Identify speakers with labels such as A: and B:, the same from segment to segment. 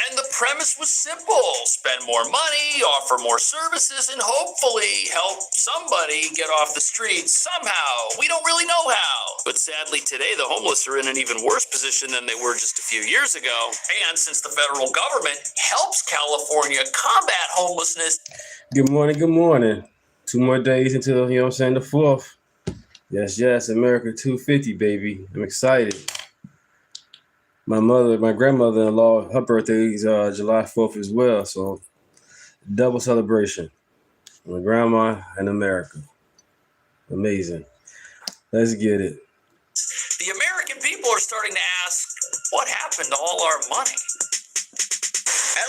A: And the premise was simple. Spend more money, offer more services, and hopefully help somebody get off the streets somehow. We don't really know how. But sadly today, the homeless are in an even worse position than they were just a few years ago. And since the federal government helps California combat homelessness.
B: Good morning, good morning. 2 more days until, the 4th. Yes, America 250, baby. I'm excited. My grandmother-in-law, her birthday is July 4th as well, so double celebration. My grandma and America. Amazing. Let's get it.
A: The American people are starting to ask, what happened to all our money?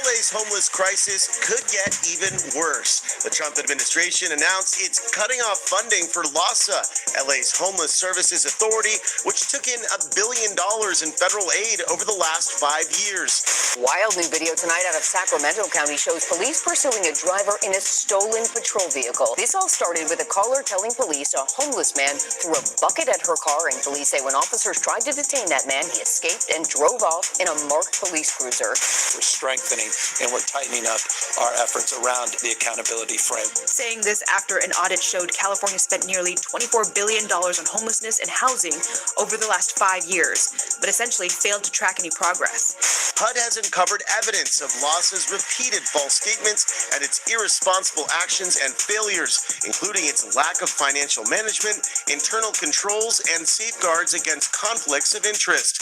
C: LA's homeless crisis could get even worse. The Trump administration announced it's cutting off funding for LAHSA, LA's Homeless Services Authority, which took in $1 billion in federal aid over the last 5 years.
D: Wild new video tonight out of Sacramento County shows police pursuing a driver in a stolen patrol vehicle. This all started with a caller telling police a homeless man threw a bucket at her car, and police say when officers tried to detain that man, he escaped and drove off in a marked police cruiser.
E: We're strengthening and we're tightening up our efforts around the accountability frame.
F: Saying this after an audit showed California spent nearly $24 billion on homelessness and housing over the last 5 years, but essentially failed to track any progress.
C: HUD has uncovered evidence of LAHSA's repeated false statements and its irresponsible actions and failures, including its lack of financial management, internal controls, and safeguards against conflicts of interest.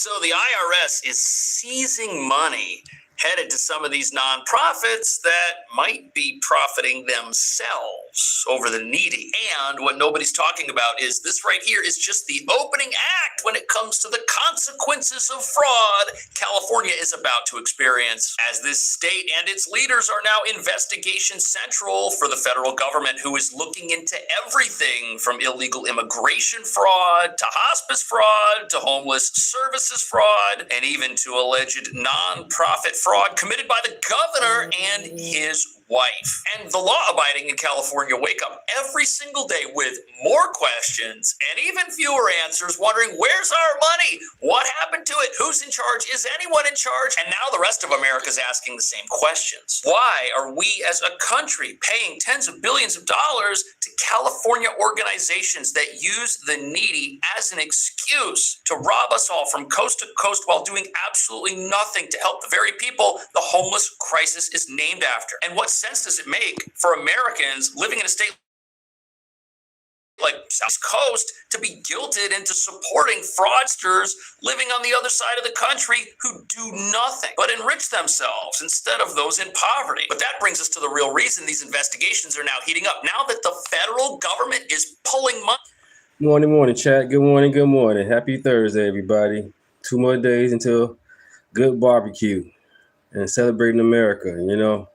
A: So the IRS is seizing money headed to some of these nonprofits that might be profiting themselves over the needy. And what nobody's talking about is this right here is just the opening act when it comes to the consequences of fraud California is about to experience, as this state and its leaders are now investigation central for the federal government, who is looking into everything from illegal immigration fraud to hospice fraud to homeless services fraud and even to alleged nonprofit fraud committed by the governor and his wife. And the law-abiding in California wake up every single day with more questions and even fewer answers, wondering, where's our money? What happened to it? Who's in charge? Is anyone in charge? And now the rest of America's asking the same questions. Why are we as a country paying tens of billions of dollars to California organizations that use the needy as an excuse to rob us all from coast to coast while doing absolutely nothing to help the very people the homeless crisis is named after? And what sense does it make for Americans living in a state like South Coast to be guilted into supporting fraudsters living on the other side of the country who do nothing but enrich themselves instead of those in poverty? But that brings us to the real reason these investigations are now heating up, now that the federal government is pulling money.
B: Morning, chat. Good morning. Happy Thursday, everybody. 2 more days until good barbecue and celebrating America,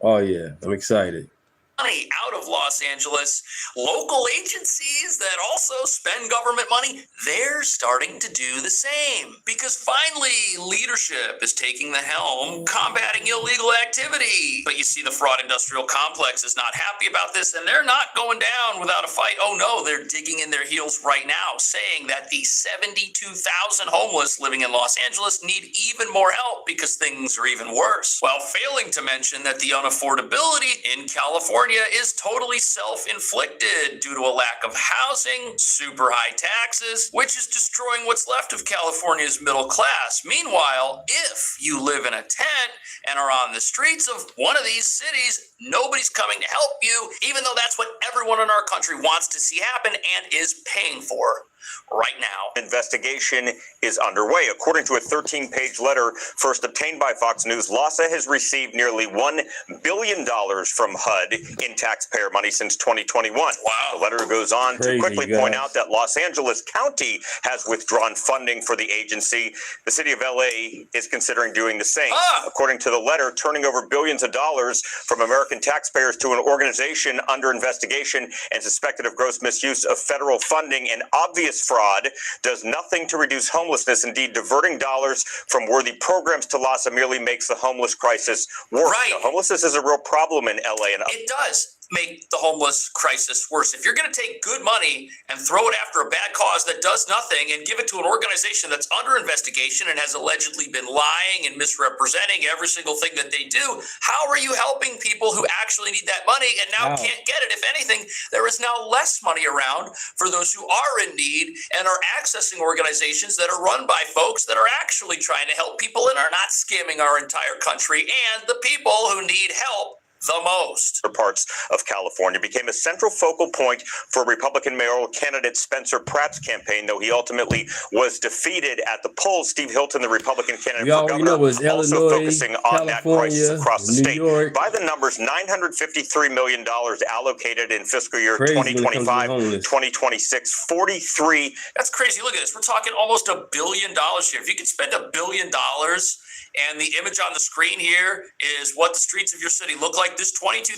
B: Oh, yeah, I'm excited.
A: Money out of Los Angeles. Local agencies that also spend government money, they're starting to do the same, because finally leadership is taking the helm, combating illegal activity. But you see, the fraud industrial complex is not happy about this, and they're not going down without a fight. Oh no, they're digging in their heels right now, saying that the 72,000 homeless living in Los Angeles need even more help because things are even worse, while failing to mention that the unaffordability in California is totally self-inflicted due to a lack of housing, super high taxes, which is destroying what's left of California's middle class. Meanwhile, if you live in a tent and are on the streets of one of these cities, nobody's coming to help you, even though that's what everyone in our country wants to see happen and is paying for right now.
G: Investigation is underway. According to a 13-page letter first obtained by Fox News, LAHSA has received nearly $1 billion from HUD in taxpayer money since 2021.
A: Wow.
G: The letter goes on to quickly point out that Los Angeles County has withdrawn funding for the agency. The city of LA is considering doing the same. According to the letter, turning over billions of dollars from American taxpayers to an organization under investigation and suspected of gross misuse of federal funding and obvious fraud does nothing to reduce homelessness. Indeed, diverting dollars from worthy programs to LAHSA merely makes the homeless crisis worse.
A: Right.
G: Now, homelessness is a real problem in LA.
A: It does. make the homeless crisis worse. If you're going to take good money and throw it after a bad cause that does nothing and give it to an organization that's under investigation and has allegedly been lying and misrepresenting every single thing that they do, how are you helping people who actually need that money and now can't get it? If anything, there is now less money around for those who are in need and are accessing organizations that are run by folks that are actually trying to help people and are not scamming our entire country and the people who need help the most.
G: Parts of California became a central focal point for Republican mayoral candidate Spencer Pratt's campaign, though he ultimately was defeated at the polls. Steve Hilton, the Republican candidate for governor, also
B: Illinois,
G: focusing on that crisis across the state.
B: York.
G: By the numbers, $953 million allocated in fiscal year 2025, 2026, 43.
A: That's crazy. Look at this. We're talking almost $1 billion here. If you could spend $1 billion and the image on the screen here is what the streets of your city look like, this $22,000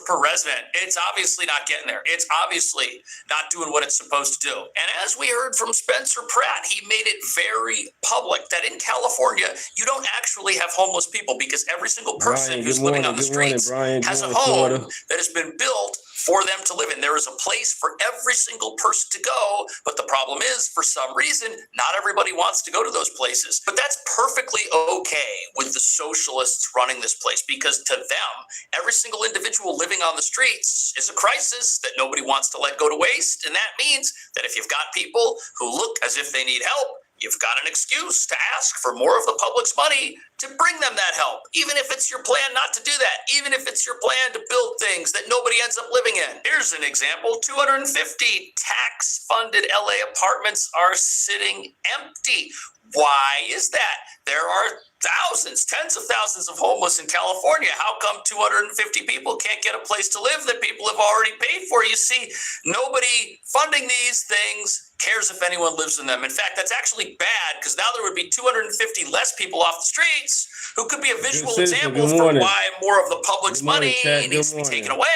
A: per resident, it's obviously not getting there. It's obviously not doing what it's supposed to do. And as we heard from Spencer Pratt, he made it very public that in California, you don't actually have homeless people because every single person who's living on the streets has a home that has been built for them to live in. There is a place for every single person to go, but the problem is, for some reason, not everybody wants to go to those places. But that's perfectly okay with the socialists running this place, because to them, every single individual living on the streets is a crisis that nobody wants to let go to waste. And that means that if you've got people who look as if they need help, you've got an excuse to ask for more of the public's money to bring them that help, even if it's your plan not to do that, even if it's your plan to build things that nobody ends up living in. Here's an example. 250 tax-funded LA apartments are sitting empty. Why is that? There are thousands, tens of thousands of homeless in California. How come 250 people can't get a place to live that people have already paid for? You see, nobody funding these things cares if anyone lives in them. In fact, that's actually bad, because now there would be 250 less people off the streets who could be a visual example for why more of the public's money needs to be taken away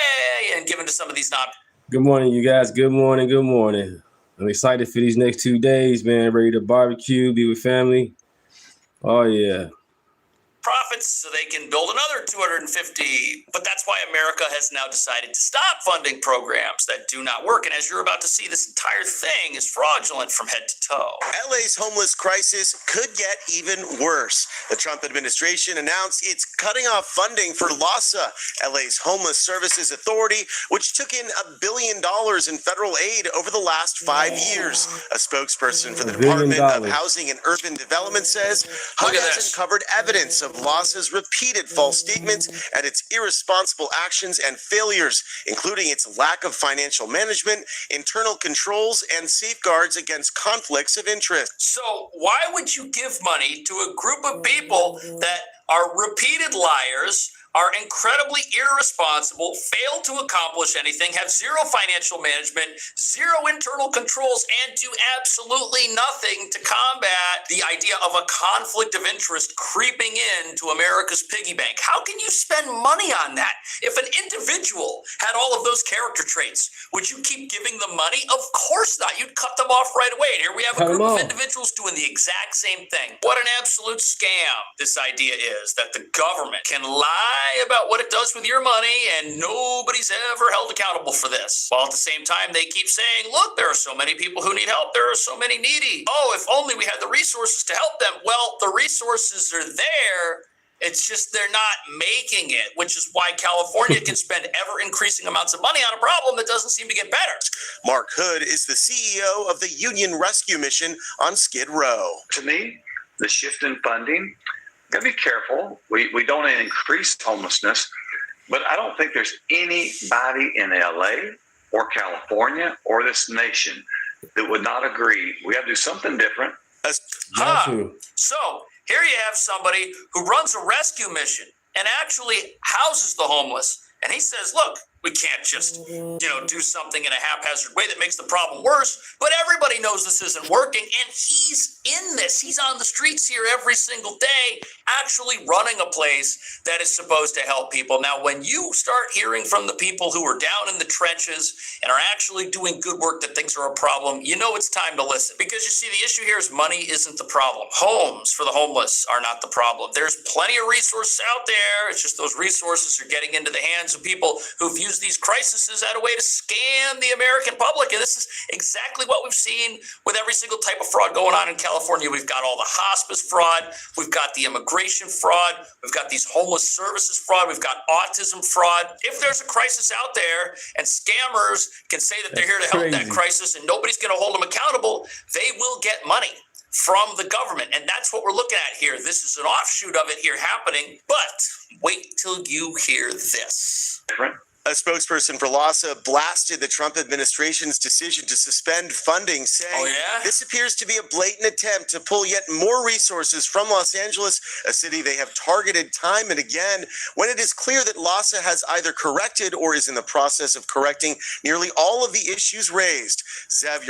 A: and given to some of these non.
B: Good morning, you guys. Good morning. Good morning. I'm excited for these next 2 days, man. Ready to barbecue, be with family. Oh, yeah.
A: Profits so they can build another 250. But that's why America has now decided to stop funding programs that do not work. And as you're about to see, this entire thing is fraudulent from head to toe.
C: LA's homeless crisis could get even worse. The Trump administration announced it's cutting off funding for LAHSA, LA's Homeless Services Authority, which took in $1 billion in federal aid over the last 5 years. A spokesperson for the Department of Housing and Urban Development says HUD has uncovered evidence of LAHSA's repeated false statements and its irresponsible actions and failures, including its lack of financial management, internal controls, and safeguards against conflicts of interest.
A: So why would you give money to a group of people that are repeated liars, are incredibly irresponsible, fail to accomplish anything, have zero financial management, zero internal controls, and do absolutely nothing to combat the idea of a conflict of interest creeping into America's piggy bank? How can you spend money on that? If an individual had all of those character traits, would you keep giving them money? Of course not. You'd cut them off right away. And here we have a group of individuals doing the exact same thing. What an absolute scam this idea is, that the government can lie about what it does with your money and nobody's ever held accountable for this. While at the same time, they keep saying, look, there are so many people who need help. There are so many needy. Oh, if only we had the resources to help them. Well, the resources are there. It's just they're not making it, which is why California can spend ever increasing amounts of money on a problem that doesn't seem to get better.
C: Mark Hood is the CEO of the Union Rescue Mission on Skid Row.
H: To me, the shift in funding, gotta be careful. We don't increase homelessness, but I don't think there's anybody in LA or California or this nation that would not agree. We got to do something different.
A: So here you have somebody who runs a rescue mission and actually houses the homeless. And he says, look, we can't just, do something in a haphazard way that makes the problem worse. But everybody knows this isn't working. And he's in this. He's on the streets here every single day, actually running a place that is supposed to help people. Now, when you start hearing from the people who are down in the trenches and are actually doing good work that things are a problem, it's time to listen. Because you see, the issue here is money isn't the problem. Homes for the homeless are not the problem. There's plenty of resources out there. It's just those resources are getting into the hands of people who've used use these crises as a way to scam the American public. And this is exactly what we've seen with every single type of fraud going on in California. We've got all the hospice fraud. We've got the immigration fraud. We've got these homeless services fraud. We've got autism fraud. If there's a crisis out there and scammers can say that they're here to help that crisis and nobody's going to hold them accountable, they will get money from the government. And that's what we're looking at here. This is an offshoot of it here happening. But wait till you hear this.
C: A spokesperson for LAHSA blasted the Trump administration's decision to suspend funding, saying this appears to be a blatant attempt to pull yet more resources from Los Angeles, a city they have targeted time and again, when it is clear that LAHSA has either corrected or is in the process of correcting nearly all of the issues raised. Zev,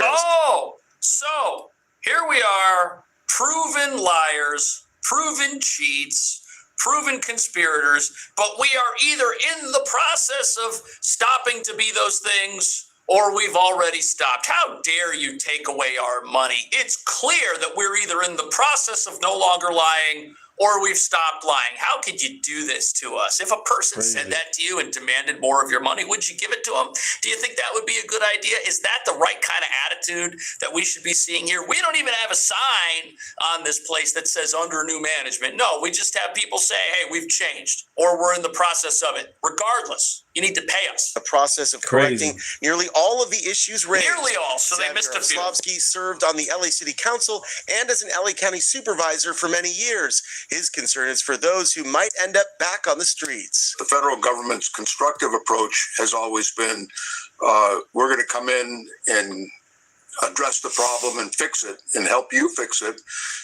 A: so here we are, proven liars, proven cheats, proven conspirators, but we are either in the process of stopping to be those things or we've already stopped. How dare you take away our money? It's clear that we're either in the process of no longer lying or we've stopped lying. How could you do this to us? If a person said that to you and demanded more of your money, would you give it to them? Do you think that would be a good idea? Is that the right kind of attitude that we should be seeing here? We don't even have a sign on this place that says under new management. No, we just have people say, hey, we've changed or we're in the process of it. Regardless, you need to pay us.
C: The process of correcting nearly all of the issues raised.
A: Nearly all, so they missed a few.
C: Slavsky served on the LA City Council and as an LA County supervisor for many years. His concern is for those who might end up back on the streets.
I: The federal government's constructive approach has always been, we're going to come in and address the problem and fix it and help you fix it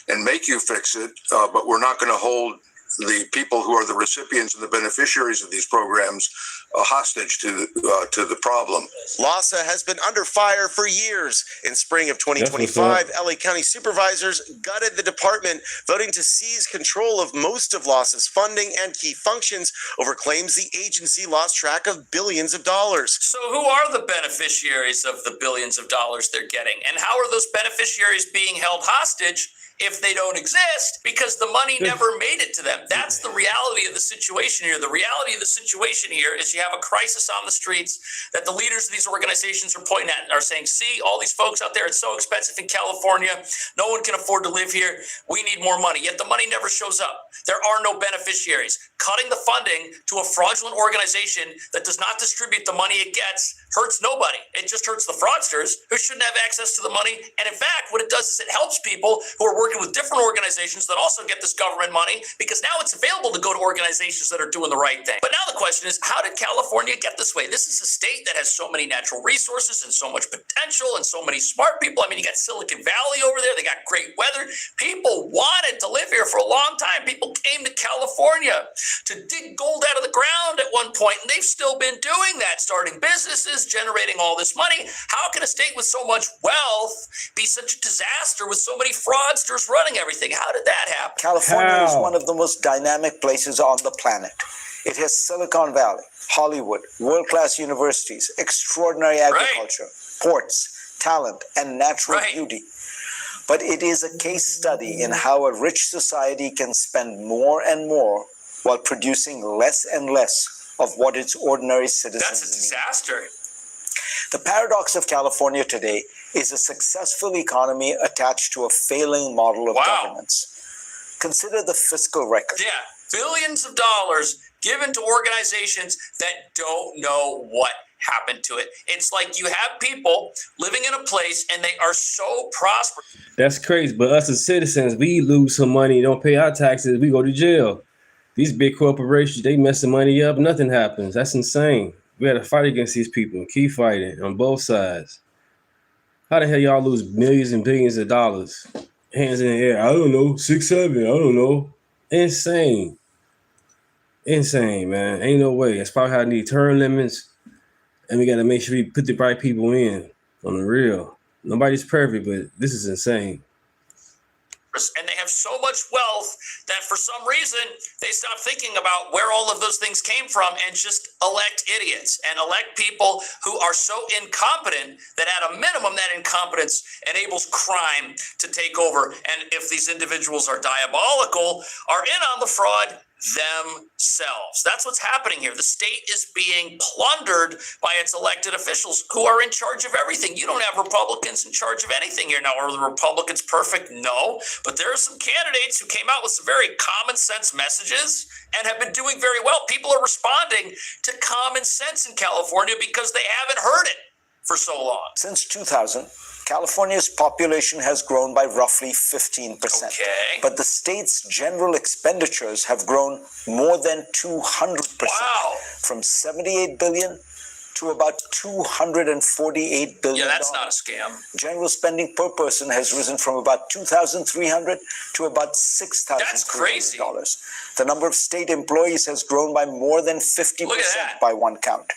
I: and make you fix it, but we're not going to hold the people who are the recipients and the beneficiaries of these programs hostage to the problem.
C: LAHSA has been under fire for years. In spring of 2025, LA County supervisors gutted the department, voting to seize control of most of LAHSA's funding and key functions over claims the agency lost track of billions of dollars.
A: So who are the beneficiaries of the billions of dollars they're getting? And how are those beneficiaries being held hostage if they don't exist because the money never made it to them? That's the reality of the situation here. The reality of the situation here is you have a crisis on the streets that the leaders of these organizations are pointing at and are saying, see, all these folks out there, it's so expensive in California. No one can afford to live here. We need more money. Yet the money never shows up. There are no beneficiaries. Cutting the funding to a fraudulent organization that does not distribute the money it gets hurts nobody. It just hurts the fraudsters who shouldn't have access to the money. And in fact, what it does is it helps people who are working with different organizations that also get this government money because now it's available to go to organizations that are doing the right thing. But now the question is, how did California get this way? This is a state that has so many natural resources and so much potential and so many smart people. I mean, you got Silicon Valley over there. They got great weather. People wanted to live here for a long time. People came to California to dig gold out of the ground at one point, and they've still been doing that, starting businesses, generating all this money. How can a state with so much wealth be such a disaster with so many fraudsters running everything? How did that happen?
J: California is one of the most dynamic places on the planet. It has Silicon Valley, Hollywood, world-class universities, extraordinary agriculture, ports, talent, and natural beauty. But it is a case study in how a rich society can spend more and more while producing less and less of what its ordinary citizens need.
A: That's a disaster.
J: The paradox of California today is a successful economy attached to a failing model of governance. Consider the fiscal record.
A: Yeah, billions of dollars given to organizations that don't know what happened to it. It's like you have people living in a place and they are so prosperous.
B: That's crazy. But us as citizens, we lose some money, don't pay our taxes, we go to jail. These big corporations, they mess the money up, nothing happens. That's insane. We had to fight against these people and keep fighting on both sides. How the hell y'all lose millions and billions of dollars? Hands in the air. I don't know. 6, 7. I don't know. Insane. Insane, man. Ain't no way. That's probably how I need term limits. And we got to make sure we put the right people in on the real. Nobody's perfect, but this is insane.
A: And they have so much wealth that for some reason they stop thinking about where all of those things came from and just elect idiots and elect people who are so incompetent that at a minimum that incompetence enables crime to take over. And if these individuals are diabolical, are in on the fraud themselves. That's what's happening here. The state is being plundered by its elected officials who are in charge of everything. You don't have Republicans in charge of anything here. Now, are the Republicans perfect? No. But there are some candidates who came out with some very common sense messages and have been doing very well. People are responding to common sense in California because they haven't heard it for so long.
J: Since 2000, California's population has grown by roughly 15%.
A: Okay.
J: But the state's general expenditures have grown more than 200%.
A: Wow.
J: From $78 billion to about $248 billion.
A: Yeah, that's not a scam.
J: General spending per person has risen from about $2,300 to about $6,300.
A: That's crazy.
J: The number of state employees has grown by more than 50% by one count.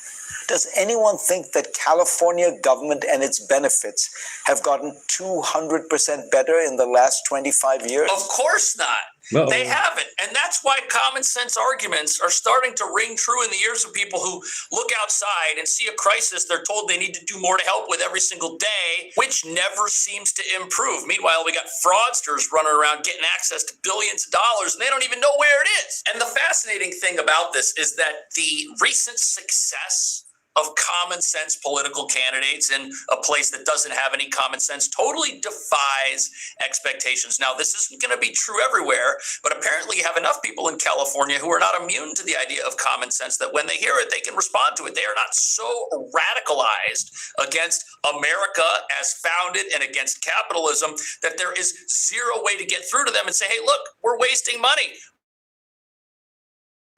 J: Does anyone think that California government and its benefits have gotten 200% better in the last 25 years?
A: Of course not.
B: Uh-oh.
A: They haven't. And that's why common sense arguments are starting to ring true in the ears of people who look outside and see a crisis they're told they need to do more to help with every single day, which never seems to improve. Meanwhile, we got fraudsters running around getting access to billions of dollars, and they don't even know where it is. And the fascinating thing about this is that the recent success of common sense political candidates in a place that doesn't have any common sense totally defies expectations. Now, this isn't going to be true everywhere, but apparently you have enough people in California who are not immune to the idea of common sense that when they hear it, they can respond to it. They are not so radicalized against America as founded and against capitalism that there is zero way to get through to them and say, hey, look, we're wasting money.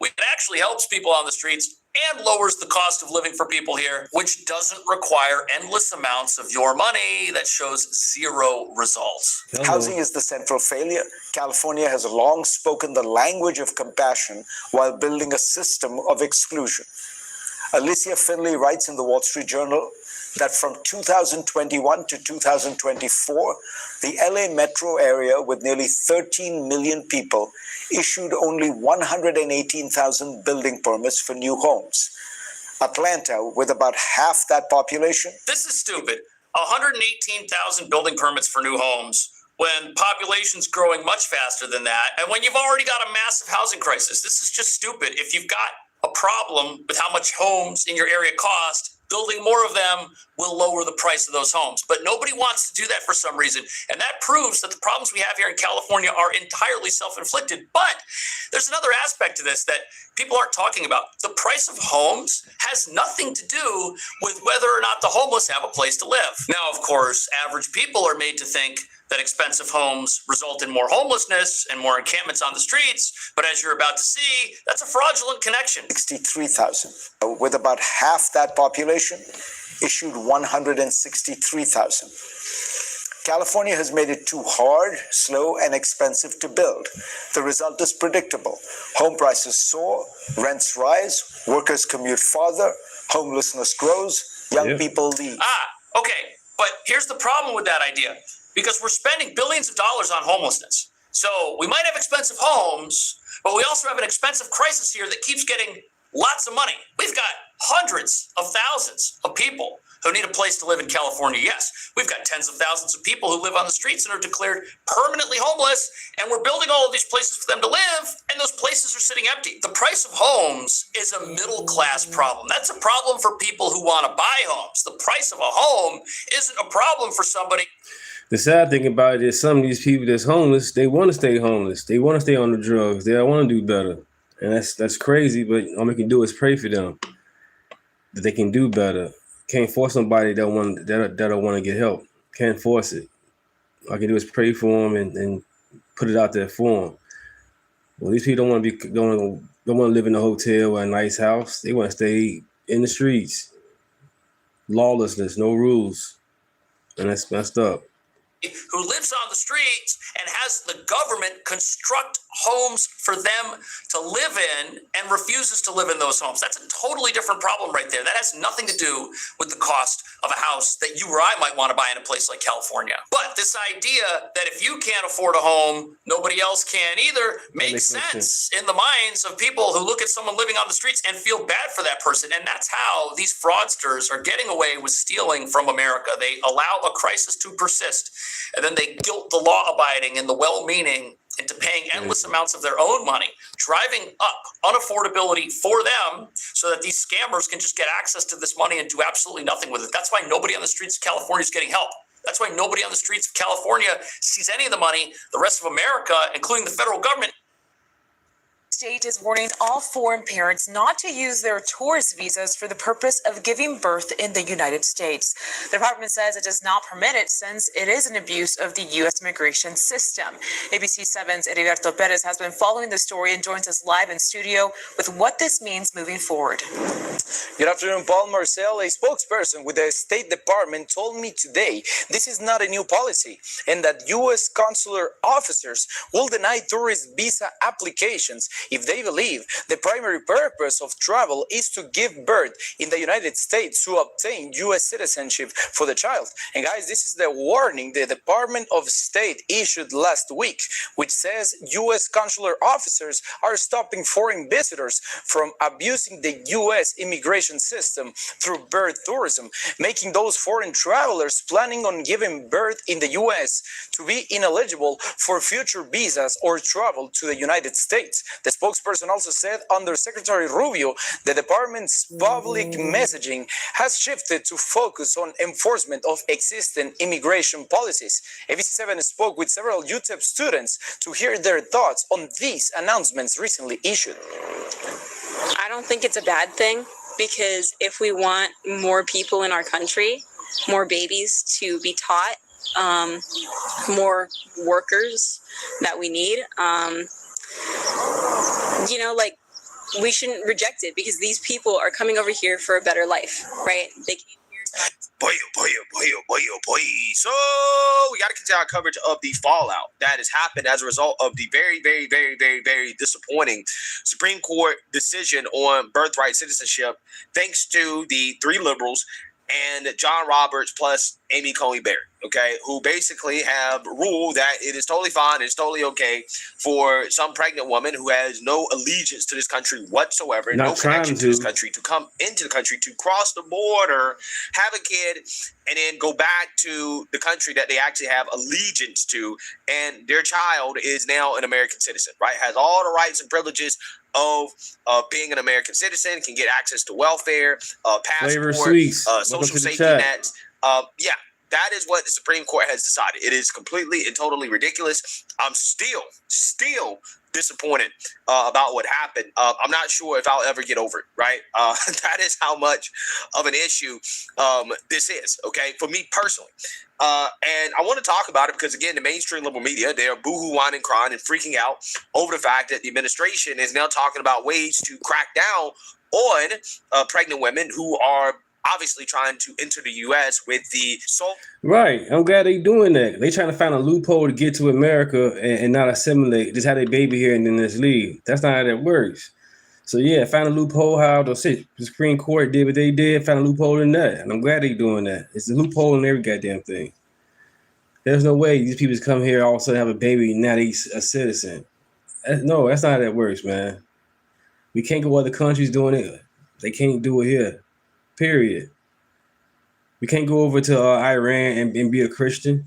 A: It actually helps people on the streets and lowers the cost of living for people here, which doesn't require endless amounts of your money that shows zero results.
J: Housing is the central failure. California has long spoken the language of compassion while building a system of exclusion. Alicia Finley writes in the Wall Street Journal that from 2021 to 2024, the LA metro area with nearly 13 million people issued only 118,000 building permits for new homes. Atlanta, with about half that population.
A: This is stupid. 118,000 building permits for new homes when population's growing much faster than that. And when you've already got a massive housing crisis, this is just stupid. If you've got a problem with how much homes in your area cost, building more of them will lower the price of those homes. But nobody wants to do that for some reason. And that proves that the problems we have here in California are entirely self-inflicted. But there's another aspect to this that people aren't talking about. The price of homes has nothing to do with whether or not the homeless have a place to live. Now, of course, average people are made to think that expensive homes result in more homelessness and more encampments on the streets. But as you're about to see, that's a fraudulent connection.
J: 63,000. With about half that population, issued 163,000. California has made it too hard, slow, and expensive to build. The result is predictable. Home prices soar, rents rise, workers commute farther, homelessness grows, young people leave.
A: Okay. But here's the problem with that idea. Because we're spending billions of dollars on homelessness. So we might have expensive homes, but we also have an expensive crisis here that keeps getting lots of money. We've got hundreds of thousands of people who need a place to live in California. Yes, we've got tens of thousands of people who live on the streets and are declared permanently homeless, and we're building all of these places for them to live, and those places are sitting empty. The price of homes is a middle-class problem. That's a problem for people who want to buy homes. The price of a home isn't a problem for somebody.
B: The sad thing about it is some of these people that's homeless, they want to stay homeless. They want to stay on the drugs. They want to do better. And that's crazy, but all we can do is pray for them that they can do better. Can't force somebody that don't want to get help. Can't force it. All I can do is pray for them and put it out there for them. Well, these people don't want to live in a hotel or a nice house. They want to stay in the streets. Lawlessness, no rules. And that's messed up.
A: who lives on the streets and has the government construct homes for them to live in and refuses to live in those homes. That's a totally different problem right there. That has nothing to do with the cost of a house that you or I might want to buy in a place like California. But this idea that if you can't afford a home, nobody else can either makes sense in the minds of people who look at someone living on the streets and feel bad for that person. And that's how these fraudsters are getting away with stealing from America. They allow a crisis to persist, and then they guilt the law-abiding and the well-meaning into paying endless amounts of their own money, driving up unaffordability for them so that these scammers can just get access to this money and do absolutely nothing with it. That's why nobody on the streets of California is getting help. That's why nobody on the streets of California sees any of the money. The rest of America, including the federal government,
F: State is warning all foreign parents not to use their tourist visas for the purpose of giving birth in the United States. The department says it does not permit it since it is an abuse of the U.S. immigration system. ABC 7's Heriberto Perez has been following the story and joins us live in studio with what this means moving forward.
K: Good afternoon, Paul Marcel. A spokesperson with the State Department told me today this is not a new policy and that U.S. consular officers will deny tourist visa applications if they believe the primary purpose of travel is to give birth in the United States to obtain U.S. citizenship for the child. And guys, this is the warning the Department of State issued last week, which says U.S. consular officers are stopping foreign visitors from abusing the U.S. immigration system through birth tourism, making those foreign travelers planning on giving birth in the U.S. to be ineligible for future visas or travel to the United States. The spokesperson also said under Secretary Rubio, the department's public messaging has shifted to focus on enforcement of existing immigration policies. ABC7 spoke with several UTEP students to hear their thoughts on these announcements recently issued.
L: I don't think it's a bad thing, because if we want more people in our country, more babies to be taught, more workers that we need, we shouldn't reject it, because these people are coming over here for a better life, right? They came here.
M: Boy. So we got to continue our coverage of the fallout that has happened as a result of the very, very, very, very, very disappointing Supreme Court decision on birthright citizenship, thanks to the three liberals and John Roberts plus Amy Coney Barrett, okay, who basically have ruled that it is totally fine, it's totally okay for some pregnant woman who has no allegiance to this country whatsoever, no connection to this country, to come into the country, to cross the border, have a kid, and then go back to the country that they actually have allegiance to, and their child is now an American citizen, right? Has all the rights and privileges of being an American citizen, can get access to welfare, passport, social safety nets. That is what the Supreme Court has decided. It is completely and totally ridiculous. I'm still disappointed about what happened. I'm not sure if I'll ever get over it, right? That is how much of an issue this is, okay, for me personally. And I want to talk about it because, again, the mainstream liberal media, they are boohoo, whining, crying, and freaking out over the fact that the administration is now talking about ways to crack down on pregnant women who are obviously trying to enter the U.S. with the soul.
B: Right. I'm glad they're doing that. They trying to find a loophole to get to America and not assimilate, just have their baby here and then just leave. That's not how that works. So, yeah, find a loophole how the Supreme Court did what they did, found a loophole in that. And I'm glad they're doing that. It's a loophole in every goddamn thing. There's no way these people just come here all of a sudden have a baby and now they're a citizen. No, that's not how that works, man. We can't go other countries doing it. They can't do it here. Period. We can't go over to Iran and be a Christian.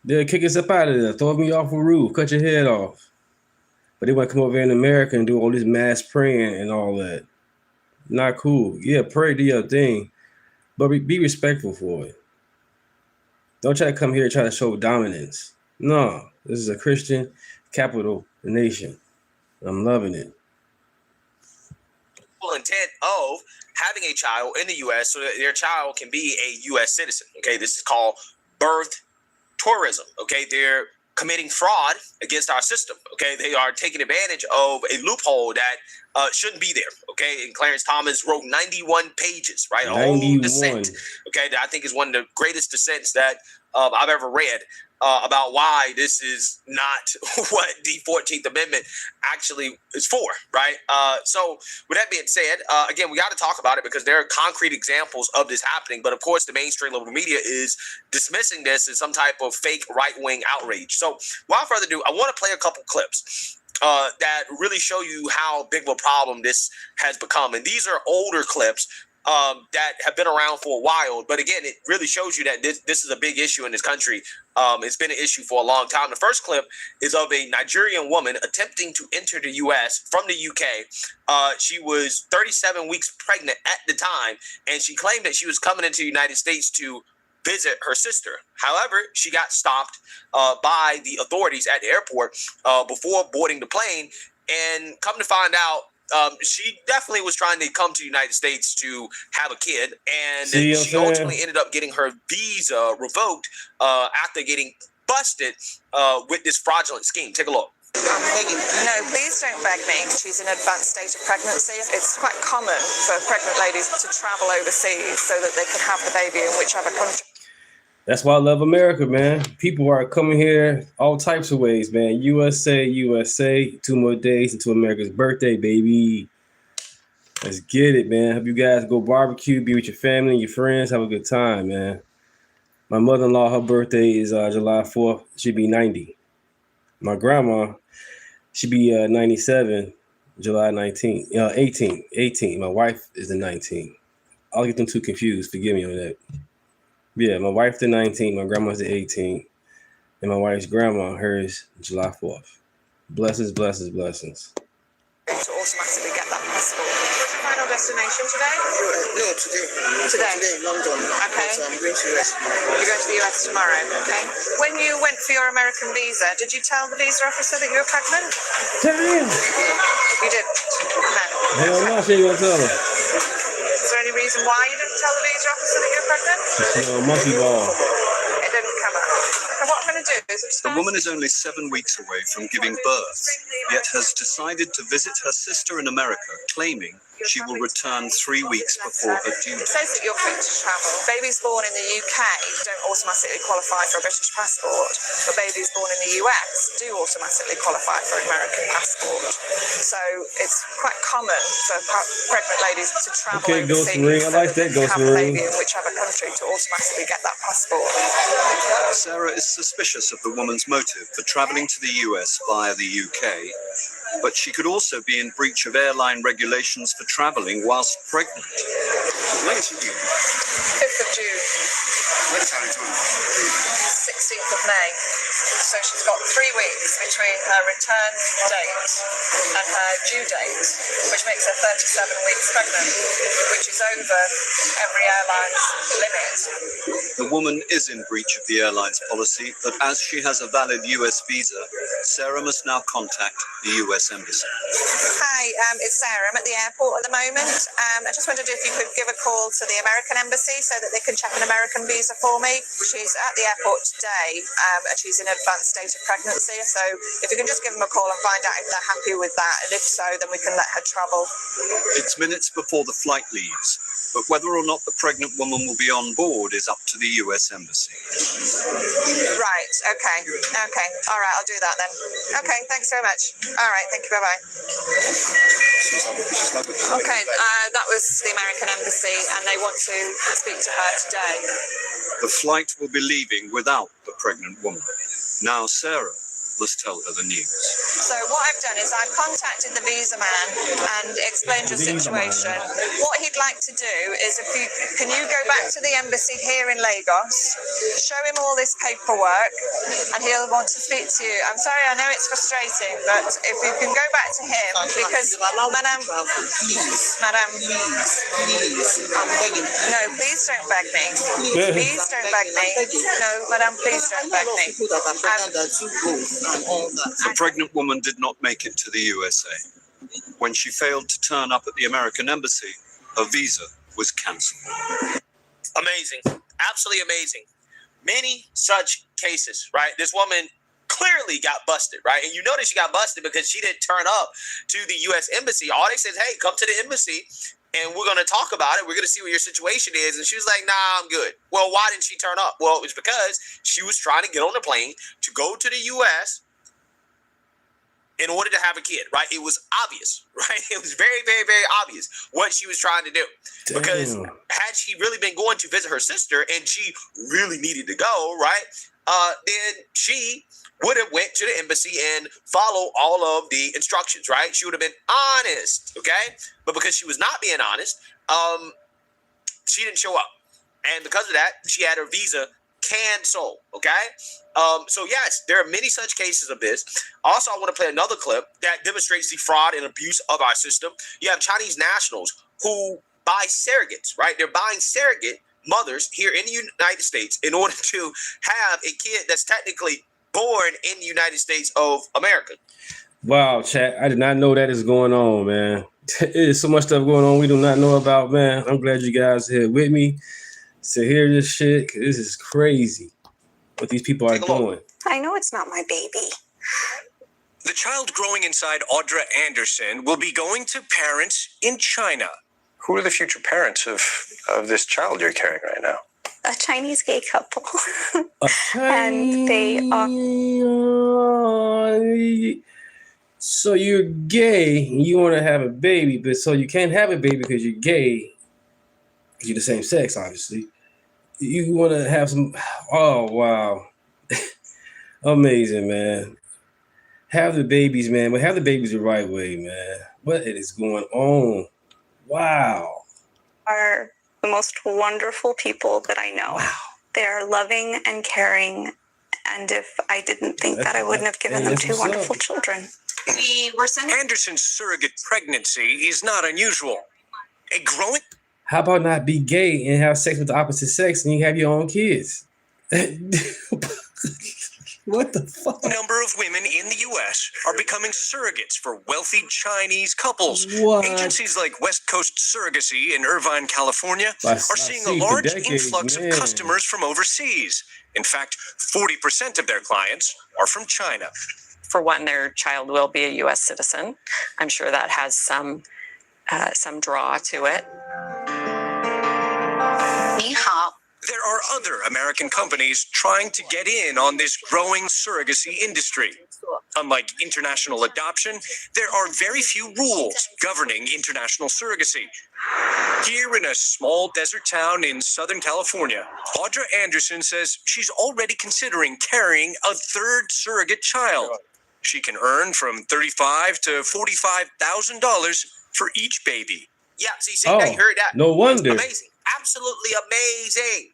B: They'll kick us up out of there, throw me off a roof, cut your head off. But they want to come over here in America and do all this mass praying and all that. Not cool. Yeah, pray, do your thing, but be respectful for it. Don't try to come here and try to show dominance. No, this is a Christian capital nation. I'm loving it.
M: Intent of having a child in the U.S. so that their child can be a U.S. citizen. Okay, this is called birth tourism. Okay, they're committing fraud against our system. Okay, they are taking advantage of a loophole that shouldn't be there. Okay, and Clarence Thomas wrote 91 pages, right? A whole dissent. Okay, that I think is one of the greatest dissents that I've ever read about why this is not what the 14th Amendment actually is for, right? So with that being said, again, we got to talk about it because there are concrete examples of this happening. But of course, the mainstream liberal media is dismissing this as some type of fake right-wing outrage. So without further ado, I want to play a couple clips that really show you how big of a problem this has become. And these are older clips that have been around for a while. But again, it really shows you that this is a big issue in this country. It's been an issue for a long time. The first clip is of a Nigerian woman attempting to enter the U.S. from the UK. She was 37 weeks pregnant at the time, and she claimed that she was coming into the United States to visit her sister. However, she got stopped by the authorities at the airport before boarding the plane. And come to find out, she definitely was trying to come to the United States to have a kid, and she ultimately ended up getting her visa revoked after getting busted with this fraudulent scheme. Take a look.
N: No, please don't beg me. She's in advanced state of pregnancy. It's quite common for pregnant ladies to travel overseas so that they can have the baby in whichever country.
B: That's why I love America, man. People are coming here all types of ways, man. USA, USA. 2 more days until America's birthday, baby. Let's get it, man. Hope you guys go barbecue, be with your family and your friends, have a good time, man. My mother-in-law, her birthday is July 4th. She'll be 90. My grandma, she'll be 97, July 19th. 18. My wife is the 19th. I'll get them too confused. Forgive me on that. Yeah, my wife the 19th, my grandma's the 18th, and my wife's grandma, hers, July 4th. Blessings, blessings, blessings.
N: To automatically get that passport.
O: Final destination today?
N: No, today.
O: Today in London.
N: Okay.
O: But I'm going to the US tomorrow.
N: You're going to the US tomorrow, okay. When you went for your American visa, did you tell the visa officer that you were pregnant?
B: Damn.
N: You didn't? No.
B: Hell no, she ain't gonna tell her.
N: Is there any reason why you didn't tell the visa officer that you're pregnant?
B: Monkey ball.
N: It didn't come up. So what I'm going to do is...
P: The woman is only 7 weeks away from giving birth, yet has decided to visit her sister in America, claiming she will return 3 weeks before her due
N: It
P: date.
N: says that you're free to travel. Babies born in the UK don't automatically qualify for a British passport, but babies born in the US do automatically qualify for an American passport. So it's quite common for pregnant ladies to travel
B: Okay,
N: overseas.
B: Ghost Ring. I like that, Ghost
N: have a
B: Ring.
N: baby in whichever country to automatically get that passport.
P: Sarah is suspicious of the woman's motive for travelling to the US via the UK, but she could also be in breach of airline regulations for travelling whilst pregnant.
N: When is it due? 5th of June.
I: When is it due?
N: 16th of May. So she's got 3 weeks between her return date and her due date, which makes her 37 weeks pregnant, which is over every airline's limit.
P: The woman is in breach of the airline's policy, but as she has a valid US visa, Sarah must now contact the US Embassy.
N: Hi, it's Sarah. I'm at the airport at the moment. I just wondered if you could give a call to the American Embassy so that they can check an American visa for me. She's at the airport today, and she's in advanced state of pregnancy. So if you can just give them a call and find out if they're happy with that, and if so, then we can let her travel.
P: It's minutes before the flight leaves, but whether or not the pregnant woman will be on board is up to the US Embassy.
N: Right, okay. All right, I'll do that then. Okay, thanks very much. All right, thank you, bye-bye. Okay, that was the American Embassy, and they want to speak to her today.
P: The flight will be leaving without the pregnant woman. Now Sarah must tell her the news.
N: So what I've done is I've contacted the visa man and explained your situation. What he'd like to do is, can you go back to the embassy here in Lagos, show him all this paperwork, and he'll want to speak to you. I'm sorry, I know it's frustrating, but if you can go back to him, because Madam,
O: I'm begging.
N: no, please don't beg me. Please don't beg me. No, Madam, please don't beg me.
P: The pregnant woman did not make it to the USA. When she failed to turn up at the American Embassy, her visa was cancelled.
M: Amazing. Absolutely amazing. Many such cases, right? This woman clearly got busted, right? And you know that she got busted because she didn't turn up to the U.S. Embassy. All they said, hey, come to the embassy and we're going to talk about it. We're going to see what your situation is. And she was like, nah, I'm good. Well, why didn't she turn up? Well, it was because she was trying to get on the plane to go to the U.S. in order to have a kid, right? It was obvious, right? It was very, very, very obvious what she was trying to do.
B: Damn.
M: Because had she really been going to visit her sister and she really needed to go, right? Then she would have went to the embassy and followed all of the instructions, right? She would have been honest, okay? But because she was not being honest, she didn't show up. And because of that, she had her visa canceled, okay? So yes, there are many such cases of this. Also, I want to play another clip that demonstrates the fraud and abuse of our system. You have Chinese nationals who buy surrogates, right? They're buying surrogate mothers here in the United States in order to have a kid that's technically born in the United States of America.
B: Wow, chat. I did not know that is going on, man. There's so much stuff going on we do not know about, man. I'm glad you guys are here with me to hear this shit, 'cause this is crazy what these people are doing.
Q: I know it's not my baby.
R: The child growing inside Audra Anderson will be going to parents in China. Who are the future parents of this child you're carrying right now?
Q: A Chinese gay couple. And they are...
B: So you're gay and you want to have a baby, but so you can't have a baby because you're gay, because you're the same sex, obviously. You want to have some... Oh, wow. Amazing, man. Have the babies, man, but have the babies the right way, man. What is going on? Wow.
Q: Are the most wonderful people that I know. Wow. They are loving and caring. And if I didn't think that, I wouldn't have given them two wonderful children.
R: We were sending... Anderson's surrogate pregnancy is not unusual. A growing...
B: How about not be gay and have sex with the opposite sex and you have your own kids? What the fuck?
R: A number of women in the U.S. are becoming surrogates for wealthy Chinese couples.
B: What?
R: Agencies like West Coast Surrogacy in Irvine, California, are seeing a large influx of customers from overseas. In fact, 40% of their clients are from China.
S: For one, their child will be a U.S. citizen. I'm sure that has some draw to it.
R: Ni hao. There are other American companies trying to get in on this growing surrogacy industry. Unlike international adoption, there are very few rules governing international surrogacy. Here in a small desert town in Southern California, Audra Anderson says she's already considering carrying a third surrogate child. She can earn from $35,000 to $45,000 for each baby.
M: Yeah, see, you heard that.
B: No wonder.
M: Amazing. Absolutely amazing.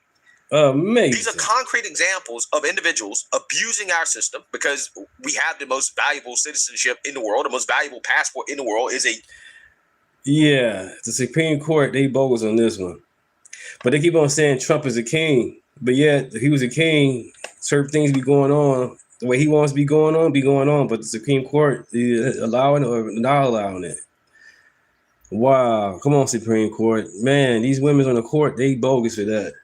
B: Amazing.
M: These are concrete examples of individuals abusing our system because we have the most valuable citizenship in the world. The most valuable passport in the world is a...
B: Yeah, the Supreme Court, they bogus on this one. But they keep on saying Trump is a king. But yet, if he was a king, certain things be going on. The way he wants to be going on. But the Supreme Court is allowing it or not allowing it. Wow. Come on, Supreme Court. Man, these women on the court, they bogus for that.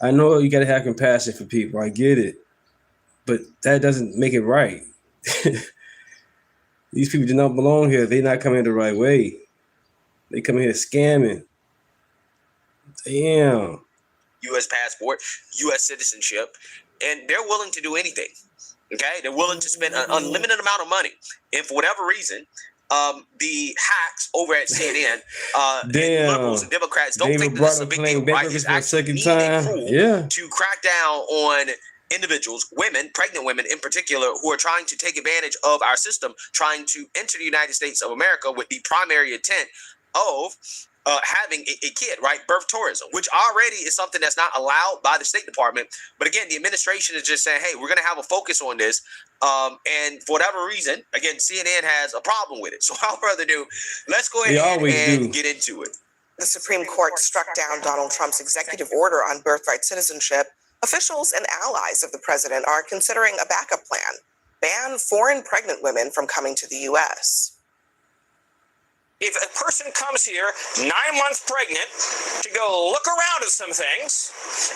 B: I know you got to have compassion for people. I get it. But that doesn't make it right. These people do not belong here. They're not coming the right way. They come here scamming. Damn.
M: U.S. passport, U.S. citizenship, and they're willing to do anything. Okay? They're willing to spend an unlimited amount of money. And for whatever reason, the hacks over at CNN, and liberals and Democrats don't think that this is a big deal, right? It's actually cruel to crack down on individuals, women, pregnant women in particular, who are trying to take advantage of our system, trying to enter the United States of America with the primary intent of having a kid, right? Birth tourism, which already is something that's not allowed by the State Department. But again, the administration is just saying, hey, we're going to have a focus on this. And for whatever reason, again, CNN has a problem with it. So without further ado, let's go ahead and get into it.
T: The Supreme Court struck down Donald Trump's executive order on birthright citizenship. Officials and allies of the president are considering a backup plan: ban foreign pregnant women from coming to the U.S.
A: if a person comes here 9 months pregnant to go look around at some things,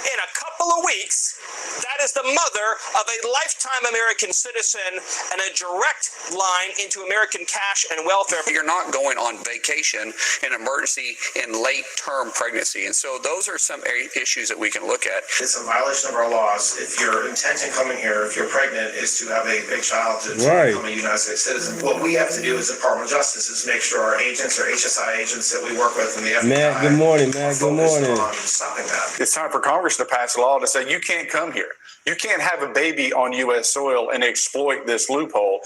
A: in a couple of weeks, that is the mother of a lifetime American citizen and a direct line into American cash and welfare.
U: You're not going on vacation in emergency in late-term pregnancy. And so those are some issues that we can look at.
V: It's a violation of our laws. If your intent in coming here, if you're pregnant, is to have a big child to become a United States citizen, what we have to do as the Department of Justice is make sure our agents or HSI agents that we work with in the FBI
B: Matt, good morning, Matt. Good morning.
V: stopping that.
W: It's time for Congress to pass a law to say you can't come here. You can't have a baby on U.S. soil and exploit this loophole.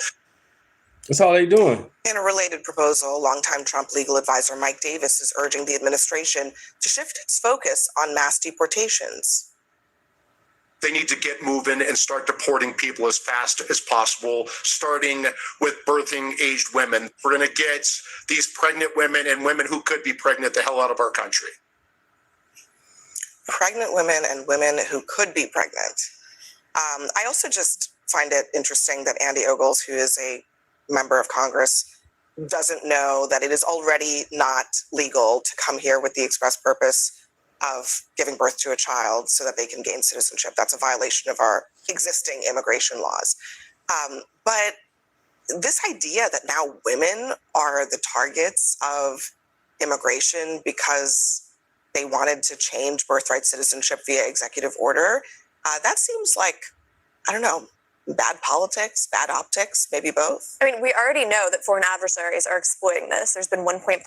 B: That's all they doing.
T: In a related proposal, longtime Trump legal advisor Mike Davis is urging the administration to shift its focus on mass deportations.
I: They need to get moving and start deporting people as fast as possible, starting with birthing aged women. We're going to get these pregnant women and women who could be pregnant the hell out of our country.
T: Pregnant women and women who could be pregnant. I also just find it interesting that Andy Ogles, who is a member of Congress, doesn't know that it is already not legal to come here with the express purpose of giving birth to a child so that they can gain citizenship. That's a violation of our existing immigration laws. But this idea that now women are the targets of immigration because they wanted to change birthright citizenship via executive order, that seems like, I don't know, bad politics, bad optics, maybe both.
X: I mean, we already know that foreign adversaries are exploiting this. There's been 1.5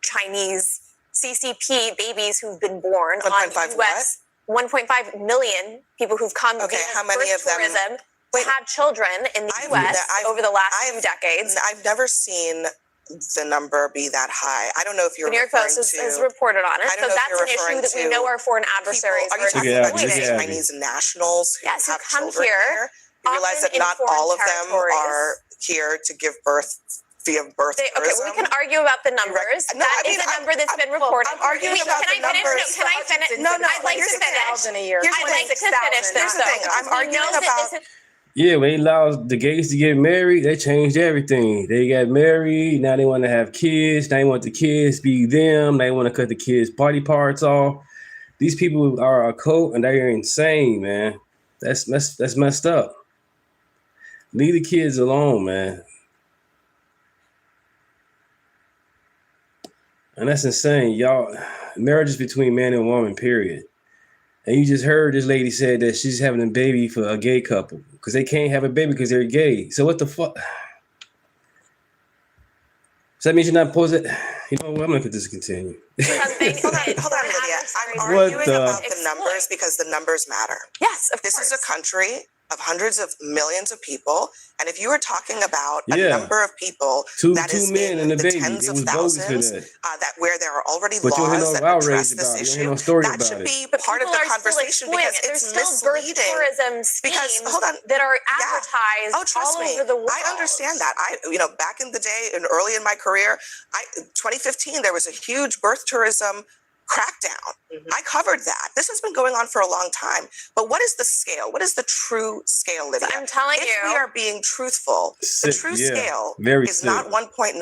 X: Chinese CCP babies who've been born
T: 1.5
X: US, 1.5 million people who've come.
T: Okay, how many of them
X: had children in the US over the last few decades?
T: I've never seen the number be that high. I don't know if you're
X: the New York Post has reported on it. So that's an issue that we know our foreign adversaries
T: are talking about Chinese nationals who have
X: come
T: children here. You realize that not all of them are here to give birth via birth tourism.
X: Okay, we can argue about the numbers.
T: No,
X: that is a number that's been reported.
T: I'm arguing about the numbers.
X: Can I finish?
T: No,
X: I'd like to finish.
T: I'd like to finish this, though. I'm arguing about...
B: Yeah, when they allowed the gays to get married, they changed everything. They got married. Now they want to have kids. Now they want the kids to be them. They want to cut the kids' body parts off. These people are a cult, and they're insane, man. That's messed up. Leave the kids alone, man. And that's insane, y'all. Marriage is between man and woman, period. And you just heard this lady said that she's having a baby for a gay couple because they can't have a baby because they're gay. So what the fuck? So that means you're not supposed to... You know what? I'm going to just continue.
T: Hold on, Lydia. I'm arguing about the numbers because the numbers matter.
X: Yes, of
T: course. This is a country of hundreds of millions of people, and if you are talking about a number of people that is in the tens of thousands, that where there are already laws that address this issue, that should be part of the conversation because it's misleading. Because hold on,
X: that are advertised all over the world.
T: I understand that. Back in the day and early in my career, 2015 there was a huge birth tourism crackdown. I covered that. This has been going on for a long time. But what is the scale? What is the true scale, Lydia?
X: I'm telling you.
T: If we are being truthful, the true scale is not 1.9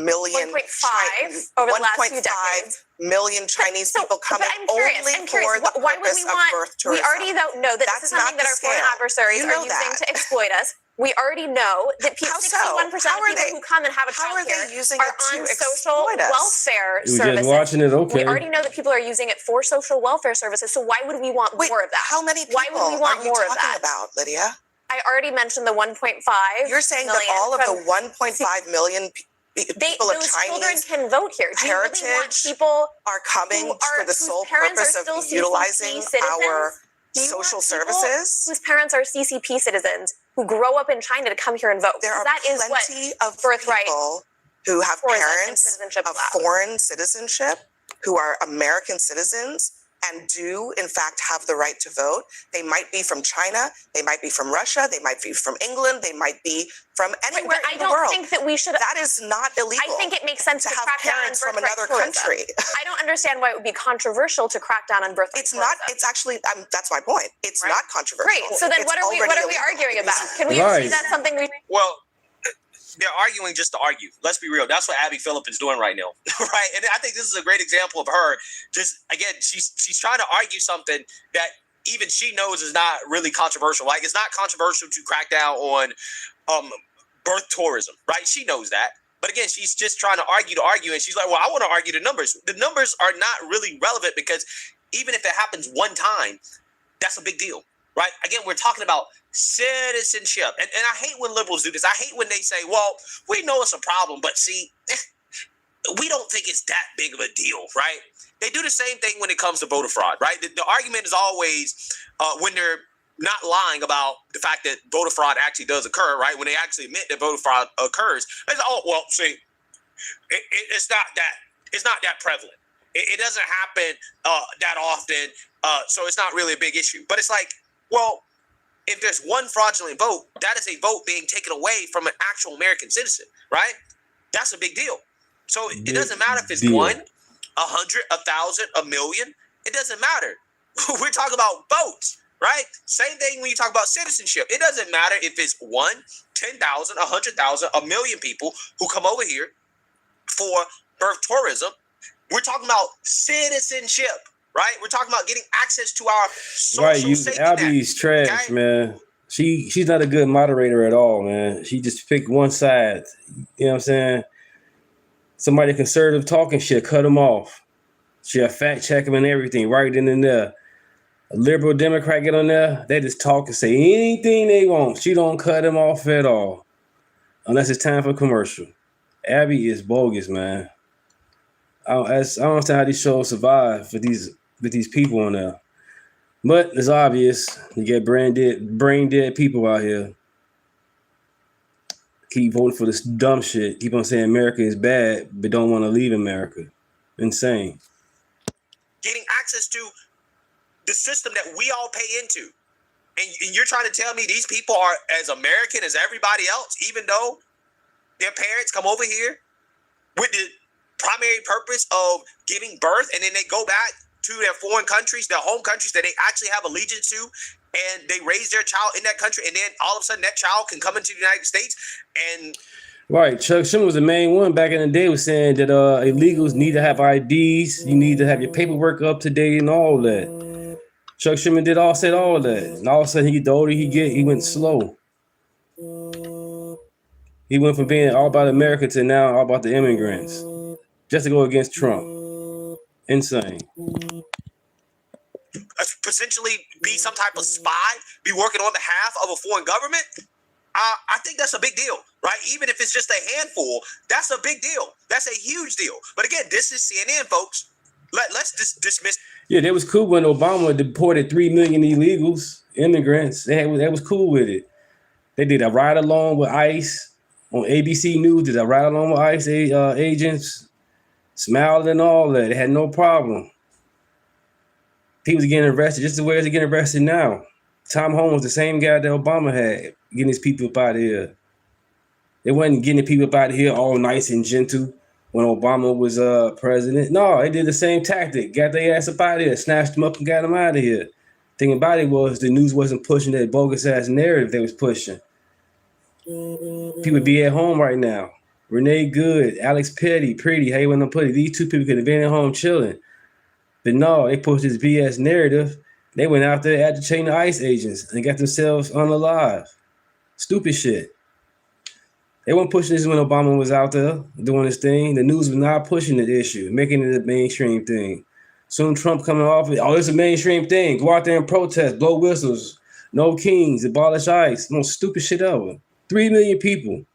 T: million.
X: 1.5 over the last few decades.
T: Million Chinese people coming only for the purpose of birth tourism.
X: We already know that this is something that our foreign adversaries are using to exploit us. We already know that 61% of people who come and have a child here are on social welfare services.
B: Just watching it, okay.
X: We already know that people are using it for social welfare services. So why would we want more of that?
T: How many people
X: why would we want
T: are you
X: more
T: talking
X: of that?
T: about, Lydia?
X: I already mentioned the 1.5.
T: You're saying that all of the 1.5 million people of
X: those
T: Chinese
X: children can vote here. Do
T: heritage
X: really want people
T: are coming for the sole purpose of utilizing our social services?
X: Whose parents are CCP citizens who grow up in China to come here and vote.
T: There are plenty of
X: birthright
T: people who have parents of foreign citizenship who are American citizens and do, in fact, have the right to vote. They might be from China, they might be from Russia, they might be from England, they might be from anywhere in the world.
X: I don't think that we should...
T: That is not illegal.
X: I think it makes sense to
T: have
X: crack down on
T: parents from
X: birthright
T: another
X: tourism.
T: country.
X: I don't understand why it would be controversial to crack down on birthright tourism.
T: It's actually, that's my point. It's not controversial.
X: Great. So then what are we arguing about? Can we see that's something we...
M: Well, they're arguing just to argue. Let's be real. That's what Abby Phillip is doing right now, right? And I think this is a great example of her. Just again, she's trying to argue something that even she knows is not really controversial. Like it's not controversial to crack down on birth tourism, right? She knows that. But again, she's just trying to argue, and she's like, well, I want to argue the numbers. The numbers are not really relevant because even if it happens one time, that's a big deal, right? Again, we're talking about citizenship. And I hate when liberals do this. I hate when they say, well, we know it's a problem, but see, we don't think it's that big of a deal, right? They do the same thing when it comes to voter fraud, right? The argument is always when they're not lying about the fact that voter fraud actually does occur, right? When they actually admit that voter fraud occurs, it's like, oh, well, see, it's not that prevalent. It doesn't happen that often, so it's not really a big issue. But it's like, well, if there's one fraudulent vote, that is a vote being taken away from an actual American citizen, right? That's a big deal. So it doesn't matter if it's 1, 100, 1,000, 1,000,000. It doesn't matter. We're talking about votes. Right? Same thing when you talk about citizenship. It doesn't matter if it's 1, 10,000, 100,000, 1,000,000 people who come over here for birth tourism. We're talking about citizenship, right? We're talking about getting access to our social safety net.
B: Abby's trash, okay? Man. She's not a good moderator at all, man. She just picked one side. You know what I'm saying? Somebody conservative talking shit, cut them off. She'll fact check them and everything right in and there. A liberal Democrat get on there, they just talk and say anything they want. She don't cut them off at all. Unless it's time for commercial. Abby is bogus, man. I don't understand how these shows survive with these people on there. But it's obvious. You get brain dead people out here. Keep voting for this dumb shit. Keep on saying America is bad, but don't want to leave America. Insane.
M: Getting access to the system that we all pay into. And you're trying to tell me these people are as American as everybody else, even though their parents come over here with the primary purpose of giving birth, and then they go back to their foreign countries, their home countries that they actually have allegiance to, and they raise their child in that country, and then all of a sudden that child can come into the United States and...
B: Right, Chuck Schumer was the main one back in the day, was saying that illegals need to have IDs, you need to have your paperwork up to date and all that. Chuck Schumer said all that. And all of a sudden, the older he went slow. He went from being all about America to now all about the immigrants. Just to go against Trump. Insane.
M: Potentially be some type of spy, be working on behalf of a foreign government. I think that's a big deal, right? Even if it's just a handful, that's a big deal. That's a huge deal. But again, this is CNN, folks. Let's dismiss.
B: Yeah, that was cool when Obama deported 3 million illegals, immigrants. That was cool with it. They did a ride along with ICE on ABC News. Did a ride along with ICE agents, smiled and all that. They had no problem. People getting arrested just the way they're getting arrested now. Tom Holmes was the same guy that Obama had getting his people up out of here. They wasn't getting the people up out of here all nice and gentle when Obama was president. No, they did the same tactic. Got their ass up out of here, snatched them up and got them out of here. Thing about it was the news wasn't pushing that bogus ass narrative they was pushing. People be at home right now. Renee Good, Alex Pretty, how you want to put it? These two people could have been at home chilling. But no, they pushed this BS narrative. They went out there agitating the ICE agents and got themselves unalive. Stupid shit. They weren't pushing this when Obama was out there doing his thing. The news was not pushing the issue, making it a mainstream thing. Soon Trump coming off, it's a mainstream thing. Go out there and protest, blow whistles, no kings, abolish ICE. No stupid shit ever. 3 million people.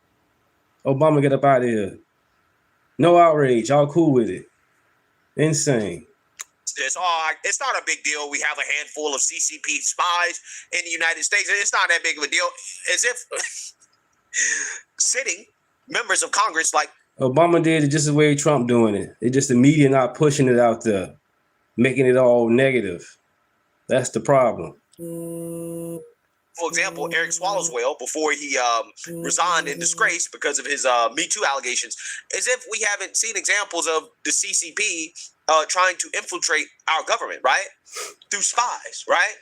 B: Obama get up out of here. No outrage. All cool with it. Insane.
M: It's not a big deal. We have a handful of CCP spies in the United States. It's not that big of a deal. As if sitting members of Congress like
B: Obama did it just the way Trump doing it. It's just the media not pushing it out there, making it all negative. That's the problem.
M: For example, Eric Swallowswell, before he resigned in disgrace because of his Me Too allegations, as if we haven't seen examples of the CCP trying to infiltrate our government, right? Through spies, right?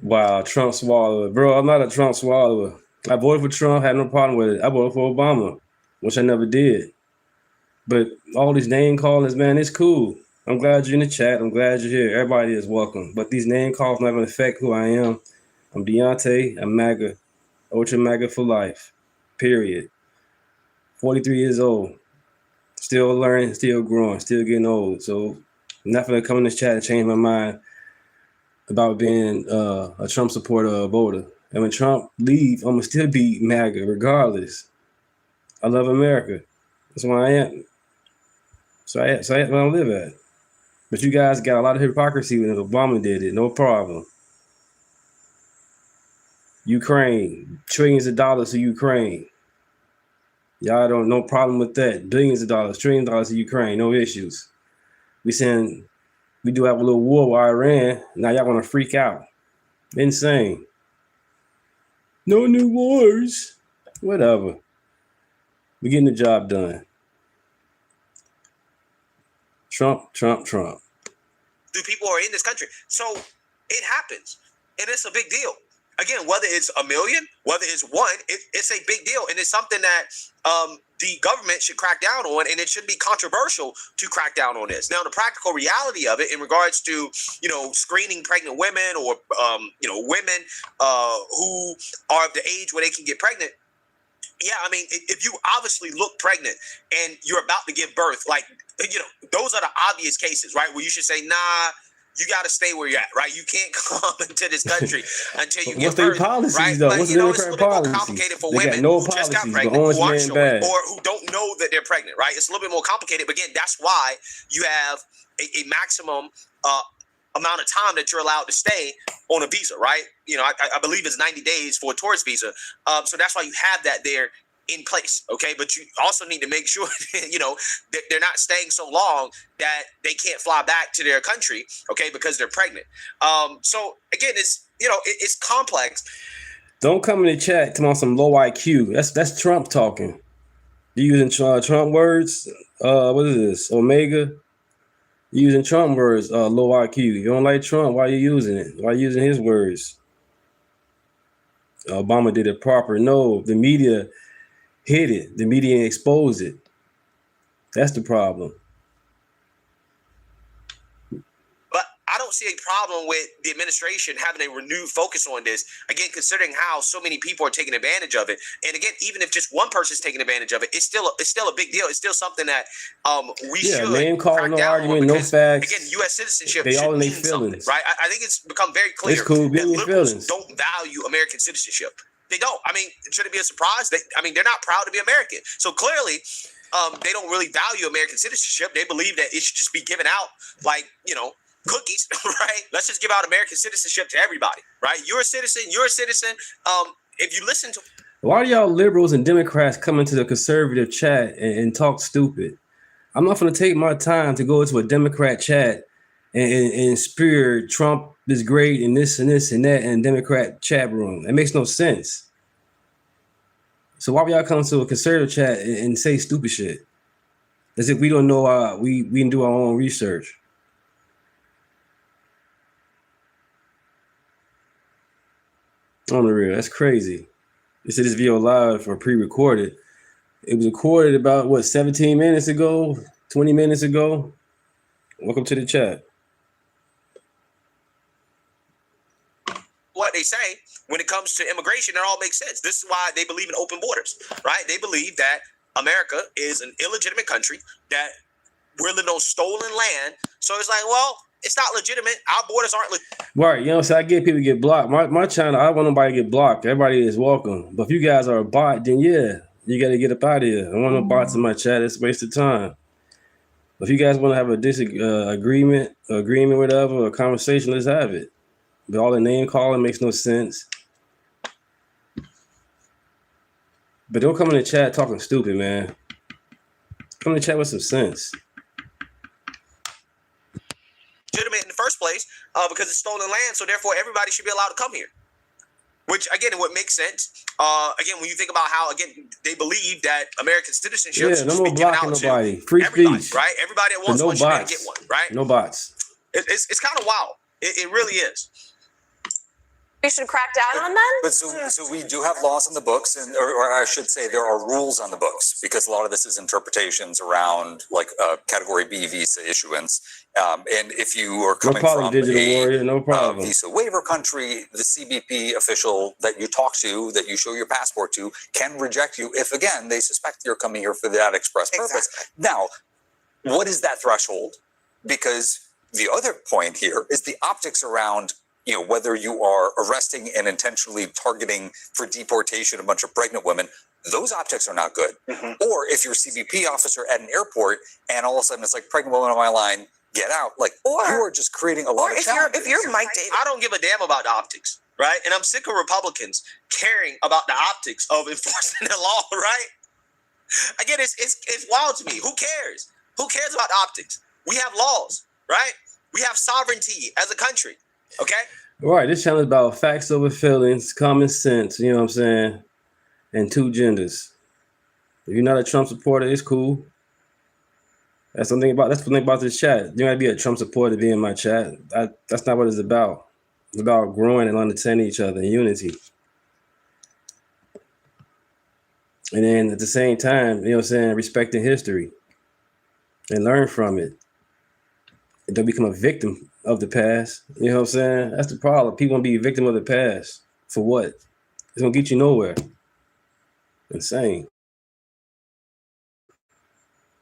B: Wow, Trump swallower. Bro, I'm not a Trump swallower. I voted for Trump, had no problem with it. I voted for Obama, which I never did. But all these name callings, man, it's cool. I'm glad you're in the chat. I'm glad you're here. Everybody is welcome. But these name calls not going to affect who I am. I'm Deunta. I'm MAGA. Ultra MAGA for life. Period. 43 years old. Still learning, still growing, still getting old. So I'm not going to come in this chat and change my mind about being a Trump supporter or a voter. And when Trump leaves, I'm going to still be MAGA regardless. I love America. That's where I am. So that's where I live at. But you guys got a lot of hypocrisy when Obama did it. No problem. Ukraine. Trillions of dollars to Ukraine. Y'all don't, no problem with that. Billions of dollars, trillions of dollars to Ukraine. No issues. We do have a little war with Iran. Now y'all want to freak out. Insane. No new wars. Whatever. We're getting the job done. Trump.
M: Do people who are in this country. So it happens. And it's a big deal. Again, whether it's a million, whether it's one, it's a big deal. And it's something that the government should crack down on, and it should be controversial to crack down on this. Now, the practical reality of it in regards to, screening pregnant women or, women who are of the age where they can get pregnant. Yeah, I mean, if you obviously look pregnant and you're about to give birth, those are the obvious cases, right? Where you should say, nah, you got to stay where you're at, right? You can't come into this country until you give birth,
B: policies,
M: right?
B: though?
M: But,
B: What's
M: it's a little bit more complicated for women who just got pregnant, who aren't showing, or who don't know that they're pregnant, right? It's a little bit more complicated. But again, that's why you have a maximum amount of time that you're allowed to stay on a visa, right? I believe it's 90 days for a tourist visa. So that's why you have that there in place, okay? But you also need to make sure, that they're not staying so long that they can't fly back to their country, okay, because they're pregnant. So again, it's complex.
B: Don't come in the chat talking about some low IQ. That's Trump talking. You using Trump words? What is this? Omega? You using Trump words? Low IQ. You don't like Trump? Why are you using it? Why are you using his words? Obama did it proper. No, the media hid it. The media exposed it. That's the problem.
M: But I don't see a problem with the administration having a renewed focus on this. Again, considering how so many people are taking advantage of it. And again, even if just one person's taking advantage of it, it's still a big deal. It's still something that we should
B: name calling, no argument, no facts.
M: Again, U.S. citizenship
B: they all
M: should
B: in
M: mean
B: their
M: something,
B: feelings.
M: right? I think it's become very clear
B: it's cool,
M: that liberals
B: feelings.
M: don't value American citizenship. They don't. I mean, should it be a surprise? They're not proud to be American. So clearly, they don't really value American citizenship. They believe that it should just be given out like, cookies, right? Let's just give out American citizenship to everybody, right? You're a citizen. If you listen to...
B: Why do y'all liberals and Democrats come into the conservative chat and talk stupid? I'm not going to take my time to go into a Democrat chat and spear Trump is great and this and this and that in Democrat chat room. It makes no sense. So why would y'all come to a conservative chat and say stupid shit? As if we don't know we can do our own research. On the real, that's crazy. They said this video live or pre-recorded. It was recorded about 17 minutes ago, 20 minutes ago. Welcome to the chat.
M: What they say when it comes to immigration, it all makes sense. This is why they believe in open borders, right? They believe that America is an illegitimate country, that we're living on stolen land. So it's like, well, it's not legitimate. Our borders aren't legitimate.
B: Right, so I get people get blocked. My channel, I don't want nobody to get blocked. Everybody is welcome. But if you guys are a bot, then yeah, you got to get up out of here. I don't want no bots in my chat. It's a waste of time. If you guys want to have a agreement, whatever, a conversation, let's have it. But all the name calling makes no sense. But don't come in the chat talking stupid, man. Come in the chat with some sense.
M: Legitimate in the first place because it's stolen land, so therefore everybody should be allowed to come here. Which again, would make sense. Again, when you think about how they believe that American citizenship should
B: no more
M: be given
B: blocking
M: out
B: nobody.
M: to
B: Free
M: everybody,
B: speech,
M: right? Everybody at once wants you to get one, right?
B: No bots.
M: It's kind of wild. It really is.
X: we should crack down on then?
D: But so we do have laws on the books, or I should say there are rules on the books, because a lot of this is interpretations around like Category B visa issuance. And if you are coming from a visa waiver country, the CBP official that you talk to, that you show your passport to, can reject you if, again, they suspect you're coming here for that express purpose. Now, what is that threshold? Because the other point here is the optics around, whether you are arresting and intentionally targeting for deportation a bunch of pregnant women. Those optics are not good. Or if you're a CBP officer at an airport and all of a sudden it's like, pregnant woman on my line, get out. Like, you are just creating a lot of challenges.
T: If you're Mike Davis,
M: I don't give a damn about the optics, right? And I'm sick of Republicans caring about the optics of enforcing the law, right? Again, it's wild to me. Who cares? Who cares about the optics? We have laws, right? We have sovereignty as a country, okay?
B: Right. This channel is about facts over feelings, common sense, you know what I'm saying? And two genders. If you're not a Trump supporter, it's cool. That's the thing about this chat. You don't gotta be a Trump supporter to be in my chat. That's not what it's about. It's about growing and understanding each other in unity. And then at the same time, you know what I'm saying, respecting history and learn from it. And don't become a victim of the past. You know what I'm saying? That's the problem. People want to be a victim of the past. For what? It's gonna get you nowhere. Insane.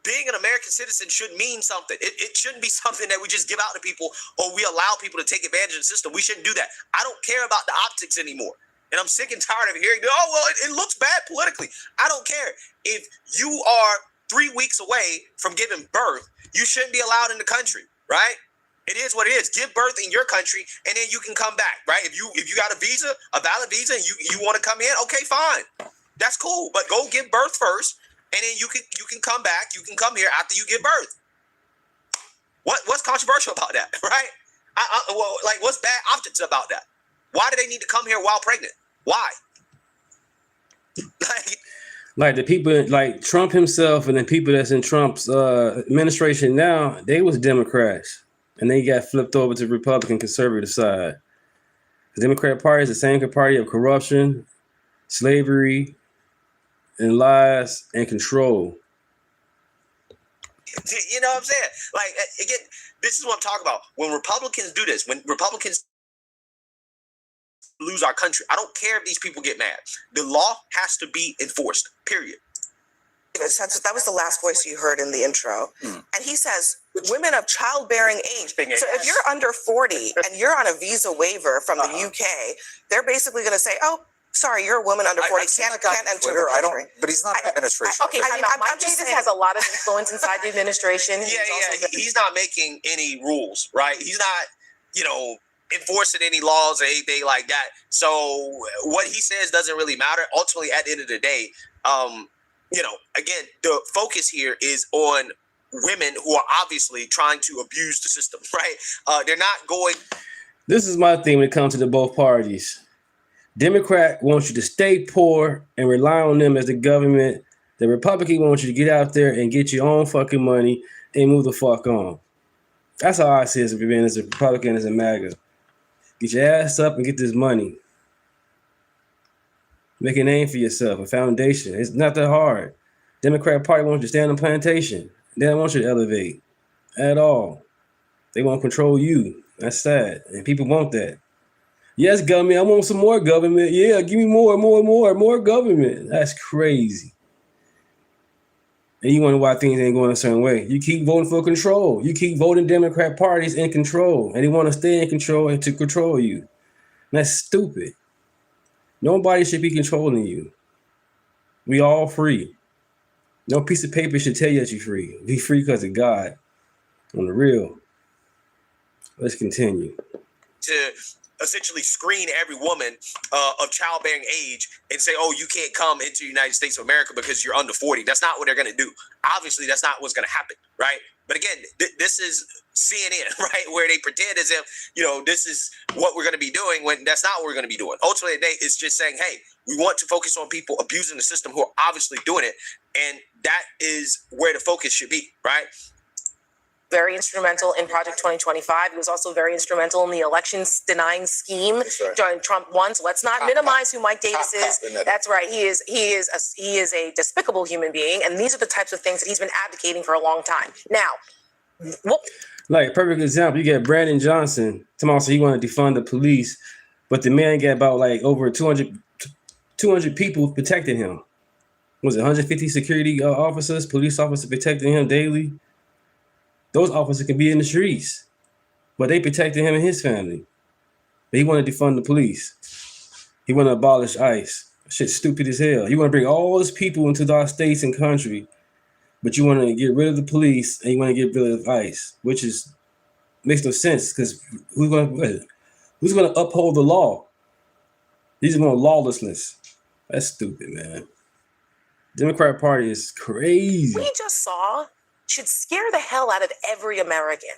M: Being an American citizen should mean something. It shouldn't be something that we just give out to people or we allow people to take advantage of the system. We shouldn't do that. I don't care about the optics anymore. And I'm sick and tired of hearing, oh, well, it looks bad politically. I don't care. If you are 3 weeks away from giving birth, you shouldn't be allowed in the country, right? It is what it is. Give birth in your country, and then you can come back, right? If you got a visa, a valid visa, and you want to come in, okay, fine. That's cool. But go give birth first. And then you can come back. You can come here after you give birth. What's controversial about that, right? What's bad optics about that? Why do they need to come here while pregnant? Why?
B: Like the people, like Trump himself, and the people that's in Trump's administration now, they was Democrats, and they got flipped over to the Republican conservative side. The Democrat Party is the same party of corruption, slavery, and lies and control.
M: You know what I'm saying? Like, again, this is what I'm talking about. When Republicans do this, when Republicans lose our country, I don't care if these people get mad. The law has to be enforced, period.
T: That was the last voice you heard in the intro. And he says, women of childbearing age. So if you're under 40 and you're on a visa waiver from the UK, they're basically going to say, oh, sorry, you're a woman under 40, can't enter the country.
D: But he's not in the administration.
X: Okay, Mike Davis has a lot of influence inside the administration.
M: He's not making any rules, right? He's not, enforcing any laws or anything like that. So what he says doesn't really matter. Ultimately, at the end of the day, again, the focus here is on women who are obviously trying to abuse the system, right? They're not going.
B: This is my thing when it comes to the both parties. Democrat wants you to stay poor and rely on them as the government. The Republican wants you to get out there and get your own fucking money and move the fuck on. That's how I see it as a Republican, as a MAGA. Get your ass up and get this money. Make a name for yourself, a foundation. It's not that hard. Democrat Party wants you to stay on the plantation. They don't want you to elevate at all. They want to control you. That's sad. And people want that. Yes, government, I want some more government. Yeah, give me more government. That's crazy. And you wonder why things ain't going a certain way. You keep voting for control. You keep voting Democrat parties in control. And they want to stay in control and to control you. And that's stupid. Nobody should be controlling you. We all free. No piece of paper should tell you that you're free. Be free because of God. On the real. Let's continue.
M: To essentially screen every woman of childbearing age and say, oh, you can't come into the United States of America because you're under 40. That's not what they're going to do. Obviously, that's not what's going to happen, right? But again, this is CNN, right? Where they pretend as if, this is what we're going to be doing when that's not what we're going to be doing. Ultimately, it's just saying, hey, we want to focus on people abusing the system who are obviously doing it. And that is where the focus should be, right?
T: very instrumental in Project 2025. He was also very instrumental in the elections denying scheme during Trump won. So let's not minimize who Mike Davis is. That's right. He is a despicable human being, and these are the types of things that he's been advocating for a long time. Now,
B: like perfect example, you get Brandon Johnson. Tomorrow, so he want to defund the police, but the man got about like over 200 people protecting him. Was it 150 security officers, police officers protecting him daily? Those officers can be in the streets, but they protected him and his family. But he want to defund the police. He want to abolish ICE. Shit's stupid as hell. You want to bring all those people into our states and country, but you want to get rid of the police and you want to get rid of ICE, which makes no sense because who's going to uphold the law? These are more lawlessness. That's stupid, man. Democrat Party is crazy.
T: We just saw should scare the hell out of every American.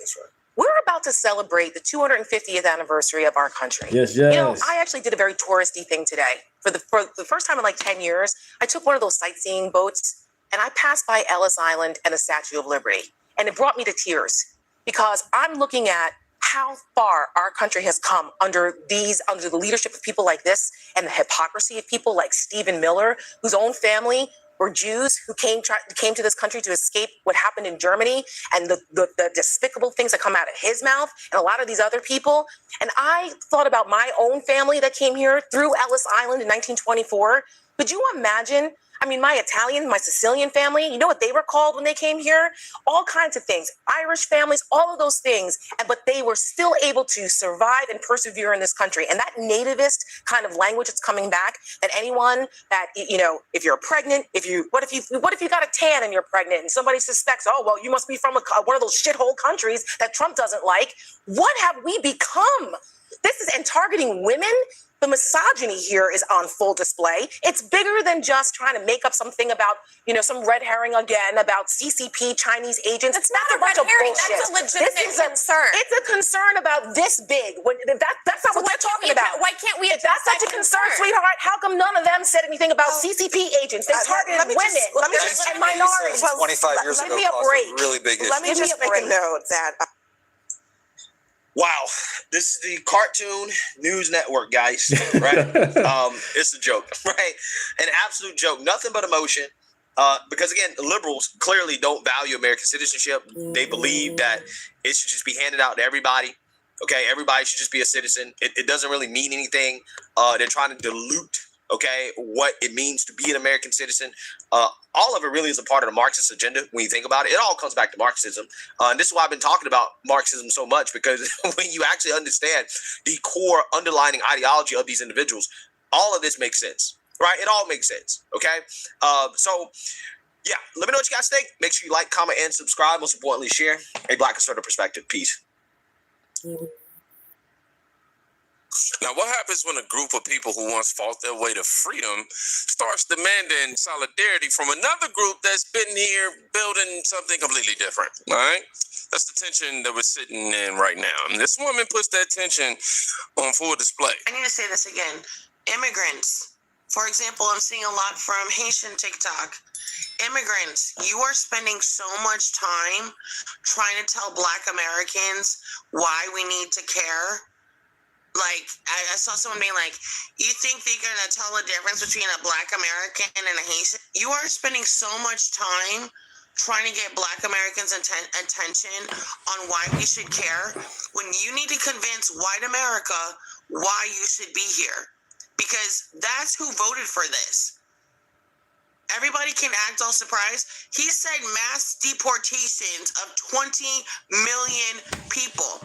T: We're about to celebrate the 250th anniversary of our country.
B: Yes.
T: You know, I actually did a very touristy thing today. For the first time in like 10 years, I took one of those sightseeing boats and I passed by Ellis Island and the Statue of Liberty. And it brought me to tears because I'm looking at how far our country has come under the leadership of people like this and the hypocrisy of people like Stephen Miller, whose own family were Jews who came to this country to escape what happened in Germany and the despicable things that come out of his mouth and a lot of these other people. And I thought about my own family that came here through Ellis Island in 1924. Could you imagine? I mean, my Sicilian family, you know what they were called when they came here? All kinds of things, Irish families, all of those things. But they were still able to survive and persevere in this country. And that nativist kind of language that's coming back, that anyone that, you know, if you're pregnant, what if you got a tan and you're pregnant and somebody suspects, oh, well, you must be from one of those shithole countries that Trump doesn't like. What have we become? And targeting women. The misogyny here is on full display. It's bigger than just trying to make up something about, you know, some red herring again about CCP Chinese agents.
X: That's not a red herring. That's a legitimate concern.
T: It's a concern about this big. That's not what they're talking about.
X: Why can't we?
T: If that's such a concern, sweetheart, how come none of them said anything about CCP agents? They targeted women and minorities.
D: 25 years ago, caused a really big issue.
T: Let me just make a note that.
M: Wow, this is the Cartoon News Network, guys. Right? It's a joke, right? An absolute joke. Nothing but emotion. Because again, liberals clearly don't value American citizenship. They believe that it should just be handed out to everybody. Okay, everybody should just be a citizen. It doesn't really mean anything. They're trying to dilute, okay, what it means to be an American citizen. All of it really is a part of the Marxist agenda when you think about it. It all comes back to Marxism. And this is why I've been talking about Marxism so much, because when you actually understand the core underlying ideology of these individuals, all of this makes sense, right? It all makes sense, okay? So, yeah, let me know what you guys think. Make sure you like, comment, and subscribe. Most importantly, share a Black conservative perspective. Peace.
C: Now, what happens when a group of people who once fought their way to freedom starts demanding solidarity from another group that's been here building something completely different, all right? That's the tension that we're sitting in right now. And this woman puts that tension on full display.
E: I need to say this again. Immigrants, for example, I'm seeing a lot from Haitian TikTok. Immigrants, you are spending so much time trying to tell Black Americans why we need to care. Like, I saw someone being like, you think they're going to tell the difference between a Black American and a Haitian? You are spending so much time trying to get Black Americans' attention on why we should care when you need to convince white America why you should be here. Because that's who voted for this. Everybody can act all surprised. He said mass deportations of 20 million people.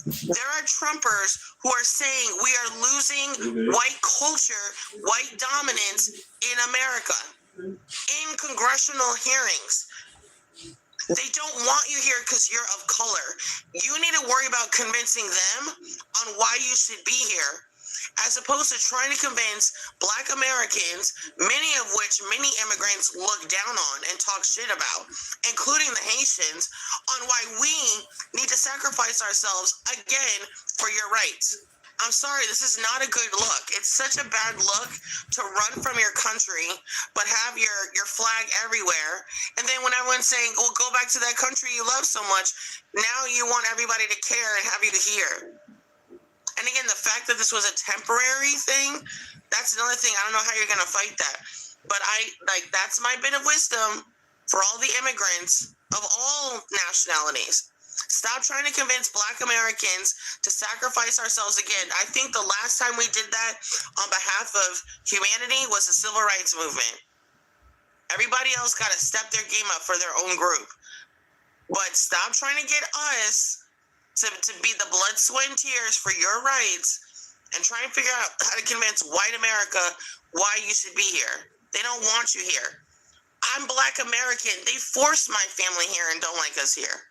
E: There are Trumpers who are saying we are losing white culture, white dominance in America in congressional hearings. They don't want you here because you're of color. You need to worry about convincing them on why you should be here, as opposed to trying to convince Black Americans, many of which many immigrants look down on and talk shit about, including the Haitians, on why we need to sacrifice ourselves again for your rights. I'm sorry, this is not a good look. It's such a bad look to run from your country, but have your flag everywhere. And then when everyone's saying, well, go back to that country you love so much, now you want everybody to care and have you here. And again, the fact that this was a temporary thing, that's another thing. I don't know how you're going to fight that. But that's my bit of wisdom for all the immigrants of all nationalities. Stop trying to convince Black Americans to sacrifice ourselves again. I think the last time we did that on behalf of humanity was the Civil Rights Movement. Everybody else got to step their game up for their own group. But stop trying to get us to be the blood, sweat, and tears for your rights and try and figure out how to convince white America why you should be here. They don't want you here. I'm Black American. They forced my family here and don't like us here.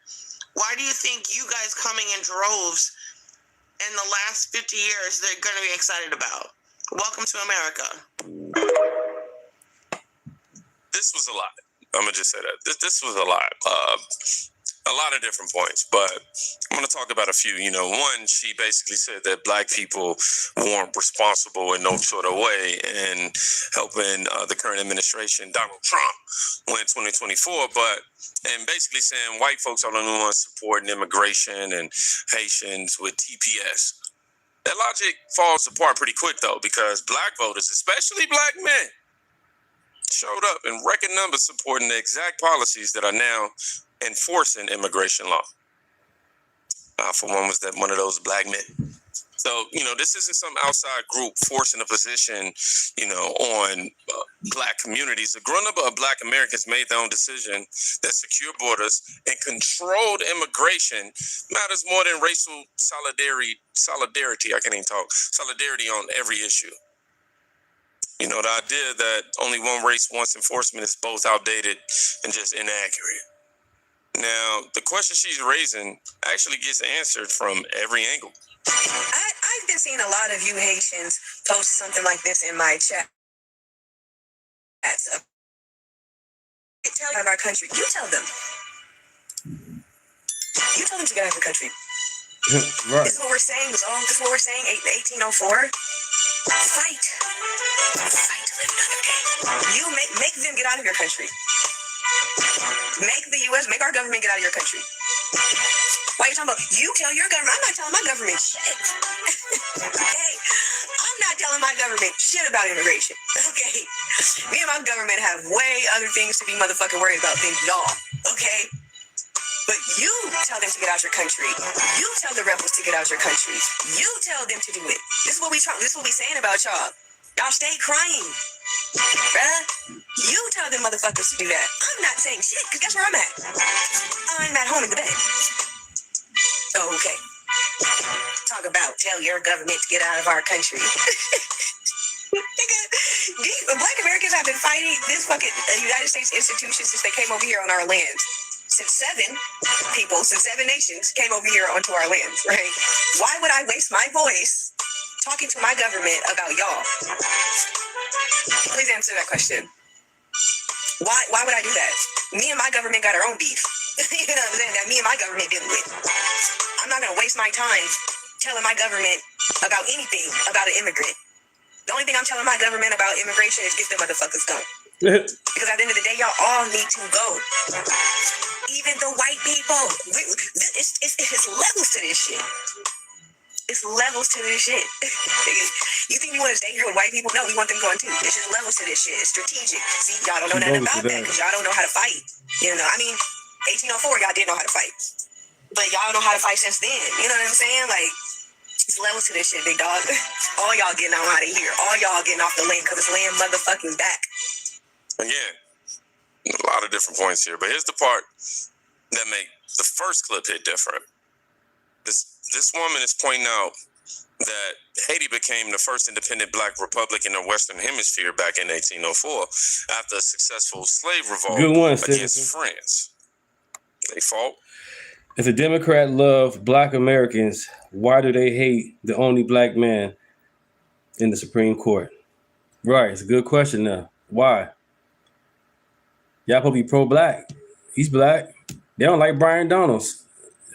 E: Why do you think you guys coming in droves in the last 50 years they're going to be excited about? Welcome to America.
C: This was a lot. I'm going to just say that. This was a lot. A lot of different points, but I'm going to talk about a few. One, she basically said that Black people weren't responsible in no sort of way in helping the current administration, Donald Trump, win 2024, and basically saying white folks are the only ones supporting immigration and Haitians with TPS. That logic falls apart pretty quick, though, because Black voters, especially Black men, showed up in record numbers supporting the exact policies that are now enforcing immigration law. For one was that one of those Black men. So, this isn't some outside group forcing a position, on Black communities. A growing number of Black Americans made their own decision that secure borders and controlled immigration matters more than racial solidarity. I can't even talk. Solidarity on every issue. The idea that only one race wants enforcement is both outdated and just inaccurate. Now, the question she's raising actually gets answered from every angle.
F: I've been seeing a lot of you Haitians post something like this in my chat. Tell you of our country. You tell them. You tell them to get out of the country.
B: Right.
F: This is what we're saying. This is what we're saying. 1804. Fight to live another day. You make them get out of your country. Make the U.S., make our government get out of your country. Why are you talking about? You tell your government. I'm not telling my government shit. Okay? I'm not telling my government shit about immigration. Okay? Me and my government have way other things to be motherfucking worried about than y'all. Okay? But you tell them to get out your country. You tell the rebels to get out your country. You tell them to do it. This is what we saying about y'all. Y'all stay crying. Bruh, you tell them motherfuckers to do that. I'm not saying shit, because guess where I'm at? I'm at home in the bed. Oh, okay. Talk about tell your government to get out of our country. Black Americans have been fighting this fucking United States institution since they came over here on our lands. Since 7 nations came over here onto our lands, right? Why would I waste my voice talking to my government about y'all? Please answer that question. Why would I do that? Me and my government got our own beef. You know what I'm saying? That me and my government dealing with. I'm not gonna waste my time telling my government about anything about an immigrant. The only thing I'm telling my government about immigration is get them motherfuckers gone. Because at the end of the day, y'all all need to go. Even the white people. It's levels to this shit. It's levels to this shit. You think you want to stay here with white people? No, we want them going too. It's just levels to this shit. It's strategic. See, y'all don't know nothing about that because y'all don't know how to fight. 1804, y'all did know how to fight. But y'all know how to fight since then. You know what I'm saying? Like, it's levels to this shit, big dog. All y'all getting out of here. All y'all getting off the land because it's land motherfucking back.
C: Again, a lot of different points here, but here's the part that make the first clip hit different. This woman is pointing out that Haiti became the first independent Black republic in the Western Hemisphere back in 1804 after a successful slave revolt against France. They fought.
B: If the Democrat love Black Americans, why do they hate the only Black man in the Supreme Court? Right, it's a good question now. Why? Y'all probably pro-Black. He's Black. They don't like Brian Donalds.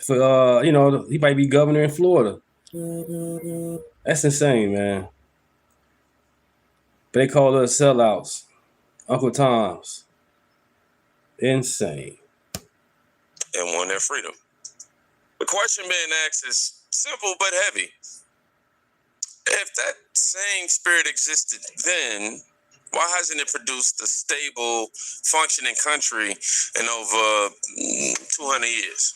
B: He might be governor in Florida. And That's insane, man. But they call us sellouts. Uncle Toms. Insane.
C: And want their freedom. The question being asked is simple but heavy. If that same spirit existed then, why hasn't it produced a stable, functioning country in over 200 years?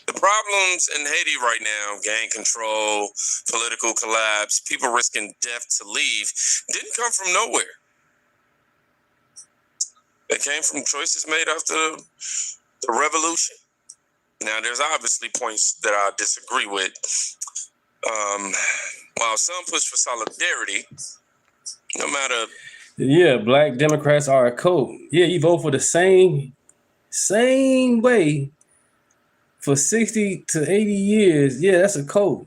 C: The problems in Haiti right now, gang control, political collapse, people risking death to leave, didn't come from nowhere. They came from choices made after the revolution. Now, there's obviously points that I disagree with. While some push for solidarity, no matter...
B: Yeah, black Democrats are a code. Yeah, you vote for the same way for 60 to 80 years. Yeah, that's a code.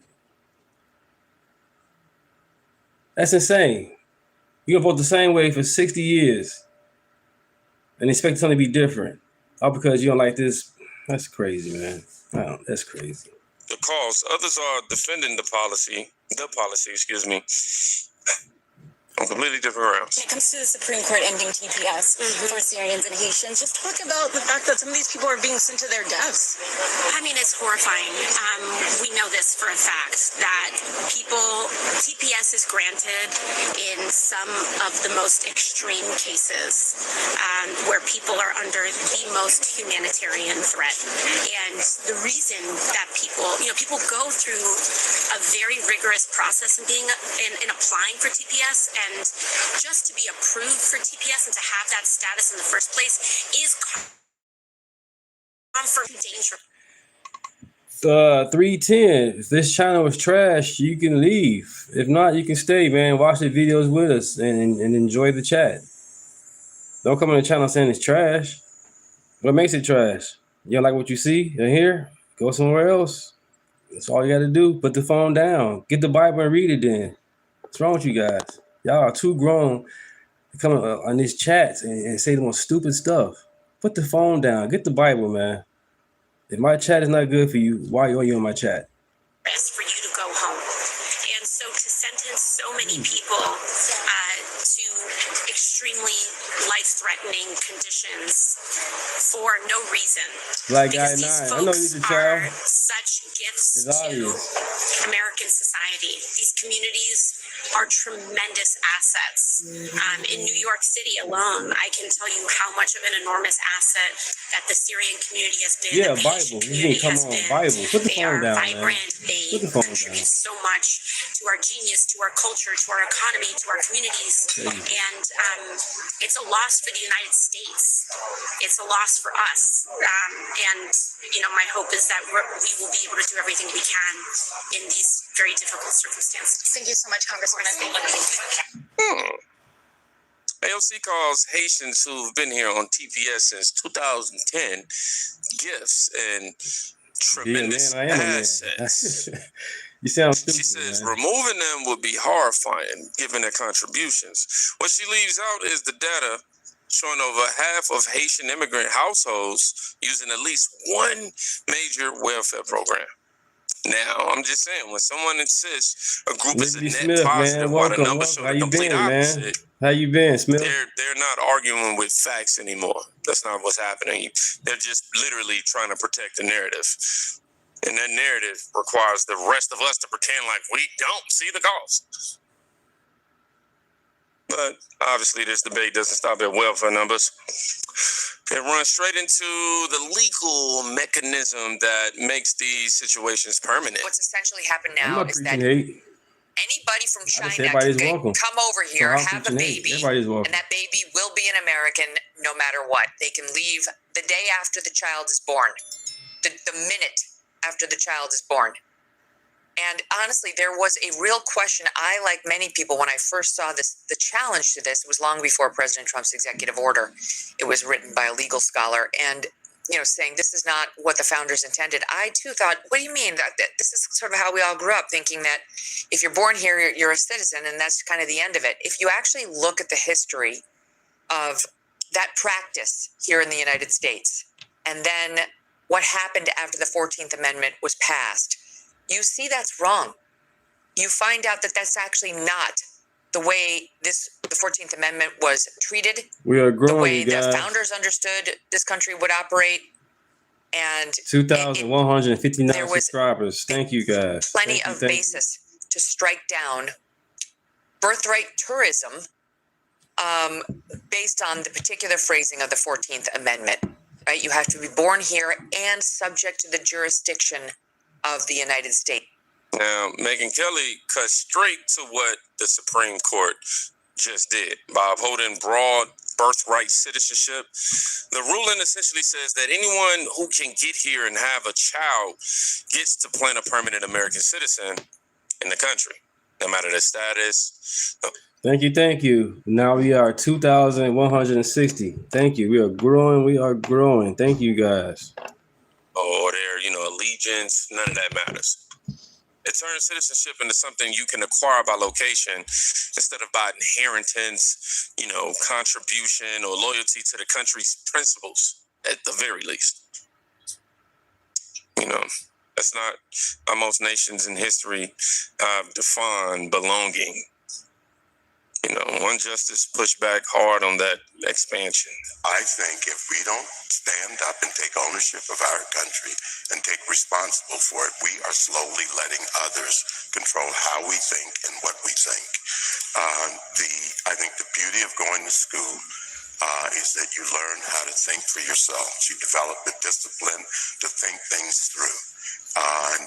B: That's insane. You vote the same way for 60 years and expect something to be different. All because you don't like this. That's crazy, man. That's crazy.
C: The cause. Others are defending the policy, on completely different rounds.
G: When it comes to the Supreme Court ending TPS for Syrians and Haitians, just talk about the fact that some of these people are being sent to their deaths.
H: I mean, it's horrifying. We know this for a fact, that TPS is granted in some of the most extreme cases where people are under the most humanitarian threat. And the reason that people go through a very rigorous process in applying for TPS, and just to be approved for TPS and to have that status in the first place is comfort danger.
B: 310. If this channel is trash, you can leave. If not, you can stay, man. Watch the videos with us and enjoy the chat. Don't come on the channel saying it's trash. What makes it trash? You don't like what you see and hear? Go somewhere else. That's all you got to do. Put the phone down. Get the Bible and read it then. What's wrong with you guys? Y'all are too grown to come on these chats and say the most stupid stuff. Put the phone down. Get the Bible, man. If my chat is not good for you, why are you on my chat?
H: Best for you to go home. And so to sentence so many people to extremely life-threatening conditions for no reason.
B: Black guy 9. I know he's a child.
H: Such gifts to American society. These communities are tremendous assets. In New York City alone, I can tell you how much of an enormous asset that the Syrian community has been.
B: Yeah, Bible. You need to come on, Bible. Put the phone down, man.
H: They contribute so much to our genius, to our culture, to our economy, to our communities. And it's a loss for the United States. It's a loss for us. And, my hope is that we will be able to do everything we can in these very difficult circumstances.
G: Thank you so much, Congresswoman.
C: AOC calls Haitians who've been here on TPS since 2010 gifts and tremendous assets.
B: You sound stupid.
C: She says
B: man.
C: Removing them would be horrifying given their contributions. What she leaves out is the data showing over half of Haitian immigrant households using at least one major welfare program. Now, I'm just saying, when someone insists a group is a net positive, while the numbers show the complete opposite,
B: how you been, Smith?
C: They're not arguing with facts anymore. That's not what's happening. They're just literally trying to protect the narrative. And that narrative requires the rest of us to pretend like we don't see the cost. But obviously, this debate doesn't stop at welfare numbers. It runs straight into the legal mechanism that makes these situations permanent.
J: What's essentially happened now is that anybody from China can come over here, have a baby, and that baby will be an American no matter what. They can leave the day after the child is born, the minute after the child is born. And honestly, there was a real question. I, like many people, when I first saw this, the challenge to this was long before President Trump's executive order. It was written by a legal scholar and, saying this is not what the founders intended. I, too, thought, what do you mean? This is sort of how we all grew up, thinking that if you're born here, you're a citizen, and that's kind of the end of it. If you actually look at the history of that practice here in the United States, and then what happened after the 14th Amendment was passed, you see that's wrong. you find out that that's actually not the way the 14th Amendment was treated.
B: We are growing,
J: the way
B: you guys.
J: the founders understood this country would operate. And
B: 2,159 subscribers. Thank you, guys.
J: Plenty of basis to strike down birthright tourism based on the particular phrasing of the 14th Amendment. Right? You have to be born here and subject to the jurisdiction of the United States.
C: Now, Megyn Kelly cut straight to what the Supreme Court just did by upholding broad birthright citizenship. The ruling essentially says that anyone who can get here and have a child gets to plant a permanent American citizen in the country, no matter their status.
B: Thank you. Now we are 2,160. Thank you. We are growing. Thank you, guys.
C: Or their, allegiance, none of that matters. It turns citizenship into something you can acquire by location instead of by inheritance, contribution or loyalty to the country's principles, at the very least. That's not how most nations in history define belonging. One justice pushed back hard on that expansion.
K: I think if we don't stand up and take ownership of our country and take responsible for it, we are slowly letting others control how we think and what we think. I think the beauty of going to school is that you learn how to think for yourself. You develop the discipline to think things through. And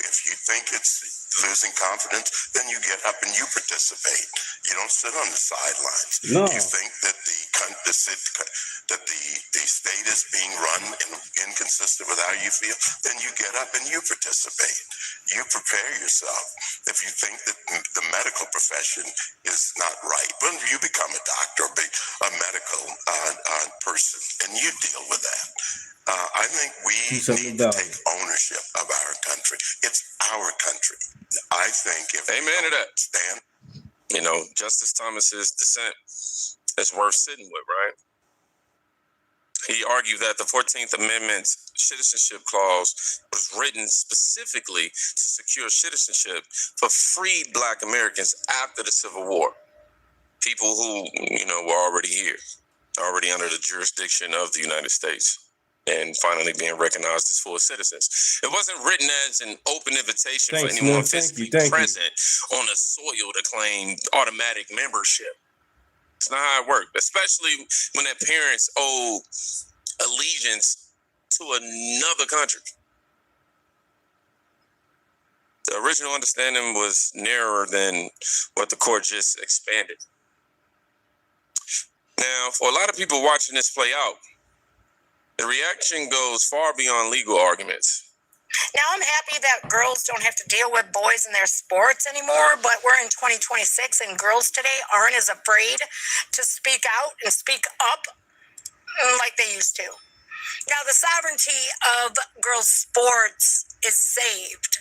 K: if you think it's losing confidence, then you get up and you participate. You don't sit on the sidelines.
B: No.
K: You think that the state is being run inconsistent with how you feel, then you get up and you participate. You prepare yourself. If you think that the medical profession is not right, well, you become a doctor, a medical person, and you deal with that. I think we need to take ownership of our country. It's our country. I think if
C: amen to that. Stand. Justice Thomas's dissent is worth sitting with, right? He argued that the 14th Amendment's citizenship clause was written specifically to secure citizenship for freed Black Americans after the Civil War. People who, were already here, already under the jurisdiction of the United States, and finally being recognized as full citizens. It wasn't written as an open invitation for anyone physically present on the soil to claim automatic membership. It's not how it worked, especially when their parents owe allegiance to another country. The original understanding was narrower than what the court just expanded. Now, for a lot of people watching this play out, the reaction goes far beyond legal arguments.
L: Now, I'm happy that girls don't have to deal with boys in their sports anymore, but we're in 2026 and girls today aren't as afraid to speak out and speak up like they used to. Now, the sovereignty of girls' sports is saved,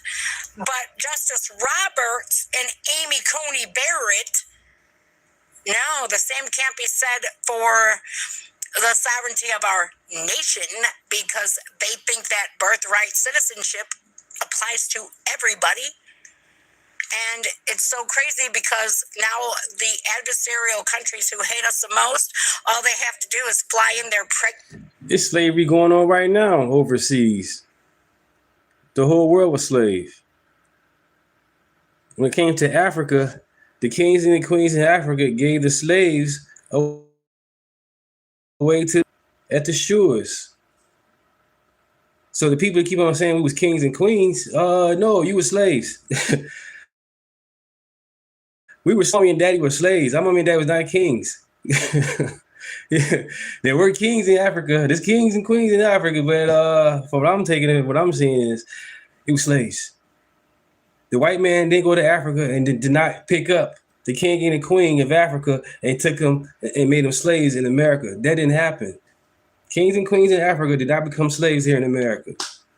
L: but Justice Roberts and Amy Coney Barrett, no, the same can't be said for the sovereignty of our nation, because they think that birthright citizenship applies to everybody. And it's so crazy because now the adversarial countries who hate us the most, all they have to do is fly in their
B: It's slavery going on right now overseas. The whole world was slave. When it came to Africa, the kings and the queens in Africa gave the slaves away at the shores. So the people that keep on saying we was kings and queens, no, you were slaves. Mommy and daddy were slaves. Our mommy and daddy was not kings. Yeah, there were kings in Africa. There's kings and queens in Africa, but for what I'm seeing is it was slaves. The white man didn't go to Africa and did not pick up the king and the queen of Africa and took them and made them slaves in America. That didn't happen. Kings and queens in Africa did not become slaves here in America.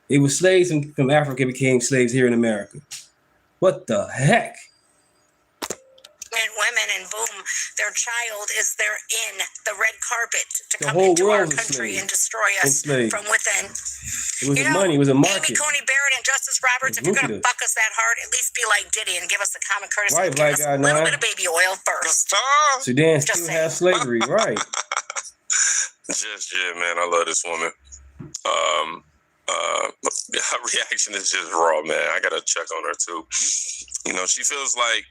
B: It was slaves from Africa became slaves here in America. What the heck?
L: pregnant women, and boom, their child is there in the red carpet to
B: The
L: come
B: whole
L: into our
B: world is
L: country
B: enslaved.
L: and destroy us
B: Enslaved.
L: from within.
B: It was money. It was a market.
L: Amy Coney Barrett and Justice Roberts, if you're going to
B: Lucrative.
L: fuck us that hard, at least be like Diddy and give us the common courtesy
B: Right,
L: and give
B: black
L: us
B: guy
L: a little
B: nine.
L: bit of baby oil first.
B: Sudan
L: Just
B: still
L: saying.
B: has slavery, right?
C: Just yeah, man. I love this woman. Her reaction is just raw, man. I gotta check on her too. You know, she feels like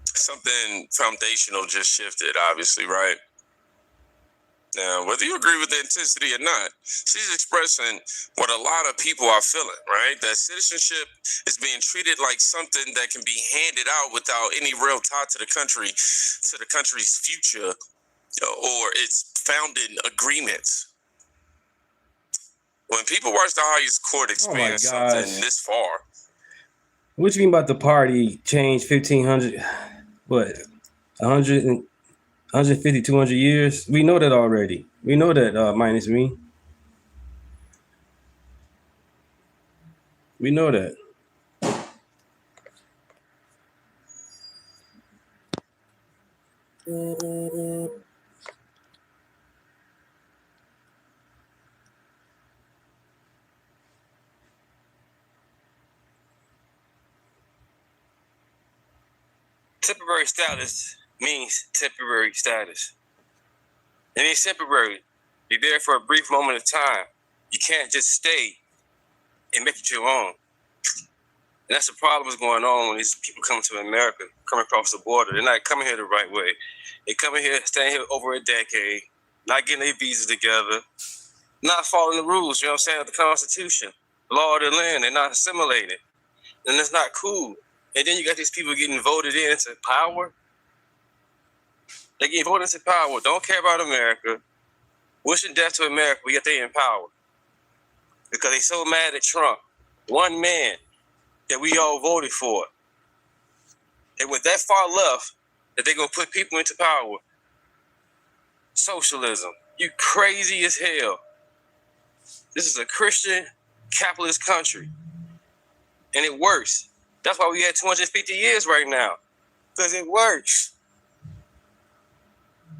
C: something foundational just shifted, obviously, right? Now, whether you agree with the intensity or not, she's expressing what a lot of people are feeling, right? That citizenship is being treated like something that can be handed out without any real tie to the country's future or its founding agreements. When people watch the highest court experience something this far.
B: What you mean about the party change 1,500, what, 100 and 150, 200 years? We know that already. We know that, minus me. We know that.
N: Temporary status means temporary status. It means temporary. You're there for a brief moment of time. You can't just stay and make it your own. And that's the problem that's going on when these people come to America, come across the border. They're not coming here the right way. They're coming here, staying here over a decade, not getting their visas together, not following the rules, you know what I'm saying, of the Constitution, the law of the land. They're not assimilated. And that's not cool. And then you got these people getting voted into power. They get voted into power, don't care about America, wishing death to America, but yet they in power. Because they so mad at Trump, one man that we all voted for. They went that far left that they're going to put people into power. Socialism. You crazy as hell. This is a Christian capitalist country. And it works. That's why we had 250 years right now. Because it works.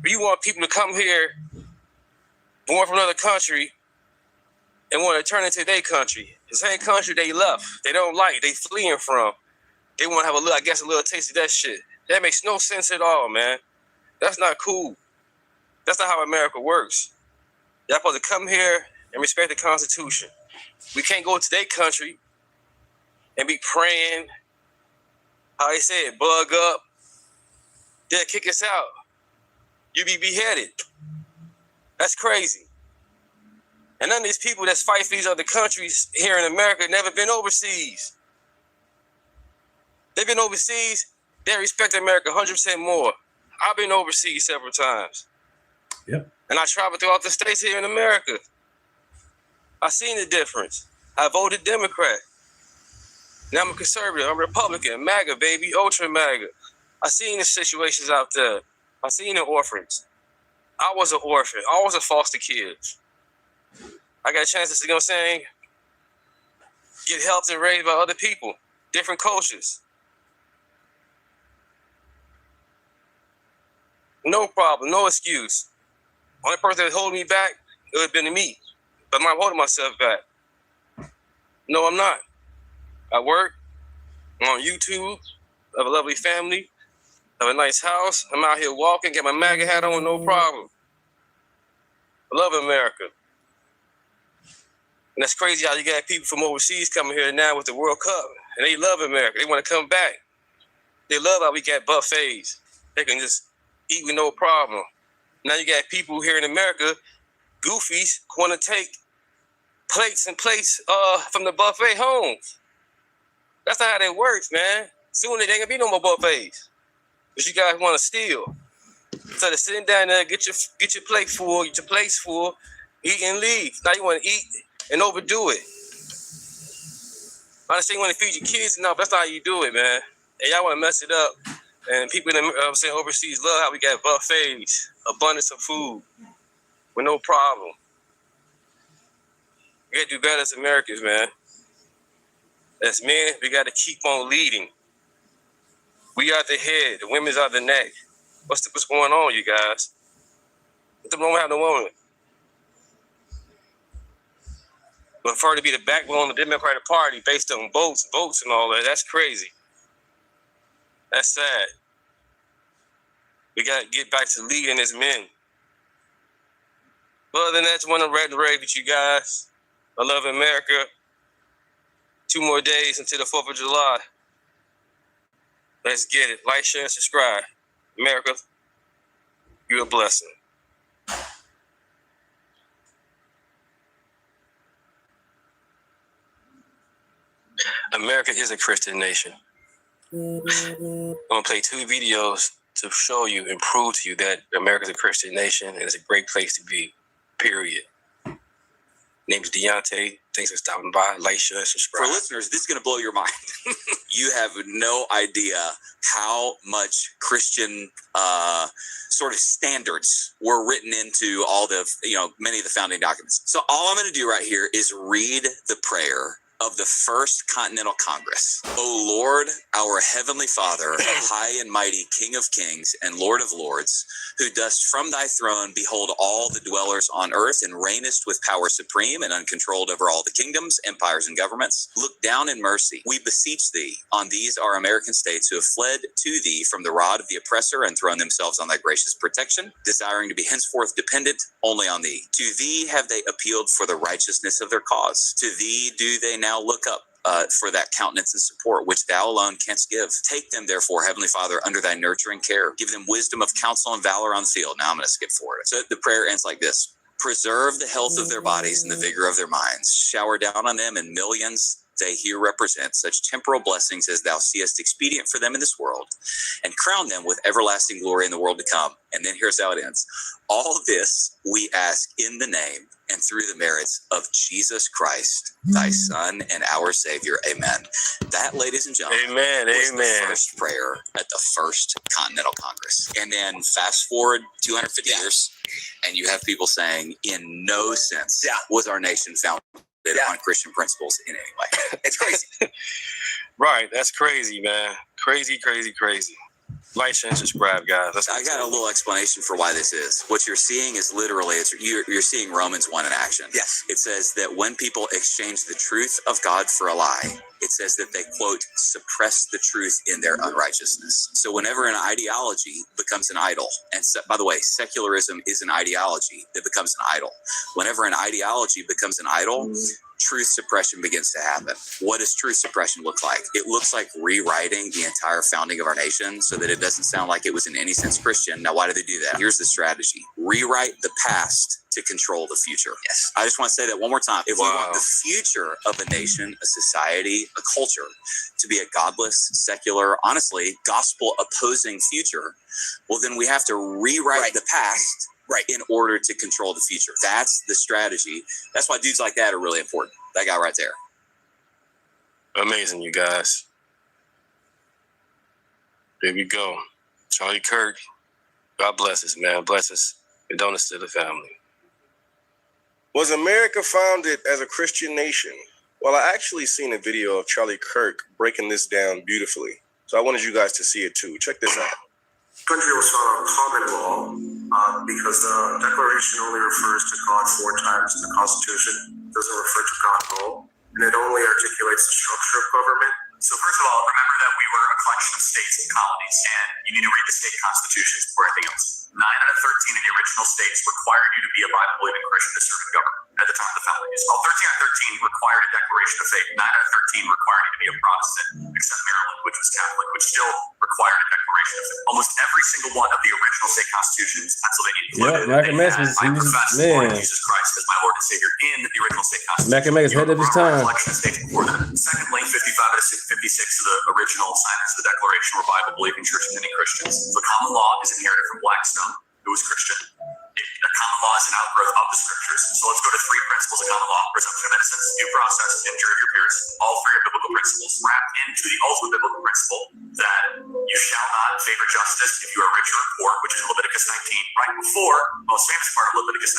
N: But you want people to come here, born from another country, and want to turn into their country. The same country they left, they don't like, they fleeing from. They want to have a little taste of that shit. That makes no sense at all, man. That's not cool. That's not how America works. Y'all supposed to come here and respect the Constitution. We can't go to their country and be praying, how they say it, bug up. They'll kick us out. You be beheaded. That's crazy. And none of these people that's fight for these other countries here in America never been overseas. They've been overseas, they respect America 100% more. I've been overseas several times.
B: Yep.
N: And I traveled throughout the states here in America. I seen the difference. I voted Democrat. Now I'm a conservative, I'm a Republican, MAGA, baby, ultra MAGA. I seen the situations out there. I seen the orphans. I was an orphan. I was a foster kid. I got a chance to, you know what I'm saying, get helped and raised by other people, different cultures. No problem, no excuse. Only person that hold me back, it would have been me. But I'm not holding myself back. No, I'm not. I work. I'm on YouTube. I have a lovely family. I have a nice house. I'm out here walking, get my MAGA hat on, no problem. I love America. And that's crazy how you got people from overseas coming here now with the World Cup. And they love America. They want to come back. They love how we got buffets. They can just eat with no problem. Now you got people here in America, goofies, want to take plates and plates from the buffet home. That's not how that works, man. Soon there ain't gonna be no more buffets. But you guys want to steal. Instead of sitting down there, get your plate full, get your plates full, eat and leave. Now you want to eat and overdo it. I understand you want to feed your kids enough. That's not how you do it, man. And y'all want to mess it up. And people in the, overseas love how we got buffets, abundance of food, with no problem. We got to do better as Americans, man. As men, we got to keep on leading. We are the head. The women's are the neck. What's going on, you guys? What's the woman have the woman? But for her to be the backbone of the Democratic Party based on votes and all that, that's crazy. That's sad. We got to get back to leading as men. But other than that, I just want to rave with you guys. I love America. 2 more days until the 4th of July. Let's get it. Like, share, and subscribe. America, you're a blessing. America is a Christian nation. I'm going to play 2 videos to show you and prove to you that America is a Christian nation and it's a great place to be, period. Name's Deunta. Thanks for stopping by. Like, share, and subscribe.
O: For listeners, this is going to blow your mind. You have no idea how much Christian sort of standards were written into all the, many of the founding documents. So all I'm going to do right here is read the prayer of the First Continental Congress. O Lord, our Heavenly Father, high and mighty King of Kings and Lord of Lords, who dost from thy throne behold all the dwellers on earth and reignest with power supreme and uncontrolled over all the kingdoms, empires, and governments, look down in mercy, we beseech thee, on these our American states who have fled to thee from the rod of the oppressor and thrown themselves on thy gracious protection, desiring to be henceforth dependent only on thee. To thee have they appealed for the righteousness of their cause. To thee do they now look up for that countenance and support which thou alone canst give. Take them, therefore, Heavenly Father, under thy nurturing care. Give them wisdom of counsel and valor on the field. Now I'm going to skip forward. So the prayer ends like this. Preserve the health of their bodies and the vigor of their minds. Shower down on them in millions they here represent such temporal blessings as thou seest expedient for them in this world, and crown them with everlasting glory in the world to come. And then here's how it ends. All this we ask in the name and through the merits of Jesus Christ, thy Son and our Savior. Amen. That, ladies and gentlemen, was the first prayer at the First Continental Congress. And then fast forward 250 years, and you have people saying, in no sense was our nation founded on Christian principles in any way. It's crazy.
N: Right. That's crazy, man. Crazy. Like, share, and subscribe, guys.
O: I got a little explanation for why this is. What you're seeing is literally, you're seeing Romans 1 in action. Yes. It says that when people exchange the truth of God for a lie, it says that they, quote, suppress the truth in their unrighteousness. So whenever an ideology becomes an idol, and by the way, secularism is an ideology that becomes an idol. Whenever an ideology becomes an idol, truth suppression begins to happen. What does truth suppression look like? It looks like rewriting the entire founding of our nation so that it doesn't sound like it was in any sense Christian. Now, why do they do that? Here's the strategy. Rewrite the past to control the future. Yes. I just want to say that one more time. If we want the future of a nation, a society, a culture to be a godless, secular, honestly, gospel-opposing future, well, then we have to rewrite the past in order to control the future. That's the strategy. That's why dudes like that are really important. That guy right there.
N: Amazing, you guys. There we go. Charlie Kirk. God bless us, man. Bless us. And donuts to the family.
P: Was America founded as a Christian nation? Well, I actually seen a video of Charlie Kirk breaking this down beautifully. So I wanted you guys to see it too. Check this out.
Q: The country was founded on common law because the Declaration only refers to God 4 times in the Constitution. It doesn't refer to God at all. And it only articulates the structure of government.
S: So first of all, remember that we were a collection of states and colonies, and you need to read the state constitutions before anything else. 9 out of 13 of the original states required you to be a Bible-believing Christian to serve in government at the time of the founding. All 13 out of 13 required a declaration of faith. 9 out of 13 required you to be a Protestant, except Maryland, which was Catholic, which still required a declaration of faith. Almost every single one of the original state constitutions, Pennsylvania included,
B: I profess the Lord
S: Jesus Christ as my Lord and Savior in the original state constitution.
B: Mac and Mac is ahead of his time.
S: Secondly, 55 out of 56 of the original signers of the Declaration were Bible-believing churches and Christians. So common law is inherited from Blackstone, who was Christian. Common law is an outgrowth of the scriptures. So let's go to 3 principles of common law: presumption of innocence, due process, injury of your peers. All 3 are biblical principles wrapped into the ultimate biblical principle that you shall not favor justice if you are rich or poor, which is Leviticus 19. Right before, most famous part of Leviticus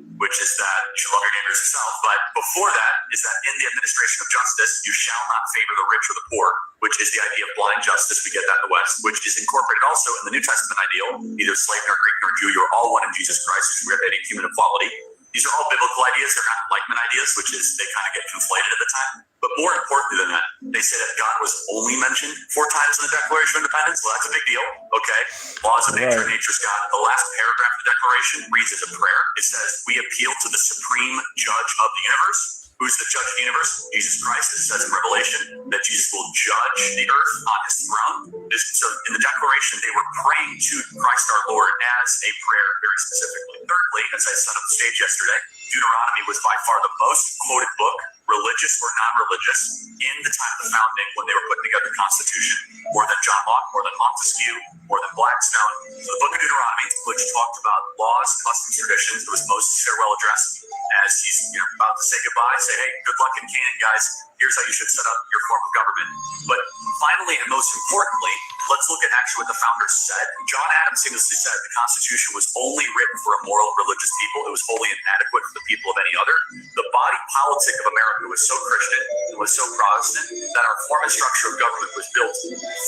S: 19, which is that you should love your neighbor as yourself. But before that is that in the administration of justice, you shall not favor the rich or the poor. which is the idea of blind justice. We get that in the West, which is incorporated also in the New Testament ideal. Neither slave nor Greek nor Jew, you're all one in Jesus Christ, which we have any human equality. These are all biblical ideas. They're not Enlightenment ideas, which is they kind of get conflated at the time. But more importantly than that, they say that God was only mentioned 4 times in the Declaration of Independence. Well, that's a big deal. Okay. Laws of nature, nature's God. The last paragraph of the Declaration reads as a prayer. It says, we appeal to the supreme judge of the universe. Who's the judge of the universe? Jesus Christ. It says in Revelation that Jesus will judge the earth on his throne. So in the Declaration, they were praying to Christ our Lord as a prayer, very specifically. Thirdly, as I said on the stage yesterday, Deuteronomy was by far the most quoted book, religious or non-religious, in the time of the founding when they were putting together the Constitution, more than John Locke, more than Montesquieu, more than Blackstone. So the book of Deuteronomy, which talked about laws, customs, traditions, it was Moses' farewell address as he's about to say goodbye, say, hey, good luck in Canaan, guys. Here's how you should set up your form of government. But finally, and most importantly, let's look at actually what the founders said. John Adams famously said the Constitution was only written for a moral and religious people. It was wholly inadequate for the people of any other. The body politic of America was so Christian, it was so Protestant, that our form and structure of government was built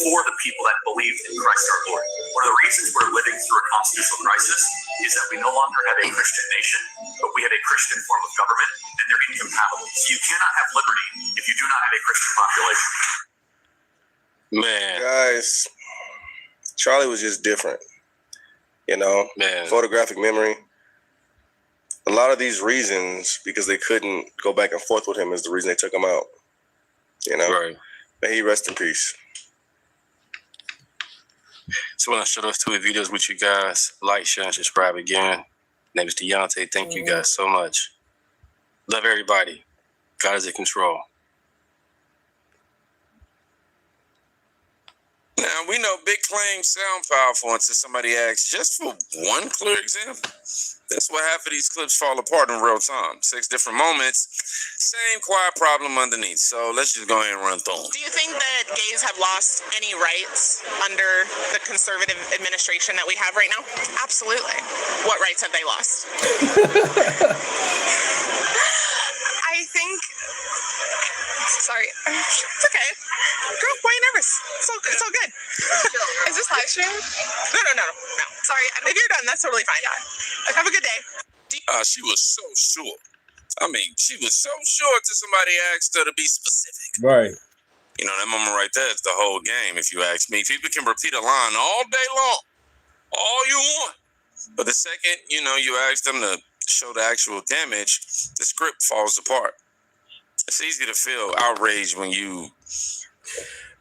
S: for the people that believed in Christ our Lord. One of the reasons we're living through a constitutional crisis is that we no longer have a Christian nation, but we have a Christian form of government, and they're incompatible. So you cannot have liberty if you do not have a Christian population.
N: Man.
P: Guys, Charlie was just different. Man. Photographic memory. A lot of these reasons, because they couldn't go back and forth with him, is the reason they took him out. Right. May he rest in peace.
N: So when I share those 2 videos with you guys, like, share, and subscribe again. My name is Deunta. Thank you guys so much. Love everybody. God is in control.
C: Now, we know big claims sound powerful until somebody asks, just for one clear example. That's why half of these clips fall apart in real time. 6 different moments, same quiet problem underneath. So let's just go ahead and run through them.
A: Do you think that gays have lost any rights under the conservative administration that we have right now? Absolutely. What rights have they lost? I think... Sorry. It's okay. Girl, why are you nervous? It's all good. Is this live stream? No. Sorry. If you're done, that's totally fine. Yeah. Have a good day.
C: She was so sure. I mean, she was so sure till somebody asked her to be specific.
B: Right.
C: That moment right there is the whole game, if you ask me. People can repeat a line all day long, all you want. But the second, you ask them to show the actual damage, the script falls apart. It's easy to feel outraged when you...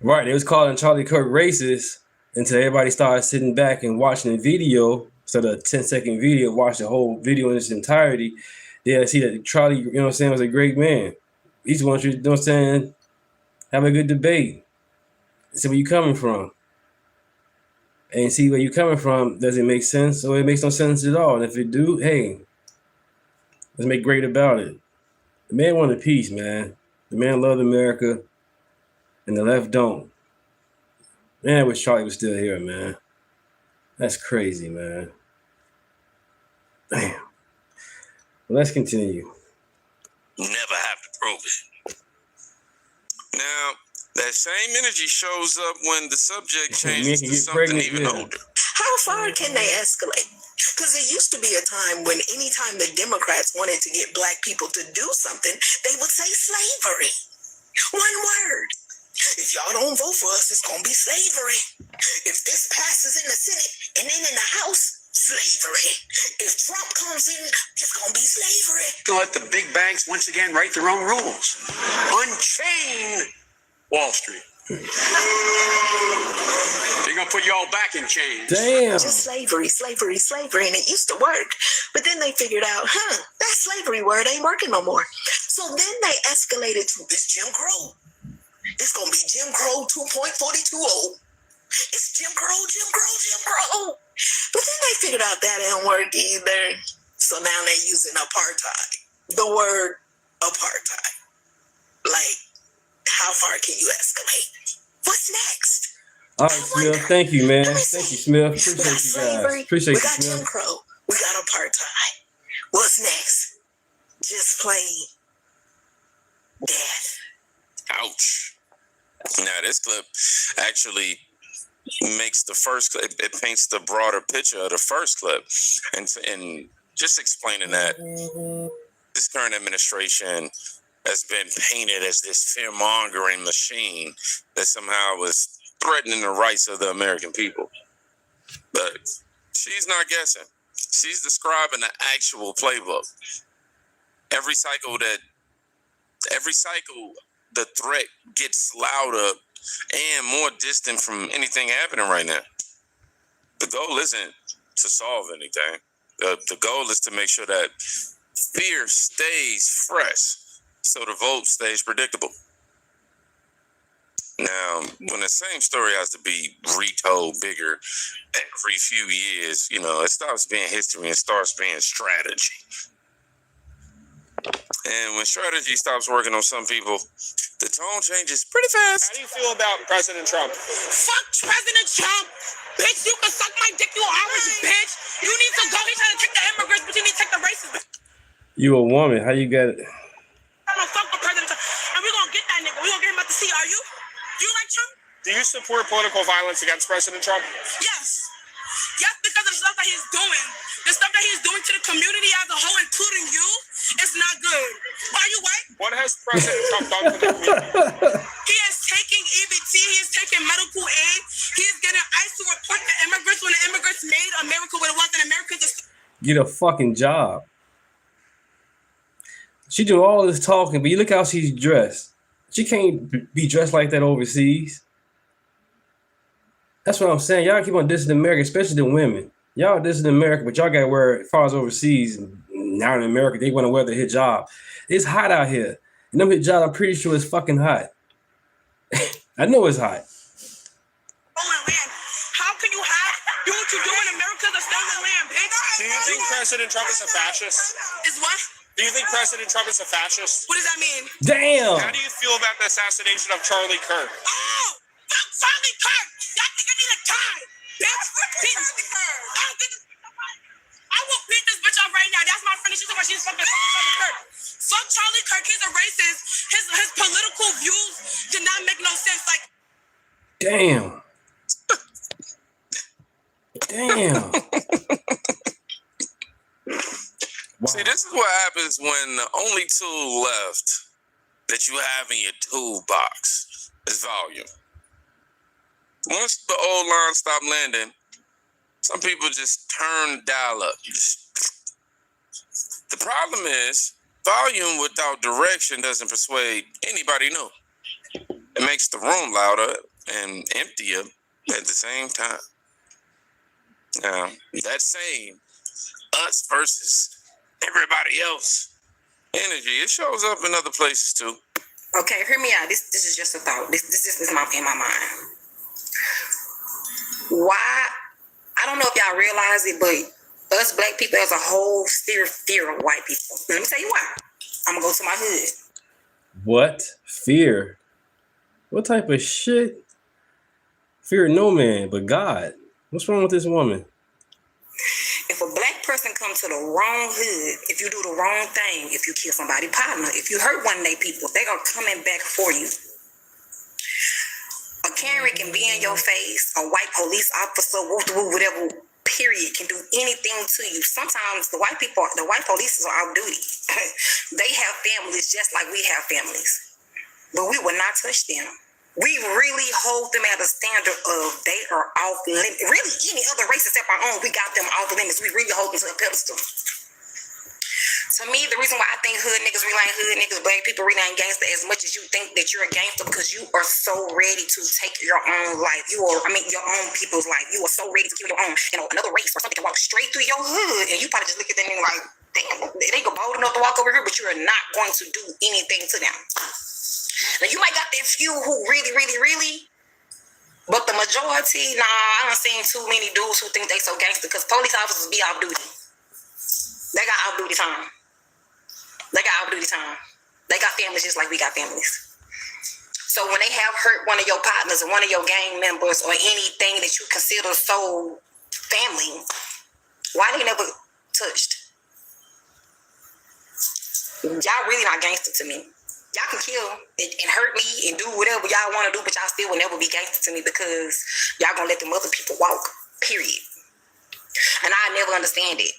B: Right, they was calling Charlie Kirk racist until everybody started sitting back and watching the video. So the 10-second video, watch the whole video in its entirety. They see that Charlie, was a great man. He's wants you, have a good debate. See where you coming from. And see where you coming from, does it make sense? Or it makes no sense at all. And if it do, hey, let's make great about it. The man wanted peace, man. The man loved America, and the left don't. Man, I wish Charlie was still here, man. That's crazy, man. Damn. Well, let's continue.
C: Never have to prove it. Now, that same energy shows up when the subject changes to something even older.
F: How far can they escalate? Because there used to be a time when anytime the Democrats wanted to get black people to do something, they would say slavery. One word. If y'all don't vote for us, it's going to be slavery. If this passes in the Senate and then in the House, slavery. If Trump comes in, it's going to be slavery.
R: Let the big banks once again write their own rules. Unchain Wall Street. They're gonna put you all back in chains.
B: Damn.
F: Just slavery, and it used to work. But then they figured out, that slavery word ain't working no more. So then they escalated to this Jim Crow. It's gonna be Jim Crow 2.420. It's Jim Crow. But then they figured out that didn't work either. So now they're using apartheid. The word apartheid. Like, how far can you escalate? What's next?
B: All right, Smith. Thank you, man. Thank you, Smith. Appreciate you guys. Appreciate you, Smith.
F: We got Jim Crow. We got apartheid. What's next? Just plain death.
C: Ouch. Now, this clip actually makes the first clip, it paints the broader picture of the first clip. And just explaining that this current administration has been painted as this fear-mongering machine that somehow was threatening the rights of the American people. But she's not guessing. She's describing the actual playbook. Every cycle, the threat gets louder and more distant from anything happening right now. The goal isn't to solve anything. The goal is to make sure that fear stays fresh so the vote stays predictable. Now, when the same story has to be retold bigger every few years, it stops being history and starts being strategy. And when strategy stops working on some people, the tone changes pretty fast.
M: How do you feel about President Trump?
L: Fuck President Trump! Bitch, you can suck my dick, you orange bitch! You need to go. He's trying to take the immigrants, but you need to take the racists.
B: You a woman. How you got it?
L: I'm gonna fuck with President Trump. And we're gonna get that nigga. We're gonna get him out the sea. Are you? Do you like Trump?
M: Do you support political violence against President Trump?
L: Yes. Yes, because of the stuff that he's doing. The stuff that he's doing to the community as a whole, including you, it's not good. Are you white?
M: What has President Trump done for the community?
L: He is taking EBT. He is taking medical aid. He is getting ICE to report the immigrants when the immigrants made America what it was, and Americans are...
B: Get a fucking job. She do all this talking, but you look how she's dressed. She can't be dressed like that overseas. That's what I'm saying. Y'all keep on dissing America, especially the women. Y'all dissing America, but y'all got to wear, as far as overseas, now in America, they want to wear the hijab. It's hot out here. And them hijab, I'm pretty sure it's fucking hot. I know it's hot.
L: How can you do what you do in America, the stolen land, bitch?
M: Do you think President Trump is a fascist?
L: Is what?
M: Do you think President Trump is a fascist?
L: What does that mean?
B: Damn.
M: How do you feel about the assassination of Charlie Kirk?
L: Oh, fuck Charlie Kirk. That nigga need a tie. Bitch, I will beat this bitch up right now. That's my friend. She's talking about she's fucking Charlie Kirk. Fuck Charlie Kirk. He's a racist. His political views did not make no sense. Like,
B: damn. Damn.
C: Wow. See, this is what happens when the only tool left that you have in your toolbox is volume. Once the old line stopped landing, some people just turn dial up. The problem is, volume without direction doesn't persuade anybody new. It makes the room louder and emptier at the same time. Now, that same us versus everybody else energy, it shows up in other places too.
F: Okay, hear me out. This is just a thought. This is in my mind. Why? I don't know if y'all realize it, but us black people as a whole fear of white people. Let me tell you why. I'm gonna go to my hood.
B: What? Fear? What type of shit? Fear no man but God. What's wrong with this woman?
F: If a black person comes to the wrong hood, if you do the wrong thing, if you kill somebody's partner, if you hurt one of their people, they are coming back for you. A Karen can be in your face, a white police officer, whatever, period, can do anything to you. Sometimes the white police are off duty. They have families just like we have families. But we will not touch them. We really hold them at a standard of they are off limits. Really, any other race except our own, we got them off limits. We really hold them to a pedestal. To me, the reason why I think hood niggas really ain't hood niggas, black people really ain't gangster as much as you think that you're a gangster because you are so ready to take your own life. Your own people's life. You are so ready to kill your own. Another race or something can walk straight through your hood and you probably just look at them and like, damn, they go bold enough to walk over here, but you are not going to do anything to them. Now, you might got that few who really, but the majority, I done seen too many dudes who think they so gangster because police officers be off duty. They got off duty time. They got families just like we got families. So when they have hurt one of your partners or one of your gang members or anything that you consider so family, why they never touched? Y'all really not gangster to me.
I: Y'all can kill and hurt me and do whatever y'all want to do, but y'all still will never be gangster to me because y'all gonna let them other people walk, period. And I never understand it.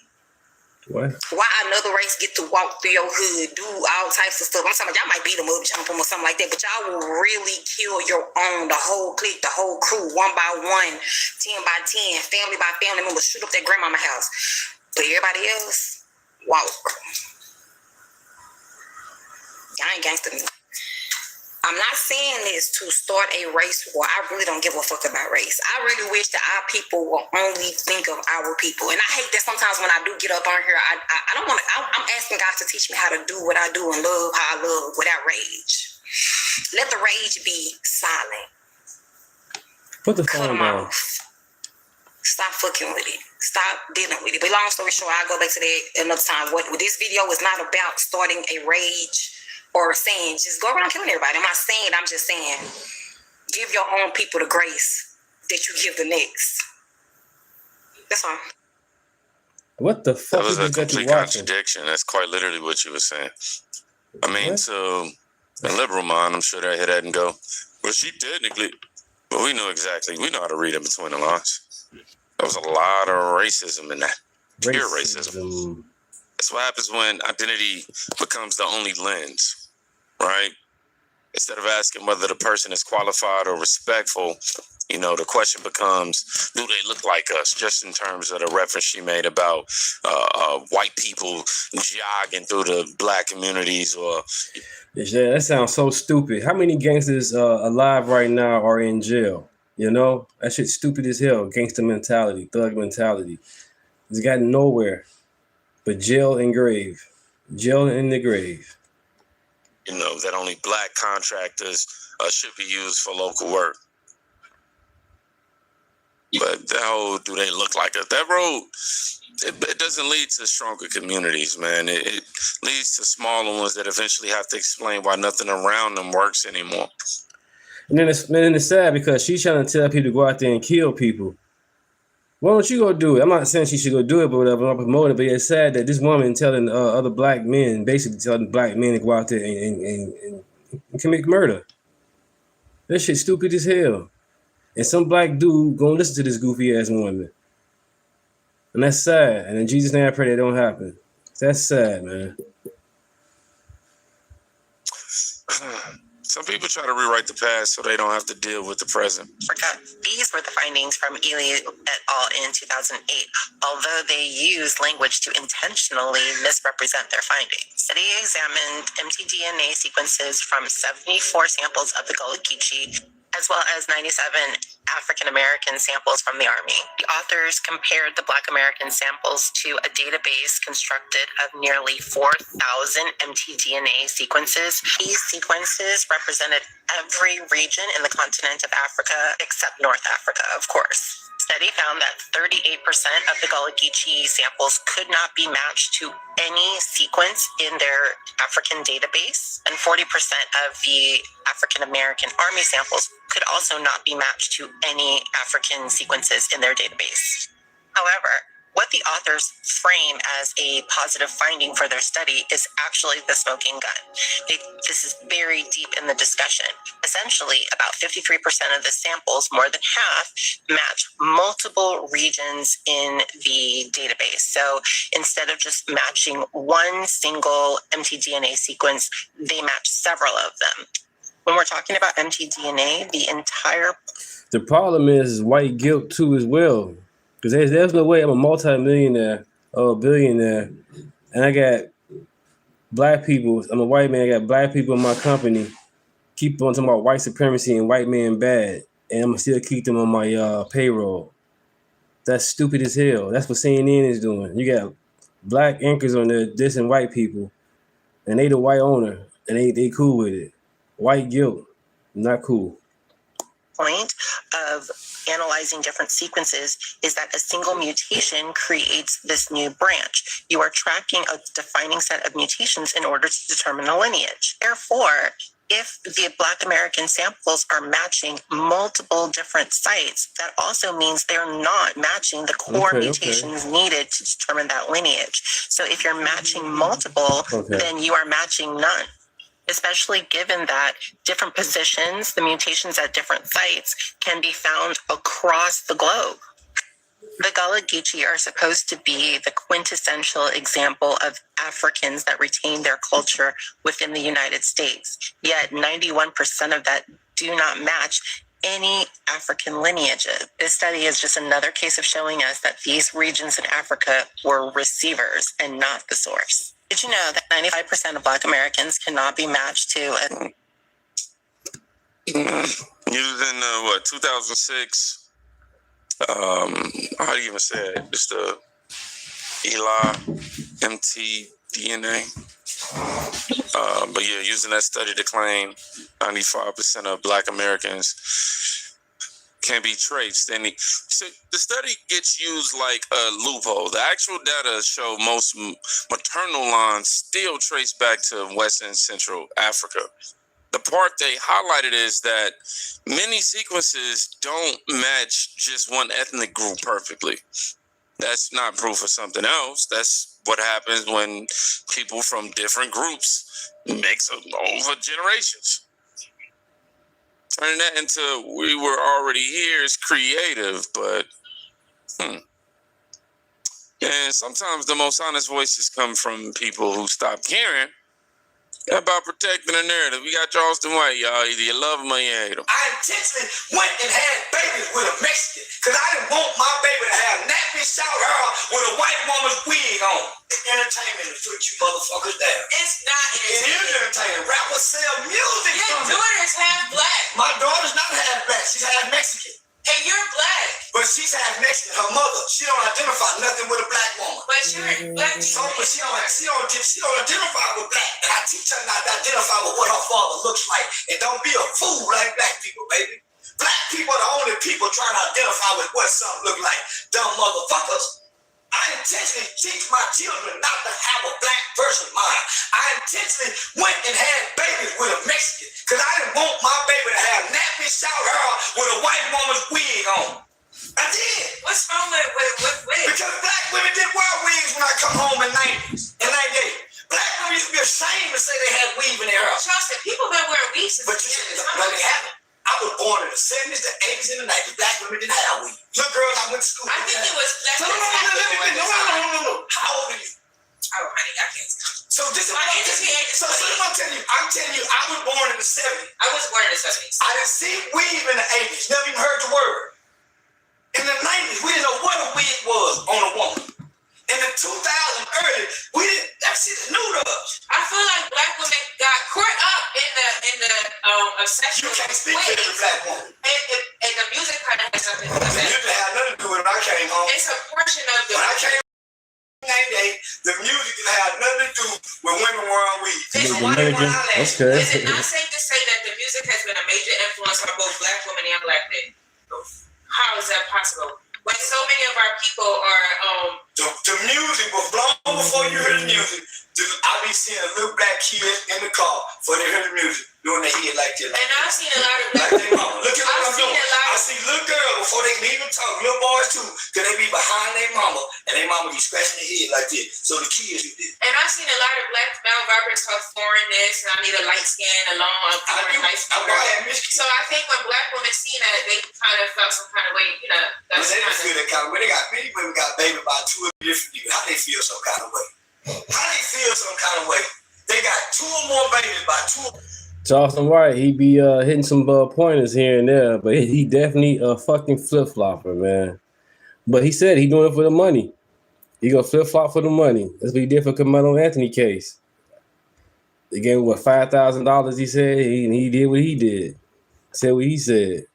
B: What?
I: Why another race get to walk through your hood, do all types of stuff. I'm talking about y'all might beat them up, jump them or something like that, but y'all will really kill your own, the whole clique, the whole crew, 1 by 1, 10 by 10, family by family members, shoot up that grandmama house. But everybody else, walk. Y'all ain't gangster me. I'm not saying this to start a race war. I really don't give a fuck about race. I really wish that our people will only think of our people. And I hate that sometimes when I do get up on here, I don't want to, I'm asking God to teach me how to do what I do and love how I love without rage. Let the rage be silent.
B: Put the phone down.
I: Stop fucking with it. Stop dealing with it. But long story short, I'll go back to that another time. What this video is not about starting a rage or saying just go around killing everybody. I'm not saying, I'm just saying give your own people the grace that you give the next. That's all.
B: What the fuck?
C: That was a complete contradiction. That's quite literally what you were saying. I mean, so a liberal mind, I'm sure that hit that and go, well, she technically, but we know exactly, we know how to read in between the lines. There was a lot of racism in that. Pure racism. That's what happens when identity becomes the only lens, right? Instead of asking whether the person is qualified or respectful, you know, the question becomes, do they look like us? Just in terms of the reference she made about white people jogging through the black communities or...
B: Yeah, that sounds so stupid. How many gangsters alive right now are in jail? You know? That shit's stupid as hell. Gangster mentality, thug mentality. It's gotten nowhere but jail and grave. Jail in the grave.
C: You know, that only black contractors should be used for local work. But that whole, do they look like us? That road, it doesn't lead to stronger communities, man. It leads to smaller ones that eventually have to explain why nothing around them works anymore.
B: And then it's sad because she's trying to tell people to go out there and kill people. Why don't you go do it? I'm not saying she should go do it, but whatever, I'm promoting it. But it's sad that this woman telling other black men, basically telling black men to go out there and commit murder. That shit's stupid as hell. And some black dude gonna listen to this goofy ass woman. And that's sad. And in Jesus' name I pray that don't happen. That's sad, man.
C: Some people try to rewrite the past so they don't have to deal with the present.
U: These were the findings from Ely et al. In 2008, although they used language to intentionally misrepresent their findings. The study examined mtDNA sequences from 74 samples of the Gullah Geechee, as well as 97 African American samples from the Army. The authors compared the Black American samples to a database constructed of nearly 4,000 mtDNA sequences. These sequences represented every region in the continent of Africa, except North Africa, of course. The study found that 38% of the Gullah Geechee samples could not be matched to any sequence in their African database, and 40% of the African American Army samples could also not be matched to any African sequences in their database. However, what the authors frame as a positive finding for their study is actually the smoking gun. This is very deep in the discussion. Essentially, about 53% of the samples, more than half, match multiple regions in the database. So instead of just matching one single mtDNA sequence, they match several of them. When we're talking about mtDNA, the
B: problem is white guilt too as well. Because there's no way I'm a multi-millionaire or a billionaire, and I got black people. I'm a white man. I got black people in my company. Keep on talking about white supremacy and white man bad, and I'm gonna still keep them on my payroll. That's stupid as hell. That's what CNN is doing. You got black anchors on there dissing white people, and they the white owner, and they cool with it. White guilt, not cool.
U: Point of analyzing different sequences is that a single mutation creates this new branch. You are tracking a defining set of mutations in order to determine a lineage. Therefore, if the Black American samples are matching multiple different sites, that also means they're not matching the core mutations needed to determine that lineage. So if you're matching multiple, then you are matching none. especially given that different positions, the mutations at different sites, can be found across the globe. The Gullah Geechee are supposed to be the quintessential example of Africans that retain their culture within the United States. Yet 91% of that do not match any African lineages. This study is just another case of showing us that these regions in Africa were receivers and not the source. Did you know that 95% of Black Americans cannot be matched to a...
C: Using 2006, how do you even say it? It's the Eli mtDNA. But yeah, using that study to claim 95% of Black Americans can be traced. And so the study gets used like a loophole. The actual data show most maternal lines still trace back to West and Central Africa. The part they highlighted is that many sequences don't match just one ethnic group perfectly. That's not proof of something else. That's what happens when people from different groups mix over generations. Turning that into we were already here is creative, but and sometimes the most honest voices come from people who stop caring about protecting the narrative. We got Charleston White, y'all. Either you love him or you hate him.
D: I intentionally went and had babies with a Mexican because I didn't want my baby to have nappy shout her with a white woman's wig on. It's entertainment to put you motherfuckers down.
E: It's not entertainment.
D: It is entertainment. Rappers sell music.
E: Your daughter's half Black.
D: My daughter's not half Black. She's half Mexican.
E: And you're Black.
D: But she's half Mexican. Her mother, she don't identify nothing with a Black woman.
E: But you're Black.
D: So, but she don't identify with Black. And I teach her not to identify with what her father looks like. And don't be a fool like Black people, baby. Black people are the only people trying to identify with what something look like. Dumb motherfuckers. I intentionally teach my children not to have a Black person mind. I intentionally went and had babies with a Mexican because I didn't want my baby to have nappy shout her with a white woman's wig on. I did.
E: What's wrong with wigs?
D: Because Black women did wear wigs when I come home in 90s and 98. Black women used to be ashamed to say they had weave in their hair.
E: Charleston, people been wearing wigs since
D: but you said they haven't. I was born in the 70s, the 80s, and the 90s. Black women didn't have weave. Little girls I went to school.
E: I think it was less than
D: No. How old are you?
E: Oh, honey, I can't tell.
D: So this is what I'm telling you. I'm telling you, I was born in the 70s.
E: I was born in the 70s.
D: I didn't see weave in the 80s. Never even heard the word. In the 90s, we didn't know what a wig was on a woman. In the 2000s, early, we didn't. That shit is new to us.
E: I feel like Black women got caught up in the obsession.
D: You can't speak to every Black woman.
E: And the music kind of has something to do with
D: The music had nothing to do with it when I came home.
E: It's a portion of the.
D: When I came home in 98, the music had nothing to do with women wearing weave.
B: Okay.
E: Is it not safe to say that the music has been a major influence on both Black women and Black men? How is that possible? When so many of our people are
D: the music was long before you heard the music. I be seeing little Black kids in the car before they heard the music doing their head like this.
E: And I've seen a lot of
D: Black mama. Look at what I'm doing. I see little girls before they can even talk, little boys too, because they be behind their mama and their mama be scratching their head like this. So the kids do this.
E: And I've seen a lot of Black male rappers talk foreignness, and I need a light skin, a long, nice finger. So I think when Black women seen that, they kind of felt some kind of way, you know.
D: They didn't feel that kind of way. They got many women got baby by two different people. How they feel some kind of way? How they feel some kind of way? They got two or more babies by two.
B: Charleston White, he be hitting some pointers here and there, but he definitely a fucking flip-flopper, man. But he said he doing it for the money. He gonna flip-flop for the money. That's what he did for Carmelo Anthony case. They gave him, $5,000, he said, and he did what he did. Said what he said.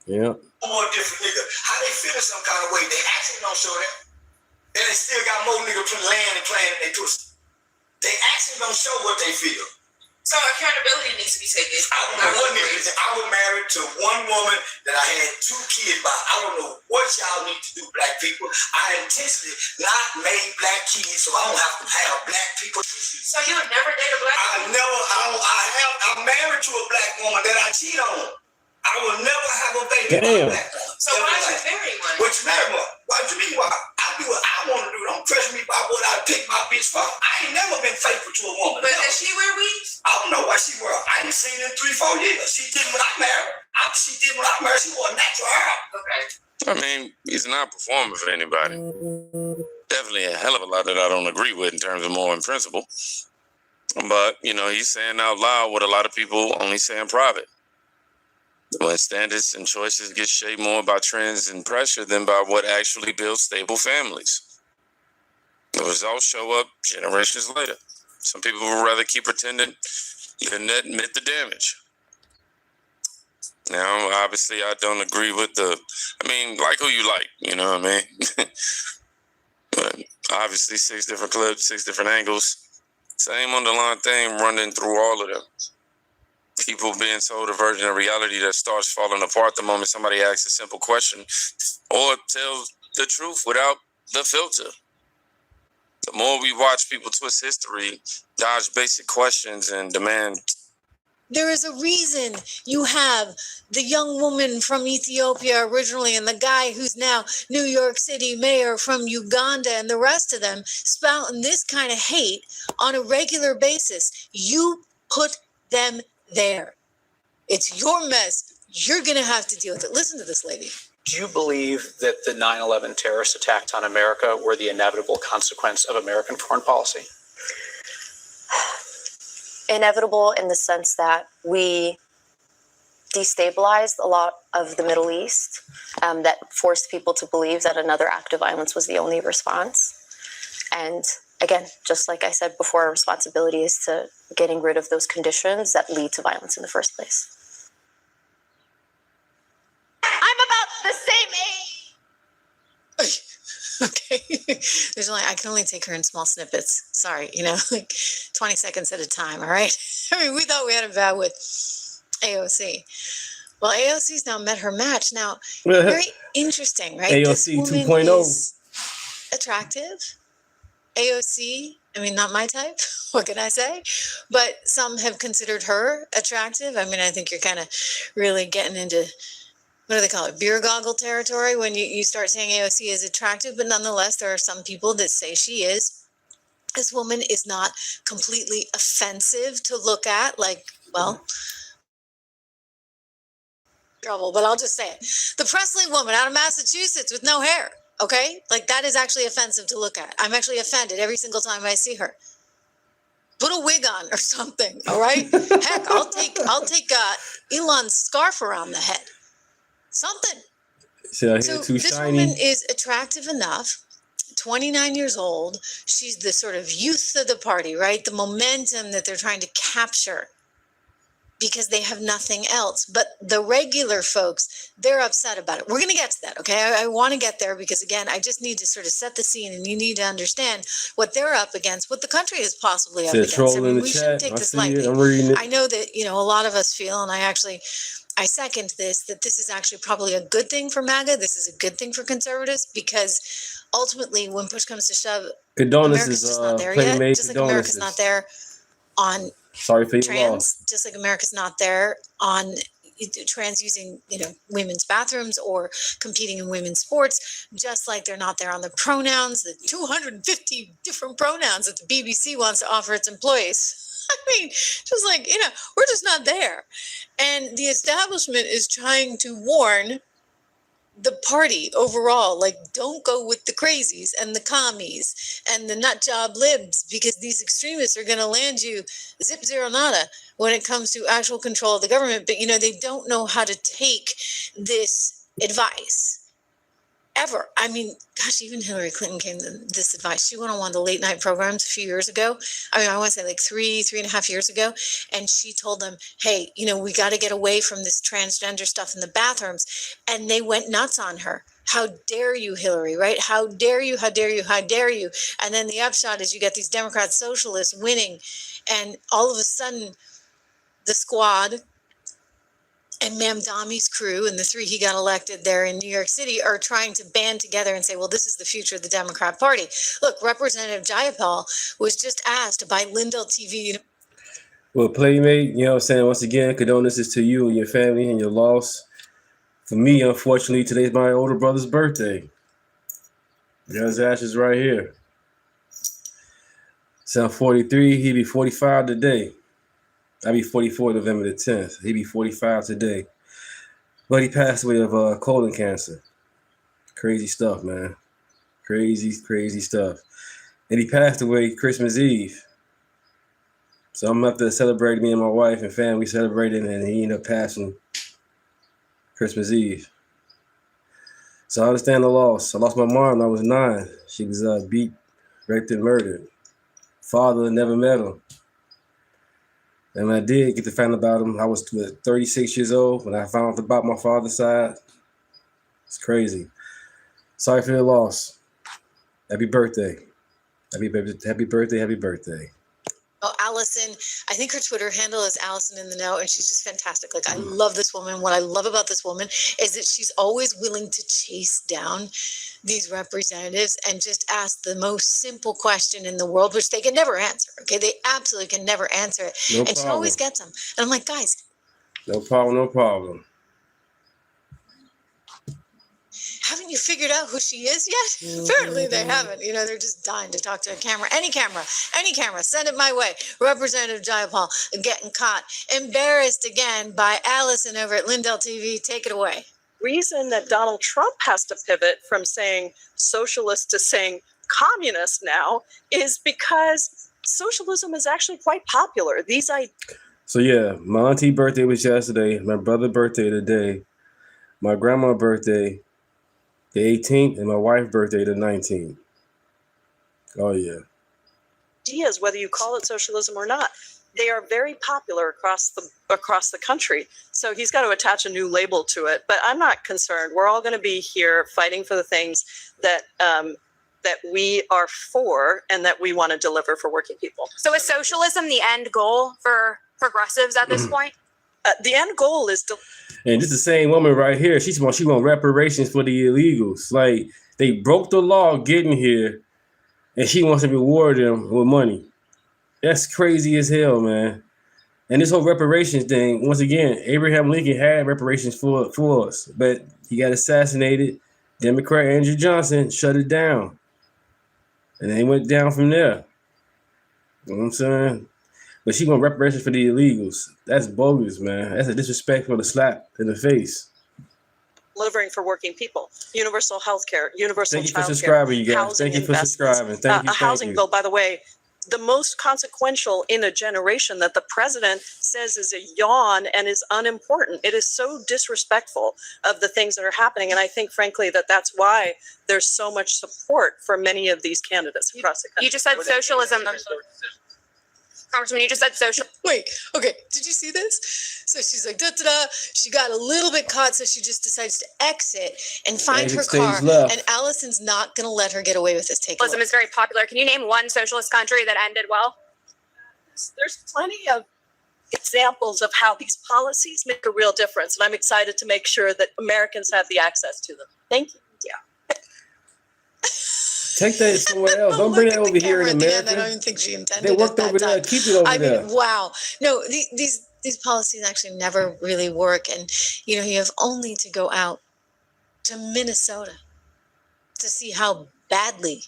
B: Yeah.
D: More different nigga. How they feel some kind of way? They actually don't show that. And they still got more niggas laying and playing in their pussy. They actually don't show what they feel.
E: So accountability needs to be taken.
D: I was married to one woman that I had 2 kids by. I don't know what y'all need to do, Black people. I intentionally not made Black kids so I don't have to have Black people.
E: So you would never date a Black woman?
D: I'm married to a Black woman that I cheat on. I will never have a baby with a Black woman.
E: So why'd you marry one?
D: What you marry one? What you mean why? I do what I want to do. Don't pressure me by what I pick my bitch for. I ain't never been faithful to a woman.
E: But does she wear weaves?
D: I don't know why she wore. I ain't seen her in 3-4 years. She did when I married. She did when I married. She wore a natural hair. Okay.
C: I mean, he's not performing for anybody. Definitely a hell of a lot that I don't agree with in terms of moral principle. But, you know, he's saying out loud what a lot of people only say in private. When standards and choices get shaped more by trends and pressure than by what actually builds stable families. The results show up generations later. Some people would rather keep pretending than admit the damage. Now, obviously, I don't agree with like who you like, you know what I mean? But obviously, 6 different clips, 6 different angles. Same underlying thing running through all of them. People being told a version of reality that starts falling apart the moment somebody asks a simple question or tells the truth without the filter. The more we watch people twist history, dodge basic questions, and demand.
T: There is a reason you have the young woman from Ethiopia originally and the guy who's now New York City mayor from Uganda and the rest of them spouting this kind of hate on a regular basis. You put them there. It's your mess. You're going to have to deal with it. Listen to this lady.
V: Do you believe that the 9/11 terrorist attacks on America were the inevitable consequence of American foreign policy?
W: Inevitable in the sense that we destabilized a lot of the Middle East, that forced people to believe that another act of violence was the only response. And again, just like I said before, our responsibility is to getting rid of those conditions that lead to violence in the first place.
T: I'm about the same age. Okay. I can only take her in small snippets. Sorry, like 20 seconds at a time, all right? I mean, we thought we had a bad with AOC. Well, AOC's now met her match. Now, very interesting, right?
B: AOC 2.0.
T: Is attractive. AOC, I mean, not my type. What can I say? But some have considered her attractive. I mean, I think you're kind of really getting into, what do they call it, beer goggle territory when you start saying AOC is attractive. But nonetheless, there are some people that say she is. This woman is not completely offensive to look at. Like, well, trouble, but I'll just say it. The Presley woman out of Massachusetts with no hair. Okay? Like, that is actually offensive to look at. I'm actually offended every single time I see her. Put a wig on or something, all right? Heck, I'll take Elon's scarf around the head. Something.
B: So
T: this
B: shiny.
T: Woman is attractive enough, 29 years old. She's the sort of youth of the party, right? The momentum that they're trying to capture because they have nothing else. But the regular folks, they're upset about it. We're going to get to that, okay? I want to get there because, again, I just need to sort of set the scene, and you need to understand what they're up against, what the country is possibly up against. I mean, we shouldn't take this lightly. I know that, a lot of us feel, and I second this, that this is actually probably a good thing for MAGA. This is a good thing for conservatives because ultimately, when push comes to shove, America's just not there yet. Just like America's not there on trans, just like America's not there on trans using, women's bathrooms or competing in women's sports, just like they're not there on the pronouns, the 250 different pronouns that the BBC wants to offer its employees. I mean, just like, we're just not there. And the establishment is trying to warn the party overall, like, don't go with the crazies and the commies and the nut job libs, because these extremists are going to land you zip zero nada when it comes to actual control of the government. But, they don't know how to take this advice. Ever. I mean, gosh, even Hillary Clinton came to this advice. She went on one of the late night programs a few years ago. I mean, I want to say like 3.5 years ago. And she told them, hey, we got to get away from this transgender stuff in the bathrooms. And they went nuts on her. How dare you, Hillary, right? How dare you, how dare you, how dare you? And then the upshot is you get these Democrat socialists winning. And all of a sudden, the squad and Mamdami's crew and the 3 he got elected there in New York City are trying to band together and say, well, this is the future of the Democrat Party. Look, Representative Jayapal was just asked by Lindell TV.
B: Well, Playmate, once again, condolences to you and your family and your loss. For me, unfortunately, today's my older brother's birthday. Got his ashes right here. So I'm 43, he'll be 45 today. I'll be 44 November the 10th. He'll be 45 today. But he passed away of colon cancer. Crazy stuff, man. Crazy stuff. And he passed away Christmas Eve. So I'm up to celebrate, me and my wife and family celebrating, and he ended up passing Christmas Eve. So I understand the loss. I lost my mom when I was 9. She was beat, raped, and murdered. Father never met him. And when I did get to find about him, I was 36 years old when I found out about my father's side. It's crazy. Sorry for your loss. Happy birthday. Happy birthday.
T: Oh, Allison, I think her Twitter handle is Allison in the Know, and she's just fantastic. Like, I love this woman. What I love about this woman is that she's always willing to chase down these representatives and just ask the most simple question in the world, which they can never answer. Okay, they absolutely can never answer it.
B: No
T: and she always gets them. And I'm like, guys.
B: No problem.
T: Haven't you figured out who she is yet? Apparently they haven't. You know, they're just dying to talk to a camera. Any camera, send it my way. Representative Jayapal getting caught. Embarrassed again by Allison over at Lindell TV. Take it away.
G: Reason that Donald Trump has to pivot from saying socialist to saying communist now is because socialism is actually quite popular.
B: So yeah, my auntie birthday was yesterday. My brother's birthday today. My grandma's birthday the 18th, and my wife's birthday the 19th. Oh, yeah.
G: Ideas, whether you call it socialism or not, they are very popular across the country. So he's got to attach a new label to it. But I'm not concerned. We're all going to be here fighting for the things that we are for and that we want to deliver for working people.
H: So is socialism the end goal for progressives at this point?
G: The end goal is to.
B: And this is the same woman right here. She want reparations for the illegals. Like, they broke the law getting here, and she wants to reward them with money. That's crazy as hell, man. And this whole reparations thing, once again, Abraham Lincoln had reparations for us, but he got assassinated. Democrat Andrew Johnson shut it down. And they went down from there. You know what I'm saying? But she want reparations for the illegals. That's bogus, man. That's a disrespectful slap in the face.
G: Delivering for working people. Universal health care, universal
B: Thank you for
G: child care,
B: subscribing, you guys.
G: housing
B: Thank you for
G: investments,
B: subscribing. Thank you.
G: A housing bill, by the way, the most consequential in a generation that the president says is a yawn and is unimportant. It is so disrespectful of the things that are happening. And I think, frankly, that's why there's so much support for many of these candidates across the country.
H: You just said socialism. Congressman, you just said social.
T: Wait, okay. Did you see this? So she's like, da-da-da. She got a little bit caught, so she just decides to exit and find her car. And Allison's not going to let her get away with this.
H: Socialism is very popular. Can you name one socialist country that ended well?
G: There's plenty of examples of how these policies make a real difference. And I'm excited to make sure that Americans have the access to them. Thank you. Yeah.
B: Take that somewhere else. Don't bring that over here in America.
T: I don't even think she intended
B: they worked over there. Keep it over there.
T: I mean, wow. No, these policies actually never really work. And, you have only to go out to Minnesota to see how badly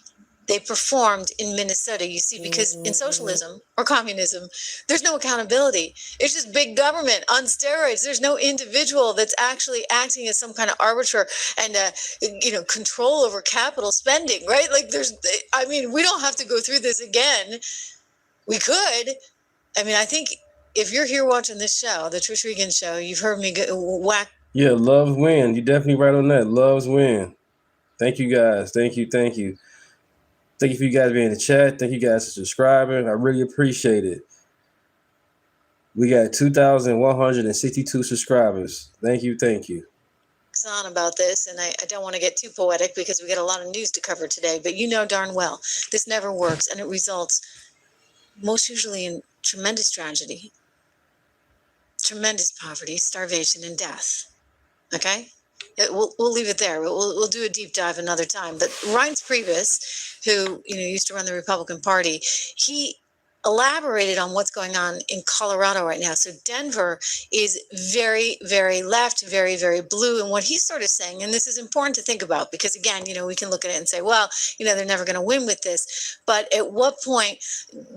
T: they performed in Minnesota. You see, because in socialism or communism, there's no accountability. It's just big government on steroids. There's no individual that's actually acting as some kind of arbiter and, control over capital spending, right? Like we don't have to go through this again. We could. I think if you're here watching this show, the Trish Regan show, you've heard me whack.
B: Yeah, loves win. You're definitely right on that. Loves win. Thank you, guys. Thank you. Thank you for you guys being in the chat. Thank you guys for subscribing. I really appreciate it. We got 2,162 subscribers. Thank you.
T: On about this, and I don't want to get too poetic because we got a lot of news to cover today, but you know darn well this never works, and it results most usually in tremendous tragedy, tremendous poverty, starvation, and death. Okay? We'll leave it there. We'll do a deep dive another time. But Reince Priebus, who used to run the Republican Party, he elaborated on what's going on in Colorado right now. So Denver is very, very left, very, very blue. And what he's sort of saying, and this is important to think about, because again, we can look at it and say, well, they're never going to win with this. But at what point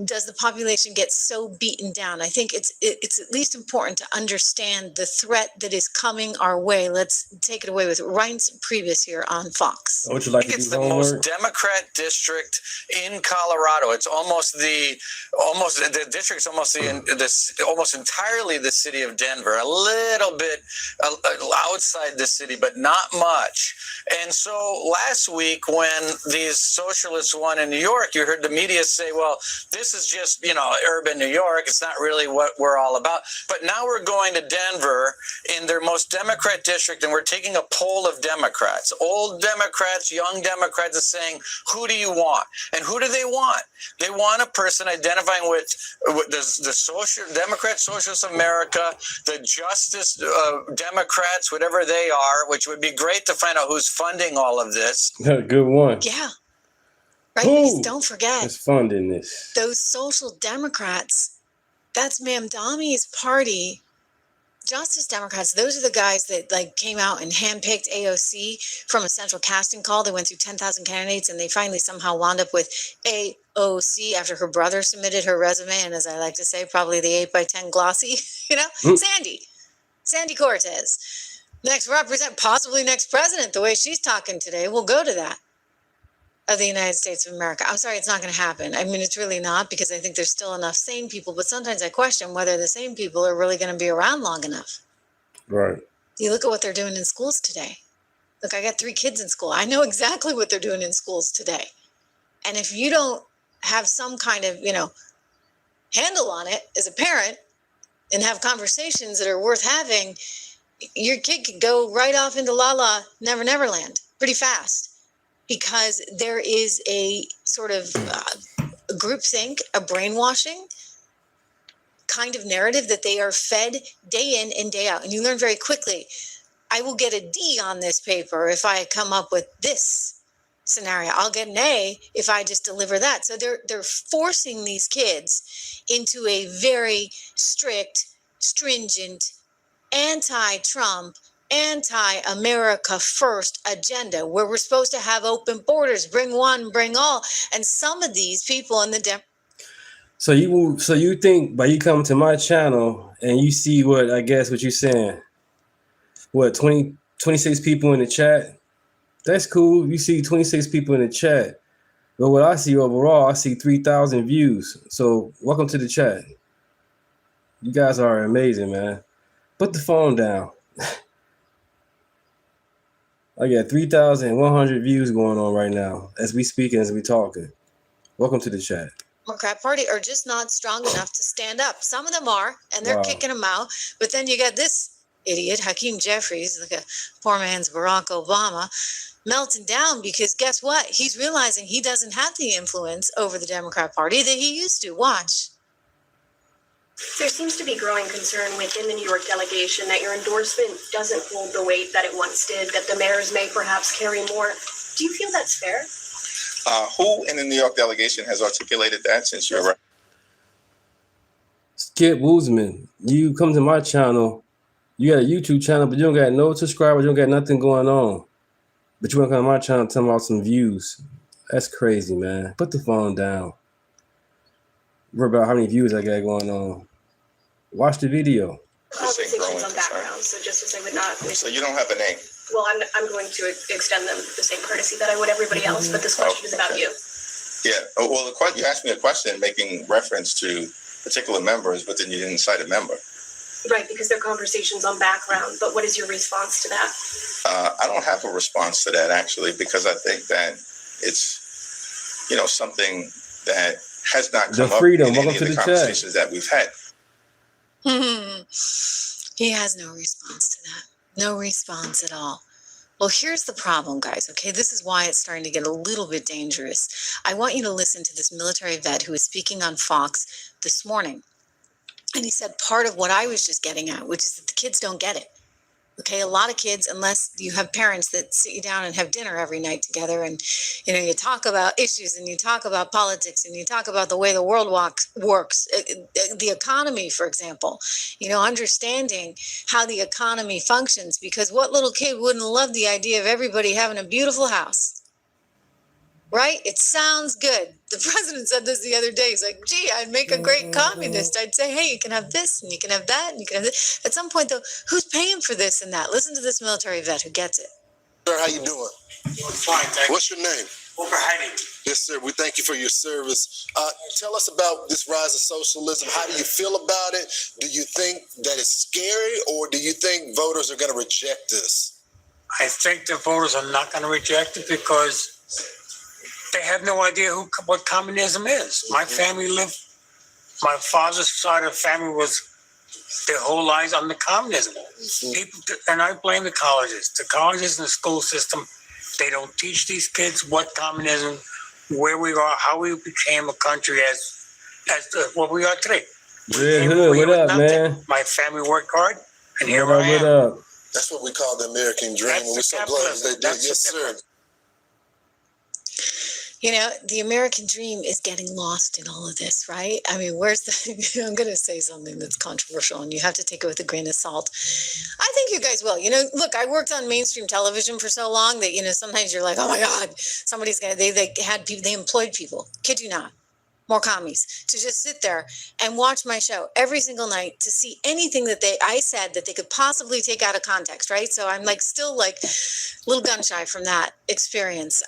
T: does the population get so beaten down? I think it's at least important to understand the threat that is coming our way. Let's take it away with Reince Priebus here on Fox.
B: Would you like to
V: It's
B: do
V: the
B: homework?
V: most Democrat district in Colorado. It's the district's almost almost entirely the city of Denver, a little bit outside the city, but not much. And so last week when these socialists won in New York, you heard the media say, well, this is just, urban New York. It's not really what we're all about. But now we're going to Denver in their most Democrat district, and we're taking a poll of Democrats, old Democrats, young Democrats, is saying, who do you want? And who do they want? They want a person identifying with the social Democrat Socialist America, the Justice Democrats, whatever they are, which would be great to find out who's funding all of this.
B: Good one.
T: Yeah. Right? Because don't forget,
B: it's funding this.
T: those social Democrats, that's Mamdani's party. Justice Democrats, those are the guys that came out and handpicked AOC from a central casting call. They went through 10,000 candidates and they finally somehow wound up with AOC after her brother submitted her resume. And as I like to say, probably the 8x10 glossy, Sandy Cortez. Possibly next president, the way she's talking today. We'll go to that. Of the United States of America. I'm sorry, it's not going to happen. I mean, it's really not, because I think there's still enough sane people, but sometimes I question whether the sane people are really going to be around long enough.
B: Right.
T: You look at what they're doing in schools today. Look, I got 3 kids in school. I know exactly what they're doing in schools today. And if you don't have some kind of, handle on it as a parent and have conversations that are worth having, your kid could go right off into Never Neverland pretty fast. Because there is a sort of groupthink, a brainwashing kind of narrative that they are fed day in and day out. And you learn very quickly, I will get a D on this paper if I come up with this scenario. I'll get an A if I just deliver that. So they're forcing these kids into a very strict, stringent, anti-Trump, anti-America first agenda, where we're supposed to have open borders, bring one, bring all. And some of these people in the
B: So you think by you come to my channel and you see what you're saying, 26 people in the chat? That's cool. You see 26 people in the chat. But what I see overall, I see 3,000 views. So welcome to the chat. You guys are amazing, man. Put the phone down. I got 3,100 views going on right now as we speaking, as we talking. Welcome to the chat.
T: Democrat Party are just not strong enough to stand up. Some of them are, and they're kicking them out. But then you got this idiot, Hakeem Jeffries, like a poor man's Barack Obama, melting down because guess what? He's realizing he doesn't have the influence over the Democrat Party that he used to. Watch.
J: There seems to be growing concern within the New York delegation that your endorsement doesn't hold the weight that it once did, that the mayors may perhaps carry more. Do you feel that's fair?
K: Who in the New York delegation has articulated that since you're right?
B: Skip Woosman, you come to my channel, you got a YouTube channel, but you don't got no subscribers, you don't got nothing going on. But you want to come to my channel and tell me about some views. That's crazy, man. Put the phone down. Worry about how many views I got going on. Watch the video.
J: Conversations on background, so just as I would not.
K: So you don't have a name?
J: Well, I'm going to extend them the same courtesy that I would everybody else, but this question is about you.
K: Yeah. Well, you asked me a question making reference to particular members, but then you didn't cite a member.
J: Right, because they're conversations on background. But what is your response to that?
K: I don't have a response to that, actually, because I think that it's, something that has not come up in any of the conversations that we've had.
T: He has no response to that. No response at all. Well, here's the problem, guys. Okay, this is why it's starting to get a little bit dangerous. I want you to listen to this military vet who was speaking on Fox this morning. And he said part of what I was just getting at, which is that the kids don't get it. Okay, a lot of kids, unless you have parents that sit you down and have dinner every night together, and you talk about issues and you talk about politics and you talk about the way the world works, the economy, for example, understanding how the economy functions, because what little kid wouldn't love the idea of everybody having a beautiful house? Right? It sounds good. The president said this the other day. He's like, gee, I'd make a great communist. I'd say, hey, you can have this and you can have that and you can have this. At some point, though, who's paying for this and that? Listen to this military vet who gets it.
O: Sir, how you doing?
Q: Fine, thank you.
O: What's your name?
Q: Yes,
O: sir. We thank you for your service. Tell us about this rise of socialism. How do you feel about it? Do you think that it's scary, or do you think voters are going to reject this?
Q: I think the voters are not going to reject it because they have no idea what communism is. My family my father's side of the family was their whole lives under communism. People, and I blame the colleges. The colleges and the school system, they don't teach these kids what communism, where we are, how we became a country as what we are today.
B: Red Hood, what up, man?
Q: My family worked hard, and here
B: What
Q: I am.
B: up?
O: That's what we call the American dream, and we're so glad they did. Yes, sir.
T: The American dream is getting lost in all of this, right? I mean, I'm going to say something that's controversial and you have to take it with a grain of salt. I think you guys will. Look, I worked on mainstream television for so long that, sometimes you're like, oh my God, somebody's going to, they employed people. Kid you not. More commies to just sit there and watch my show every single night to see anything that I said that they could possibly take out of context, right? So I'm still a little gun shy from that experience.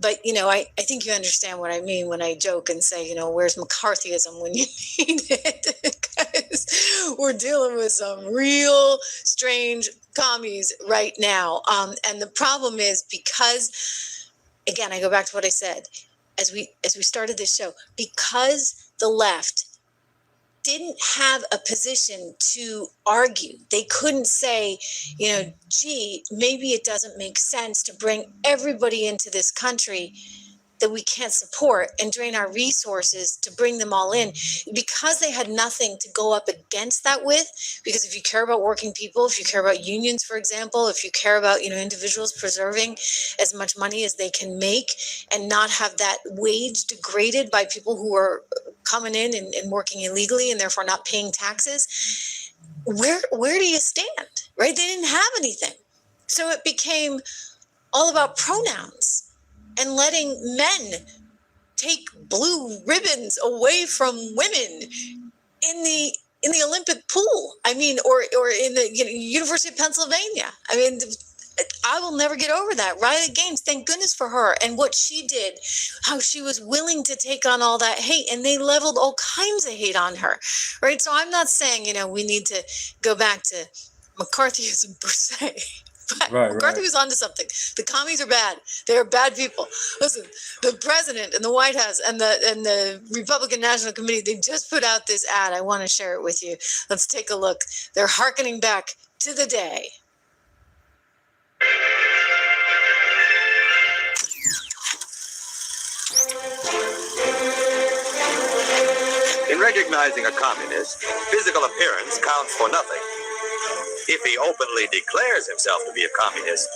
T: But I think you understand what I mean when I joke and say, where's McCarthyism when you need it? Because we're dealing with some real strange commies right now. And the problem is because, again, I go back to what I said. As we started this show, because the left didn't have a position to argue, they couldn't say, gee, maybe it doesn't make sense to bring everybody into this country that we can't support and drain our resources to bring them all in, because they had nothing to go up against that with. Because if you care about working people, if you care about unions, for example, if you care about individuals preserving as much money as they can make and not have that wage degraded by people who are coming in and working illegally and therefore not paying taxes, where do you stand, right? They didn't have anything. So it became all about pronouns and letting men take blue ribbons away from women in the Olympic pool. I mean, or in the University of Pennsylvania. I mean, I will never get over that. Riley Gaines, thank goodness for her and what she did, how she was willing to take on all that hate, and they leveled all kinds of hate on her, right? So I'm not saying, we need to go back to McCarthyism per se. But McCarthy was onto something. The commies are bad. They are bad people. Listen, the president and the White House and the Republican National Committee, they just put out this ad. I want to share it with you. Let's take a look. They're hearkening back to the day.
S: In recognizing a communist, physical appearance counts for nothing. If he openly declares himself to be a communist,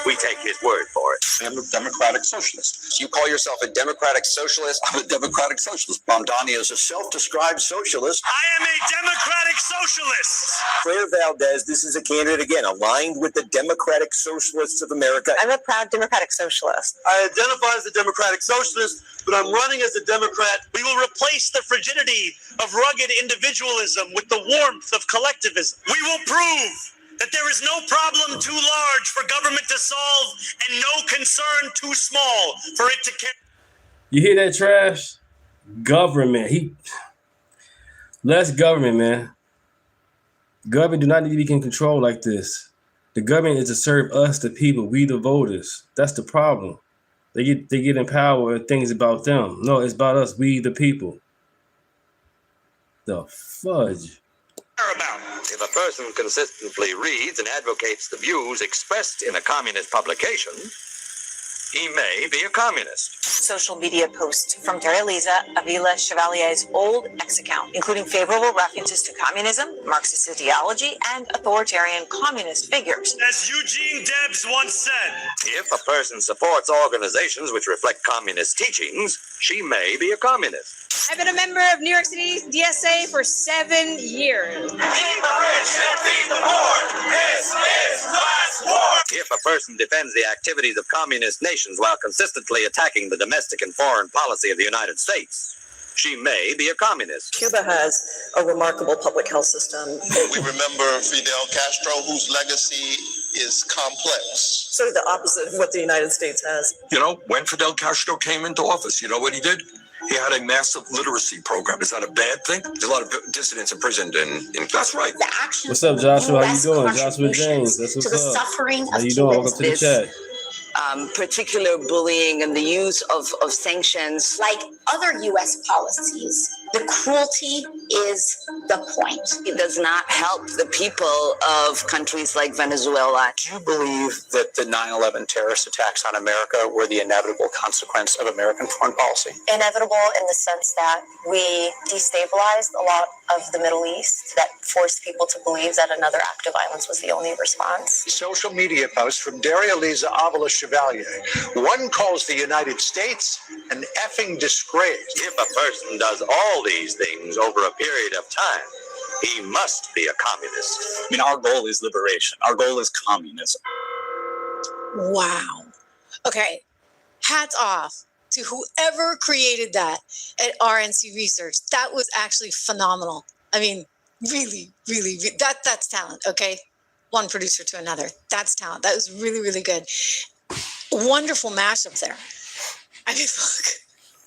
S: we take his word for it.
X: I'm a democratic socialist. You call yourself a democratic socialist? I'm a democratic socialist. Mamdani is a self-described socialist.
Y: I am a democratic socialist.
S: Claire Valdez, this is a candidate, again, aligned with the Democratic Socialists of America.
Z: I'm a proud democratic socialist.
Y: I identify as a democratic socialist, but I'm running as a Democrat. We will replace the frigidity of rugged individualism with the warmth of collectivism. We will prove that there is no problem too large for government to solve and no concern too small for it to carry.
B: You hear that trash? Government. Less government, man. Government do not need to be in control like this. The government is to serve us, the people, we the voters. That's the problem. They get in power and things about them. No, it's about us, we the people. The fudge.
S: If a person consistently reads and advocates the views expressed in a communist publication, he may be a communist.
F: Social media post from Teresa Avila Chevalier's old ex account, including favorable references to communism, Marxist ideology, and authoritarian communist figures.
Y: As Eugene Debs once said,
S: If a person supports organizations which reflect communist teachings, she may be a communist.
H: I've been a member of New York City DSA for 7 years.
D: Feed the rich and feed the poor. This is class war.
S: If a person defends the activities of communist nations while consistently attacking the domestic and foreign policy of the United States, she may be a communist.
F: Cuba has a remarkable public health system.
K: We remember Fidel Castro, whose legacy is complex.
F: Sort of the opposite of what the United States has.
A: You know, when Fidel Castro came into office, you know what he did? He had a massive literacy program. Is that a bad thing? There's a lot of dissidents imprisoned in that's right.
B: What's up, Joshua? How you doing? Joshua James. That's what's
L: to the
B: up.
L: suffering
B: How
L: of
B: you doing? Welcome to the
L: Cubans.
B: chat.
L: Particular bullying and the use of sanctions. Like other U.S. policies, the cruelty is the point. It does not help the people of countries like Venezuela.
M: Do you believe that the 9/11 terrorist attacks on America were the inevitable consequence of American foreign policy?
W: Inevitable in the sense that we destabilized a lot of the Middle East, that forced people to believe that another act of violence was the only response.
N: Social media post from Daria Lisa Avila Chevalier. One calls the United States an effing disgrace.
S: If a person does all these things over a period of time, he must be a communist.
M: I mean, our goal is liberation. Our goal is communism.
T: Wow. Okay. Hats off to whoever created that at RNC Research. That was actually phenomenal. I mean, really, that's talent, okay? One producer to another. That's talent. That was really, really good. Wonderful mashup there. I mean, look,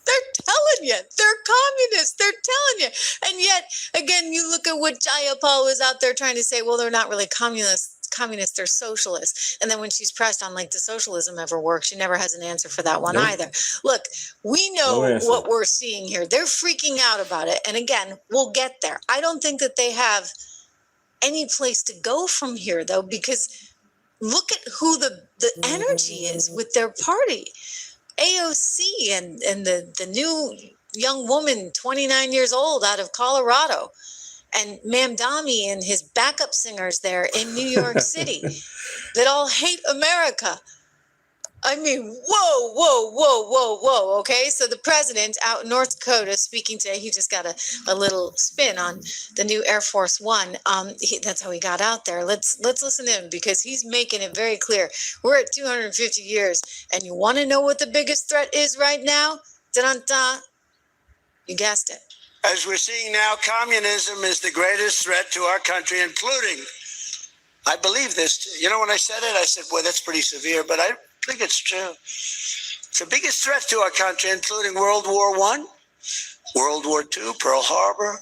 T: they're telling you. They're communists. They're telling you. And yet, again, you look at what Jayapal was out there trying to say, well, they're not really communists, they're socialists. And then when she's pressed on, like, does socialism ever work? She never has an answer for that one either. Look, we know what we're seeing here. They're freaking out about it. And again, we'll get there. I don't think that they have any place to go from here, though, because look at who the energy is with their party. AOC and the new young woman, 29 years old, out of Colorado, and Mamdani and his backup singers there in New York City that all hate America. I mean, whoa. Okay, so the president out in North Dakota speaking today, he just got a little spin on the new Air Force One. That's how he got out there. Let's listen to him because he's making it very clear. We're at 250 years, and you want to know what the biggest threat is right now? Dun-dun-dun. You guessed it.
Y: as we're seeing now, communism is the greatest threat to our country, including, I believe this, you know, when I said it, I said, boy, that's pretty severe, but I think it's true. It's the biggest threat to our country, including World War I, World War II, Pearl Harbor,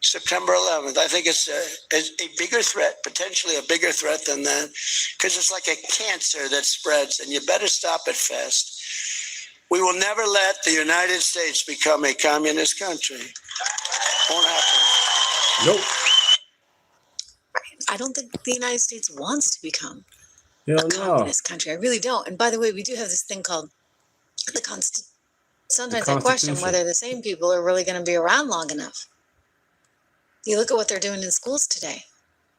Y: September 11th. I think it's a bigger threat, potentially a bigger threat than that, because it's like a cancer that spreads, and you better stop it fast. We will never let the United States become a communist country. Won't happen.
B: Nope.
T: I don't think the United States wants to become
B: a
T: communist country. I really don't. And by the way, we do have this thing called the Constitution. Sometimes I question whether the same people are really going to be around long enough. You look at what they're doing in schools today.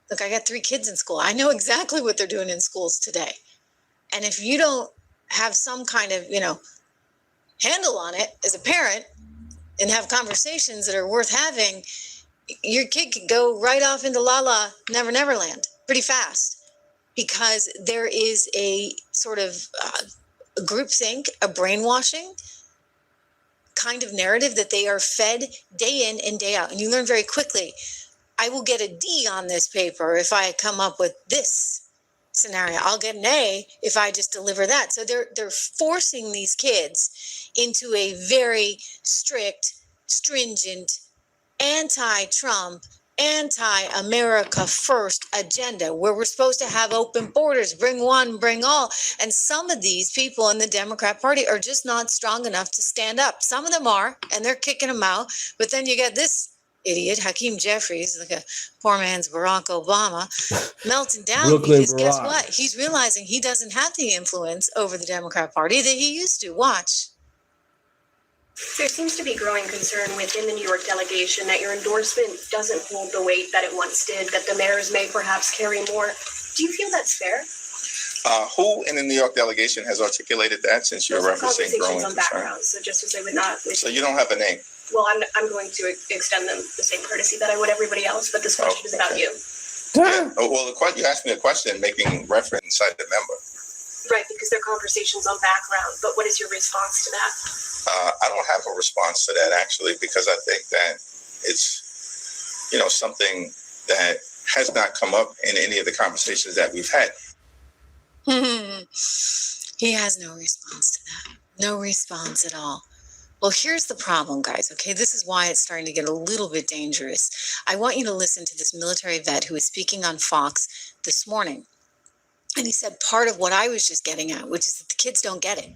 T: Look, I got 3 kids in school. I know exactly what they're doing in schools today. And if you don't have some kind of, handle on it as a parent and have conversations that are worth having, your kid could go right off into Never Never Land pretty fast, because there is a sort of groupthink, a brainwashing kind of narrative that they are fed day in and day out. And you learn very quickly, I will get a D on this paper if I come up with this scenario. I'll get an A if I just deliver that. So they're forcing these kids into a very strict, stringent, anti-Trump, anti-America first agenda, where we're supposed to have open borders, bring one, bring all. And some of these people in the Democrat Party are just not strong enough to stand up. Some of them are, and they're kicking them out. But then you get this idiot, Hakeem Jeffries, like a poor man's Barack Obama, melting down
B: Brooklyn
T: because guess
B: Barack.
T: what? He's realizing he doesn't have the influence over the Democrat Party that he used to. Watch.
J: There seems to be growing concern within the New York delegation that your endorsement doesn't hold the weight that it once did, that the mayors may perhaps carry more. Do you feel that's fair?
K: Who in the New York delegation has articulated that, since you're
J: Those are
K: referencing growing
J: conversations on
K: concern?
J: backgrounds, so just as I would not.
K: So you don't have a name?
J: Well, I'm going to extend them the same courtesy that I would everybody else, but this question is about you.
K: Yeah. Well, you asked me a question making reference to the member.
J: Right, because they're conversations on background, but what is your response to that?
K: I don't have a response to that, actually, because I think that it's, something that has not come up in any of the conversations that we've had.
T: He has no response to that. No response at all. Well, here's the problem, guys, okay? This is why it's starting to get a little bit dangerous. I want you to listen to this military vet who was speaking on Fox this morning. And he said part of what I was just getting at, which is that the kids don't get it.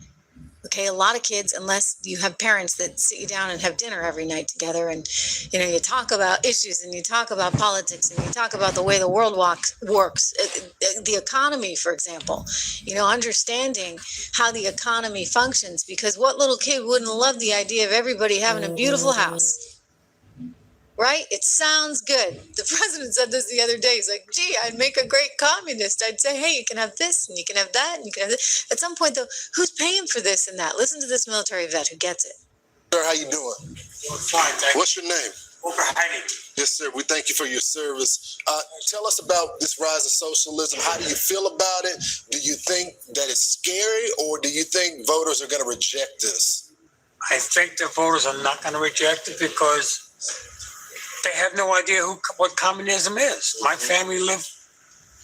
T: Okay, a lot of kids, unless you have parents that sit you down and have dinner every night together and, you talk about issues and you talk about politics and you talk about the way the world works, the economy, for example, understanding how the economy functions, because what little kid wouldn't love the idea of everybody having a beautiful house? Right? It sounds good. The president said this the other day. He's like, gee, I'd make a great communist. I'd say, hey, you can have this and you can have that and you can have this. At some point, though, who's paying for this and that? Listen to this military vet who gets it.
O: Sir, how you doing?
Q: Fine, thank you.
O: What's your name? Yes, sir. We thank you for your service. Tell us about this rise of socialism. How do you feel about it? Do you think that it's scary, or do you think voters are going to reject this?
Q: I think the voters are not going to reject it because they have no idea what communism is. My family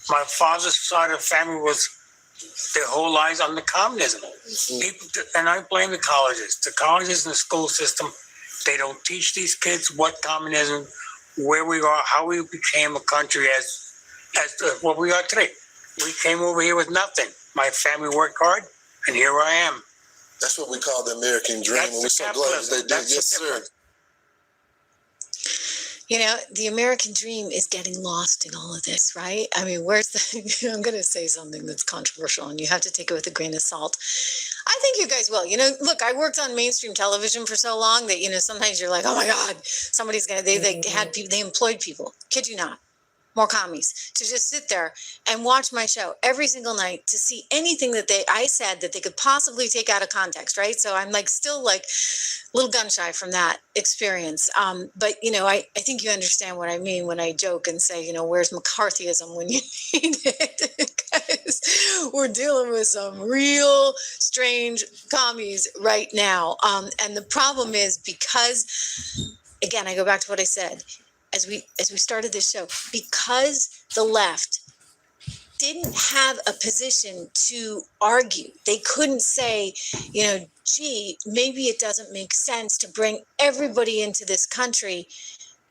Q: my father's side of the family was their whole lives under communism. People, and I blame the colleges. The colleges and the school system, they don't teach these kids what communism, where we are, how we became a country as what we are today. We came over here with nothing. My family worked hard, and here I am.
O: That's what we call the American dream, and we're so glad they did. Yes, sir.
T: The American dream is getting lost in all of this, right? I mean, I'm going to say something that's controversial and you have to take it with a grain of salt. I think you guys will. Look, I worked on mainstream television for so long that, sometimes you're like, oh my God, somebody's going to, they employed people. Kid you not. More commies to just sit there and watch my show every single night to see anything that I said that they could possibly take out of context, right? So I'm still a little gun shy from that experience. But I think you understand what I mean when I joke and say, where's McCarthyism when you need it? Guys, we're dealing with some real strange commies right now. And the problem is because, again, I go back to what I said. As we started this show, because the left didn't have a position to argue, they couldn't say, gee, maybe it doesn't make sense to bring everybody into this country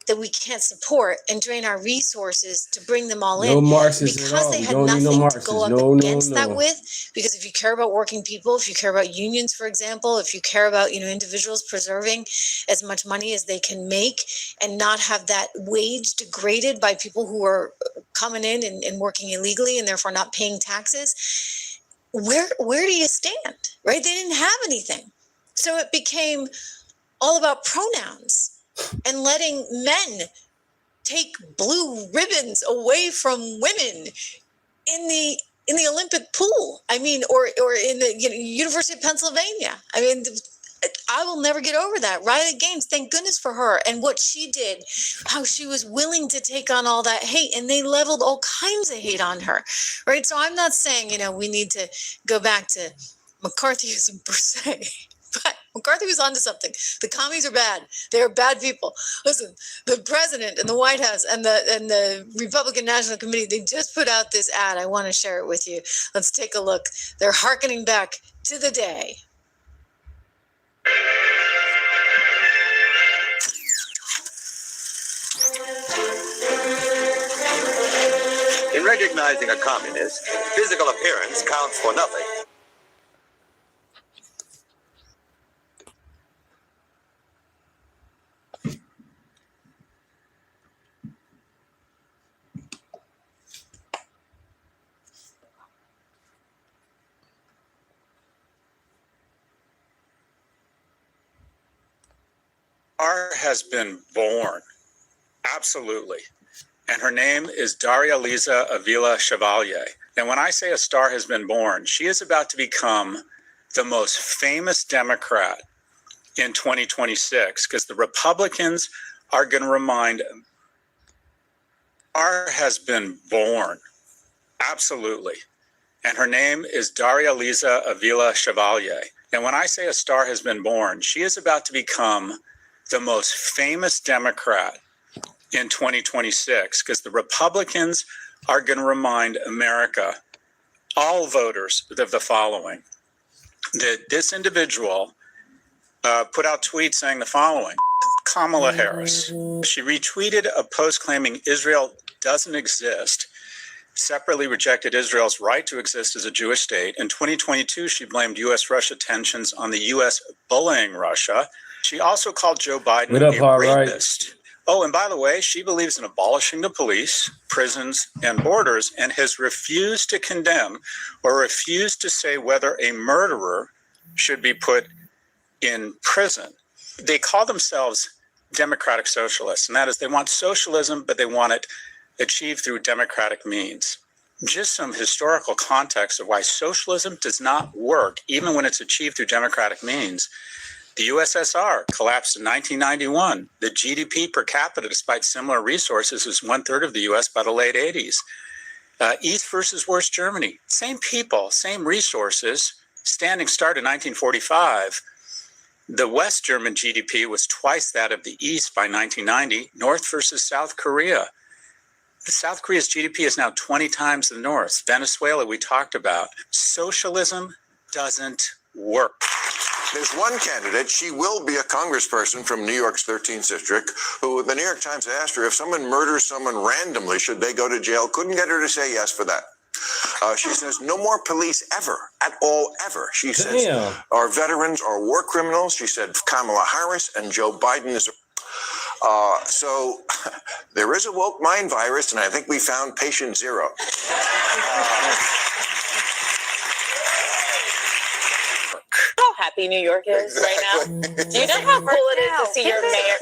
T: that we can't support and drain our resources to bring them all in.
B: No Marxists at
T: because
B: all.
T: they
B: We
T: had
B: don't need no
T: nothing to
B: Marxists.
T: go up
B: No.
T: against that with. Because if you care about working people, if you care about unions, for example, if you care about individuals preserving as much money as they can make and not have that wage degraded by people who are coming in and working illegally and therefore not paying taxes, where do you stand? Right? They didn't have anything, so it became all about pronouns and letting men take blue ribbons away from women in the Olympic pool. I mean, or in the University of Pennsylvania. I mean, I will never get over that. Riley Gaines, thank goodness for her and what she did, how she was willing to take on all that hate, and they leveled all kinds of hate on her, right? So I'm not saying, we need to go back to McCarthyism per se. But McCarthy was onto something. The commies are bad. They are bad people. Listen, the president and the White House and the Republican National Committee, they just put out this ad. I want to share it with you. Let's take a look. They're hearkening back to the day.
S: In recognizing a communist, physical appearance counts for nothing.
V: star has been born. Absolutely. And her name is Daria Liza Avila Chevalier. And when I say a star has been born, she is about to become the most famous Democrat in 2026 because the Republicans are going to remind star has been born. Absolutely. And her name is Daria Liza Avila Chevalier. And when I say a star has been born, she is about to become the most famous Democrat in 2026 because the Republicans are going to remind America, all voters, of the following, that this individual put out tweets saying the following. Kamala Harris, she retweeted a post claiming Israel doesn't exist, separately rejected Israel's right to exist as a Jewish state. In 2022, she blamed U.S.-Russia tensions on the U.S. bullying Russia. She also called Joe Biden a rapist. Oh, and by the way, she believes in abolishing the police, prisons, and borders, and has refused to condemn or refused to say whether a murderer should be put in prison. They call themselves democratic socialists, and that is they want socialism, but they want it achieved through democratic means. Just some historical context of why socialism does not work, even when it's achieved through democratic means. The USSR collapsed in 1991. The GDP per capita, despite similar resources, was 1/3 of the US by the late 80s. East versus West Germany, same people, same resources, standing start in 1945. The West German GDP was twice that of the East by 1990. North versus South Korea. South Korea's GDP is now 20 times the North. Venezuela, we talked about. Socialism doesn't work.
C: There's one candidate, she will be a congressperson from New York's 13th district, who the New York Times asked her if someone murders someone randomly, should they go to jail? Couldn't get her to say yes for that. She says no more police ever, at all, ever. She says our veterans are war criminals. She said Kamala Harris and Joe Biden is so there is a woke mind virus, and I think we found patient zero.
E: How happy New York is right now. Do you know how cool it is to see your mayor?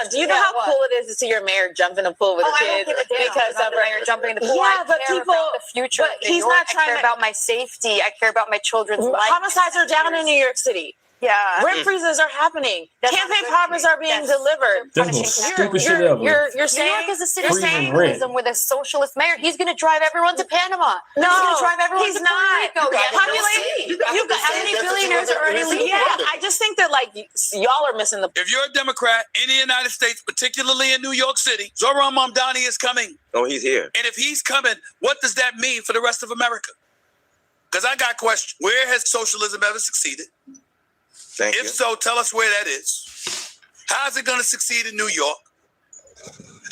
E: Do you know how cool it is to see your mayor jump in the pool with the kids?
H: Because of the mayor jumping in the pool.
E: Yeah, but
H: I care
E: people,
H: about the future.
E: But he's not trying
H: I care about my safety. I care about my children's life.
E: Homicides are down in New York City.
H: Yeah.
E: Rent freezes are happening. Campaign promises are being delivered.
B: That's the stupid shit ever.
E: You're saying
H: New York is a city of
B: Freezing rent.
H: socialism with a socialist mayor. He's going to drive everyone to Panama.
E: No,
H: he's going to drive everyone
E: he's
H: to Puerto
E: not.
H: Rico.
E: Population. You got how many billionaires are earning legal? Yeah, I just think that like y'all are missing the.
I: If you're a Democrat in the United States, particularly in New York City, Zoran Mamdani is coming.
S: Oh, he's here.
I: And if he's coming, what does that mean for the rest of America? Because I got questions. Where has socialism ever succeeded? If so, tell us where that is. How is it going to succeed in New York?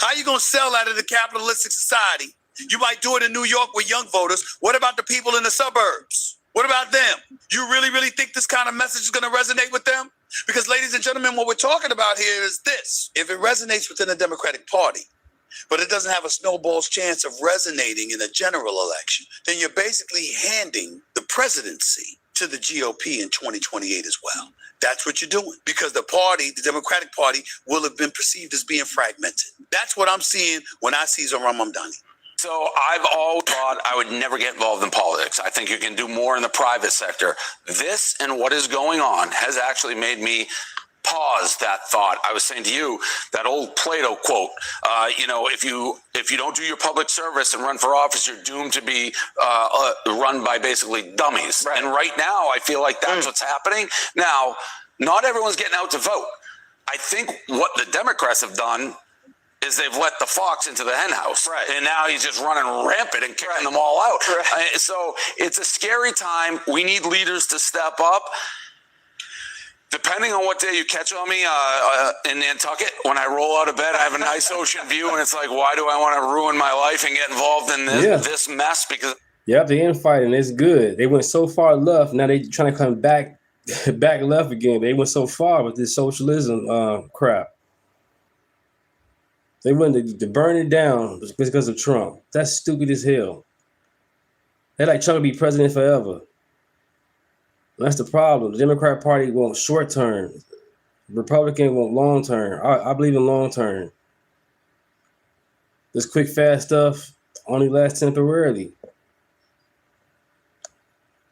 I: How are you going to sell that in a capitalistic society? You might do it in New York with young voters. What about the people in the suburbs? What about them? You really think this kind of message is going to resonate with them? Because, ladies and gentlemen, what we're talking about here is this. If it resonates within the Democratic Party, but it doesn't have a snowball's chance of resonating in a general election, then you're basically handing the presidency to the GOP in 2028 as well. That's what you're doing, because the party, the Democratic Party, will have been perceived as being fragmented. That's what I'm seeing when I see Zoran Mamdani.
A: So I've always thought I would never get involved in politics. I think you can do more in the private sector. This and what is going on has actually made me pause that thought. I was saying to you, that old Plato quote, if you don't do your public service and run for office, you're doomed to be run by basically dummies. Right. And right now, I feel like that's what's happening. Now, not everyone's getting out to vote. I think what the Democrats have done is they've let the fox into the hen house. Right. And now he's just running rampant and kicking them all out. Right. So it's a scary time. We need leaders to step up. Depending on what day you catch on me in Nantucket, when I roll out of bed, I have a nice ocean view, and it's like, why do I want to ruin my life and get involved in this mess? Because
B: the infighting is good. They went so far left, now they trying to come back left again. They went so far with this socialism crap. They went to burn it down because of Trump. That's stupid as hell. They like Trump to be president forever. That's the problem. The Democrat Party wants short term. Republican want long term. I believe in long term. This quick, fast stuff only lasts temporarily.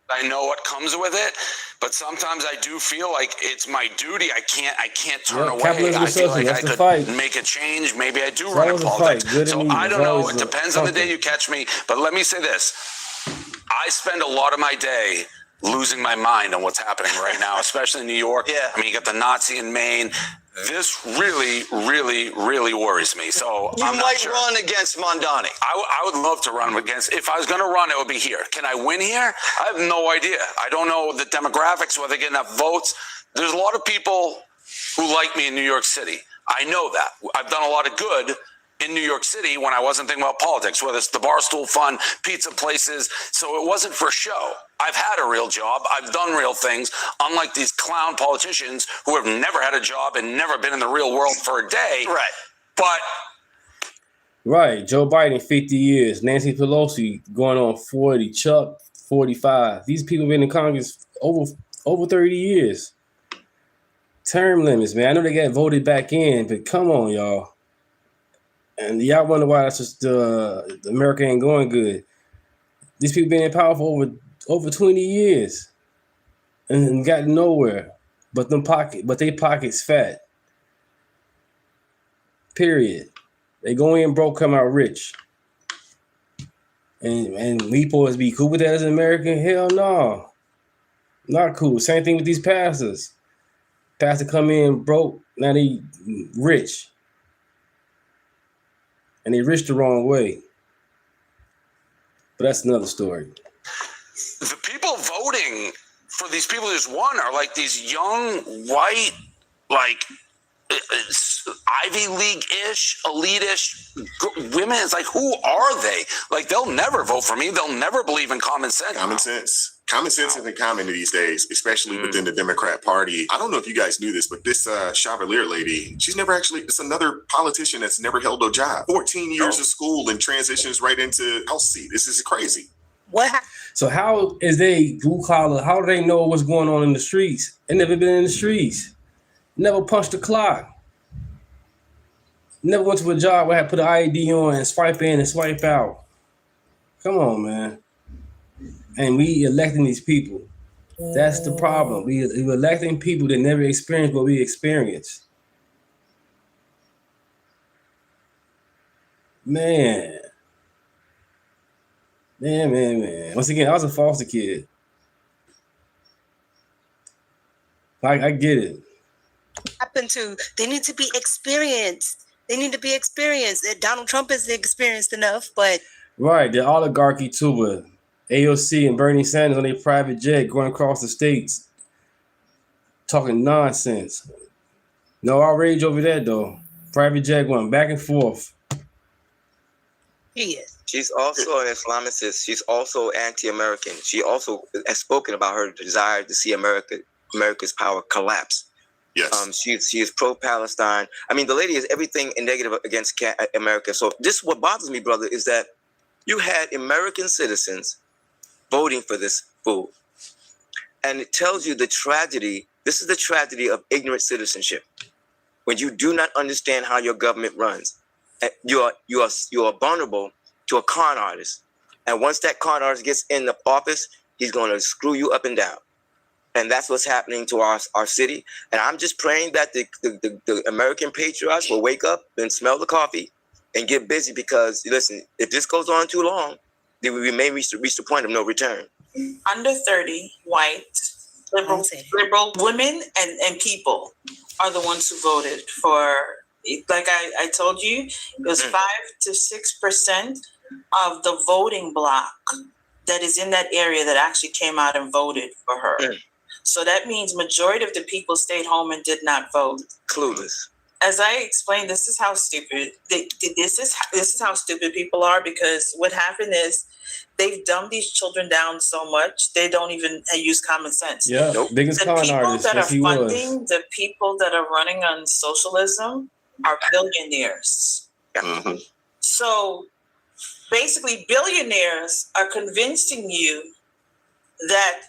A: I know what comes with it, but sometimes I do feel like it's my duty. I can't turn away. I feel like I could make a change. Maybe I do run in politics. So I don't know. It depends on the day you catch me. But let me say this. I spend a lot of my day losing my mind on what's happening right now, especially in New York.
V: Yeah.
A: I mean, you got the Nazi in Maine. This really, really, really worries me. So
V: you might run against Mondani.
A: I would love to run against. If I was going to run, it would be here. Can I win here? I have no idea. I don't know the demographics, whether they get enough votes. There's a lot of people who like me in New York City. I know that. I've done a lot of good in New York City when I wasn't thinking about politics, whether it's the Barstool Fund, pizza places. So it wasn't for show. I've had a real job. I've done real things, unlike these clown politicians who have never had a job and never been in the real world for a day.
V: Right.
A: But
B: right, Joe Biden 50 years, Nancy Pelosi going on 40, Chuck 45. These people been in Congress over 30 years. Term limits, man. I know they got voted back in, but come on, y'all. And y'all wonder why that's just America ain't going good. These people been in power for over 20 years and got nowhere. But they pockets fat. Period. They go in broke, come out rich. And we supposed to be cool with that as an American? Hell no. Not cool. Same thing with these pastors. Pastor come in broke, now they rich. And they rich the wrong way. But that's another story.
A: The people voting for these people who just won are like these young, white, like Ivy League-ish, elite-ish women. It's like, who are they? Like, they'll never vote for me. They'll never believe in common sense.
G: Common sense. Common sense isn't common these days, especially within the Democrat Party. I don't know if you guys knew this, but this Chevalier lady, it's another politician that's never held a job. 14 years of school and transitions right into House seat. This is crazy.
B: So how is they blue collar? How do they know what's going on in the streets? They never been in the streets. Never punched the clock. Never went to a job where I had to put an ID on and swipe in and swipe out. Come on, man. And we electing these people. That's the problem. We're electing people that never experienced what we experienced. Man. Once again, I was a foster kid. I get it.
F: Happen to, they need to be experienced. Donald Trump isn't experienced enough, but.
B: Right, the oligarchy too, but AOC and Bernie Sanders on their private jet going across the states talking nonsense. No outrage over that though. Private jet going back and forth.
F: He is.
P: She's also an Islamicist. She's also anti-American. She also has spoken about her desire to see America's power collapse.
G: Yes.
P: She is pro-Palestine. I mean, the lady is everything negative against America. So this, what bothers me, brother, is that you had American citizens voting for this fool. And it tells you the tragedy. This is the tragedy of ignorant citizenship. When you do not understand how your government runs, you are vulnerable to a con artist. And once that con artist gets in the office, he's going to screw you up and down. And that's what's happening to our city. And I'm just praying that the American patriots will wake up and smell the coffee and get busy, because, listen, if this goes on too long, then we may reach the point of no return.
R: Under 30, white, liberal women and people are the ones who voted for, like I told you, it was 5 to 6% of the voting bloc that is in that area that actually came out and voted for her. So that means majority of the people stayed home and did not vote.
P: Clueless.
R: As I explained, this is how stupid this is how stupid people are, because what happened is they've dumbed these children down so much they don't even use common sense.
B: Yeah, biggest con artist.
R: The people that are running on socialism are billionaires.
P: Mm-hmm.
R: So basically, billionaires are convincing you that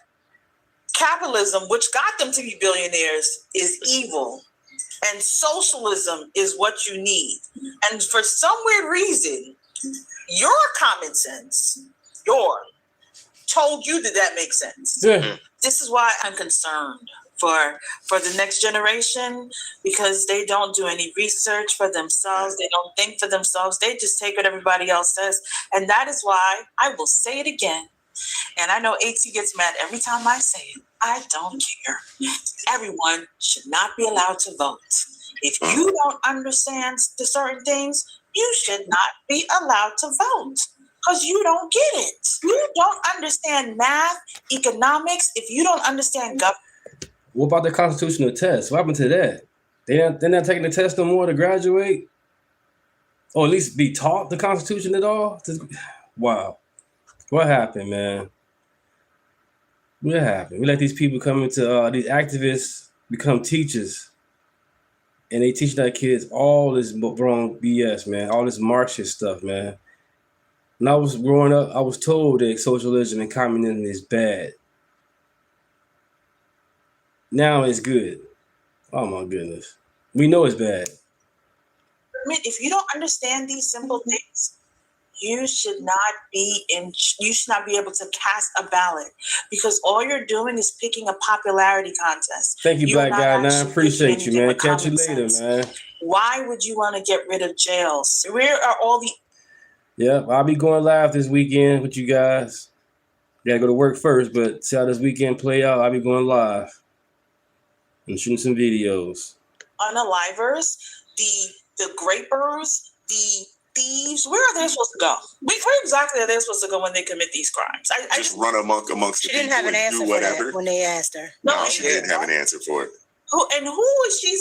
R: capitalism, which got them to be billionaires, is evil. And socialism is what you need. And for some weird reason, your common sense, told you that makes sense.
B: Yeah.
R: This is why I'm concerned for the next generation, because they don't do any research for themselves. They don't think for themselves. They just take what everybody else says. And that is why I will say it again. And I know AT gets mad every time I say it. I don't care. Everyone should not be allowed to vote. If you don't understand the certain things, you should not be allowed to vote because you don't get it. You don't understand math, economics. If you don't understand government.
B: What about the constitutional test? What happened to that? They're not taking the test no more to graduate? Or at least be taught the Constitution at all? Wow. What happened, man? What happened? We let these people come into, these activists become teachers. And they teach our kids all this wrong BS, man. All this Marxist stuff, man. When I was growing up, I was told that socialism and communism is bad. Now it's good. Oh my goodness. We know it's bad.
R: If you don't understand these simple things, you should not be able to cast a ballot, because all you're doing is picking a popularity contest.
B: Thank you, Black Guy 9. Appreciate you, man. Catch you later, man.
R: Why would you want to get rid of jails? Where are all the...
B: Yep, I'll be going live this weekend with you guys. Gotta go to work first, but see how this weekend play out. I'll be going live and shooting some videos.
R: Unalivers, the grapers, the thieves, where are they supposed to go? Where exactly are they supposed to go when they commit these crimes? I just
G: run amongst the
D: She didn't have an answer for that when they asked her.
G: No, she didn't have an answer for it.
R: Who is she?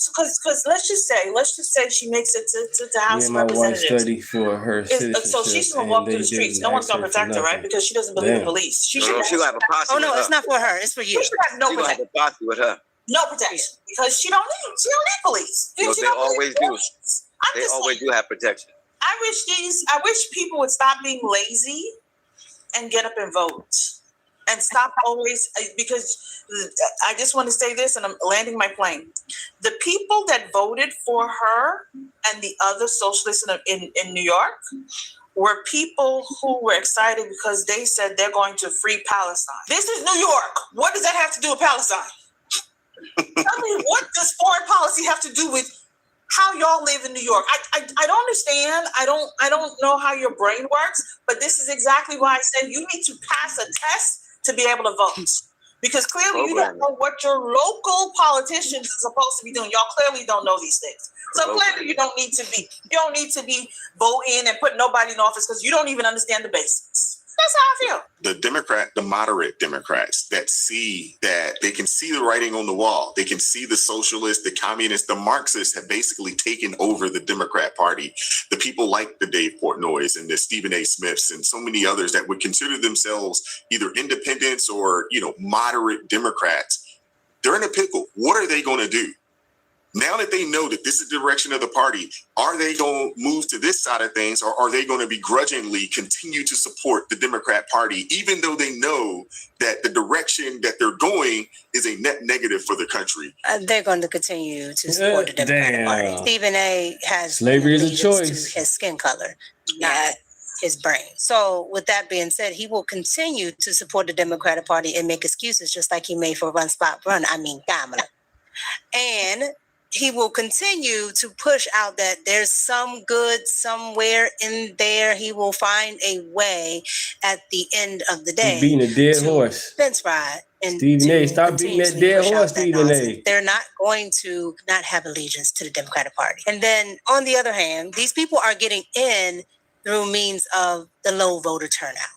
R: Because let's just say she makes it to the House of
B: My wife
R: Representatives.
B: studied for her citizenship.
R: So she's gonna walk through the streets. No one's gonna protect her, right? Because she doesn't believe in police. She should
P: have a posse.
D: Oh no, it's not for her. It's for you.
R: She should have no protection.
P: Have a posse with her.
R: No protection, because she don't need police.
P: No, they always do. They always do have protection.
R: I wish people would stop being lazy and get up and vote, and stop always, because I just want to say this, and I'm landing my plane. The people that voted for her and the other socialists in New York were people who were excited because they said they're going to free Palestine. This is New York. What does that have to do with Palestine? Tell me, what does foreign policy have to do with how y'all live in New York? I don't understand. I don't know how your brain works, but this is exactly why I said you need to pass a test to be able to vote. Because clearly you don't know what your local politicians are supposed to be doing. Y'all clearly don't know these things. So clearly you don't need to be voting and putting nobody in office because you don't even understand the basics. That's how I feel.
G: The moderate Democrats that see that they can see the writing on the wall. They can see the socialists, the communists, the Marxists have basically taken over the Democrat Party. The people like the Dave Portnoys and the Stephen A. Smiths and so many others that would consider themselves either independents or, moderate Democrats. They're in a pickle. What are they going to do? Now that they know that this is the direction of the party, are they going to move to this side of things, or are they going to begrudgingly continue to support the Democrat Party, even though they know that the direction that they're going is a net negative for the country?
D: They're going to continue to support the Democratic Party. Stephen A. has
B: slavery is a choice.
D: To his skin color, not his brain. So with that being said, he will continue to support the Democratic Party and make excuses just like he made for Kamala. And he will continue to push out that there's some good somewhere in there. He will find a way at the end of the day.
B: He's beating a dead horse.
D: Fence ride. And
B: Stephen A. Stop beating that dead horse, Stephen A.
D: They're not going to not have allegiance to the Democratic Party. And then on the other hand, these people are getting in through means of the low voter turnout.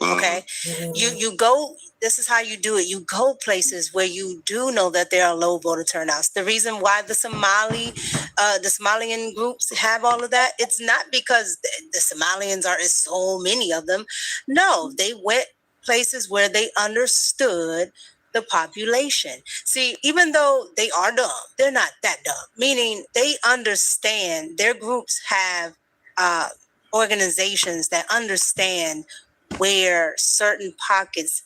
D: Okay? You go, this is how you do it. You go places where you do know that there are low voter turnouts. The reason why the Somalian groups have all of that, it's not because the Somalians are so many of them. No, they went places where they understood the population. See, even though they are dumb, they're not that dumb, meaning they understand. Their groups have organizations that understand where certain pockets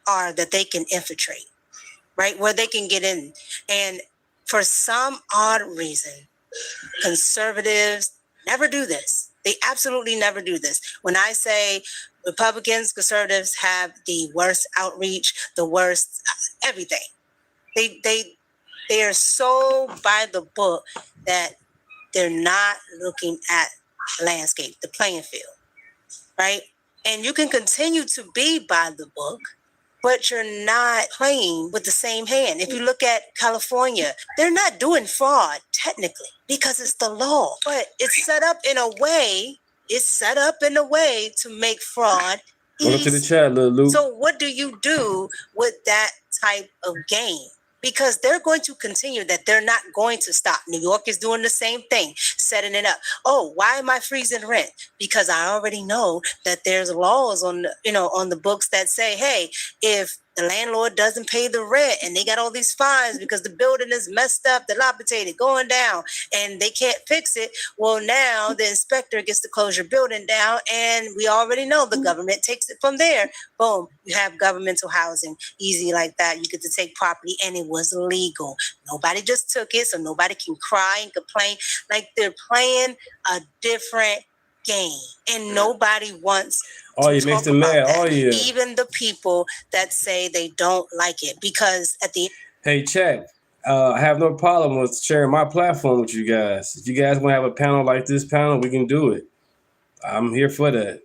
D: are that they can infiltrate, right? Where they can get in. And For some odd reason, conservatives never do this. They absolutely never do this. When I say Republicans, conservatives have the worst outreach, the worst everything. They are so by the book that they're not looking at the landscape, the playing field, right? And you can continue to be by the book, but you're not playing with the same hand. If you look at California, they're not doing fraud technically because it's the law, but it's set up in a way to make fraud easy.
B: Welcome to the chat, Lil Luke.
D: So what do you do with that type of game? Because they're going to continue that. They're not going to stop. New York is doing the same thing, setting it up. Oh, why am I freezing rent? Because I already know that there's laws on the books that say, hey, if the landlord doesn't pay the rent and they got all these fines because the building is messed up, dilapidated, going down, and they can't fix it, well, now the inspector gets to close your building down, and we already know the government takes it from there. Boom, you have governmental housing, easy like that. You get to take property, and it was legal. Nobody just took it, so nobody can cry and complain. Like, they're playing a different game, and nobody wants
B: you makes them mad.
D: even the people that say they don't like it, because at the
B: Hey, chat. I have no problem with sharing my platform with you guys. If you guys want to have a panel like this panel, we can do it. I'm here for that.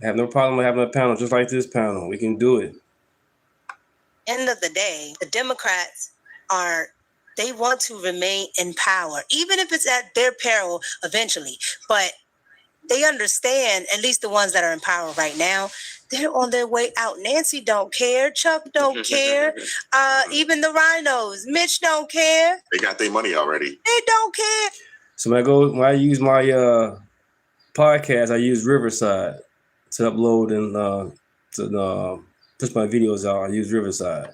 B: I have no problem with having a panel just like this panel. We can do it.
D: End of the day, the Democrats they want to remain in power, even if it's at their peril eventually. But they understand, at least the ones that are in power right now, they're on their way out. Nancy don't care. Chuck don't care. Even the rhinos. Mitch don't care.
G: They got their money already.
D: They don't care.
B: So when I use my podcast, I use Riverside to upload and to push my videos out. I use Riverside.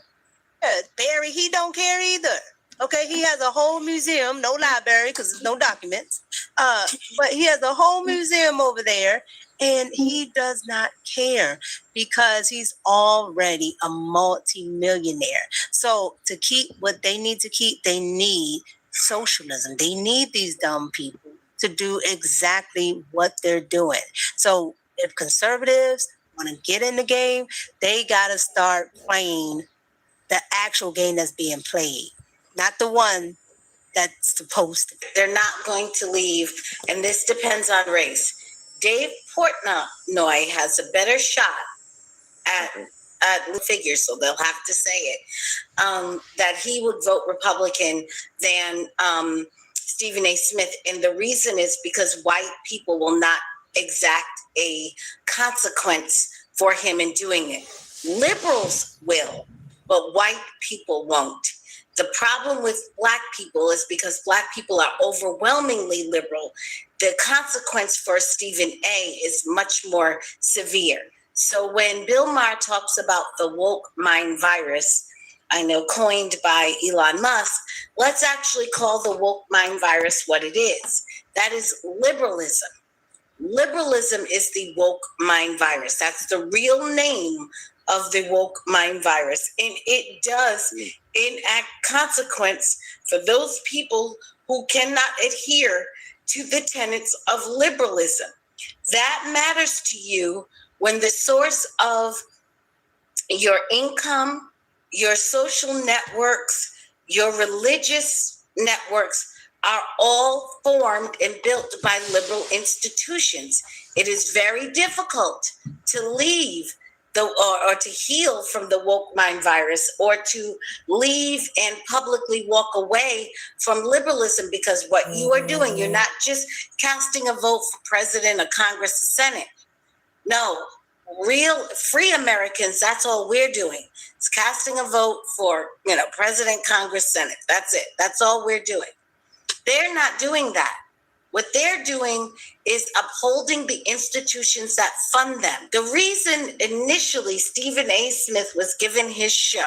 D: Barry, he don't care either. Okay, he has a whole museum, no library because there's no documents. But he has a whole museum over there, and he does not care because he's already a multi-millionaire. So to keep what they need to keep, they need socialism. They need these dumb people to do exactly what they're doing. So if conservatives want to get in the game, they got to start playing the actual game that's being played. Not the one that's supposed to be.
L: They're not going to leave, and this depends on race. Dave Portnoy has a better shot at figures, so they'll have to say it, that he would vote Republican than Stephen A. Smith. And the reason is because white people will not exact a consequence for him in doing it. Liberals will, but white people won't. The problem with Black people is because Black people are overwhelmingly liberal. The consequence for Stephen A. is much more severe. So when Bill Maher talks about the woke mind virus, I know coined by Elon Musk, let's actually call the woke mind virus what it is. That is liberalism. Liberalism is the woke mind virus. That's the real name of the woke mind virus. And it does enact consequence for those people who cannot adhere to the tenets of liberalism. That matters to you when the source of your income, your social networks, your religious networks are all formed and built by liberal institutions. It is very difficult to leave or to heal from the woke mind virus, or to leave and publicly walk away from liberalism, because what you are doing, you're not just casting a vote for president or Congress or Senate. No, real free Americans, that's all we're doing. It's casting a vote for, president, Congress, Senate. That's it. That's all we're doing. They're not doing that. What they're doing is upholding the institutions that fund them. The reason initially Stephen A. Smith was given his show,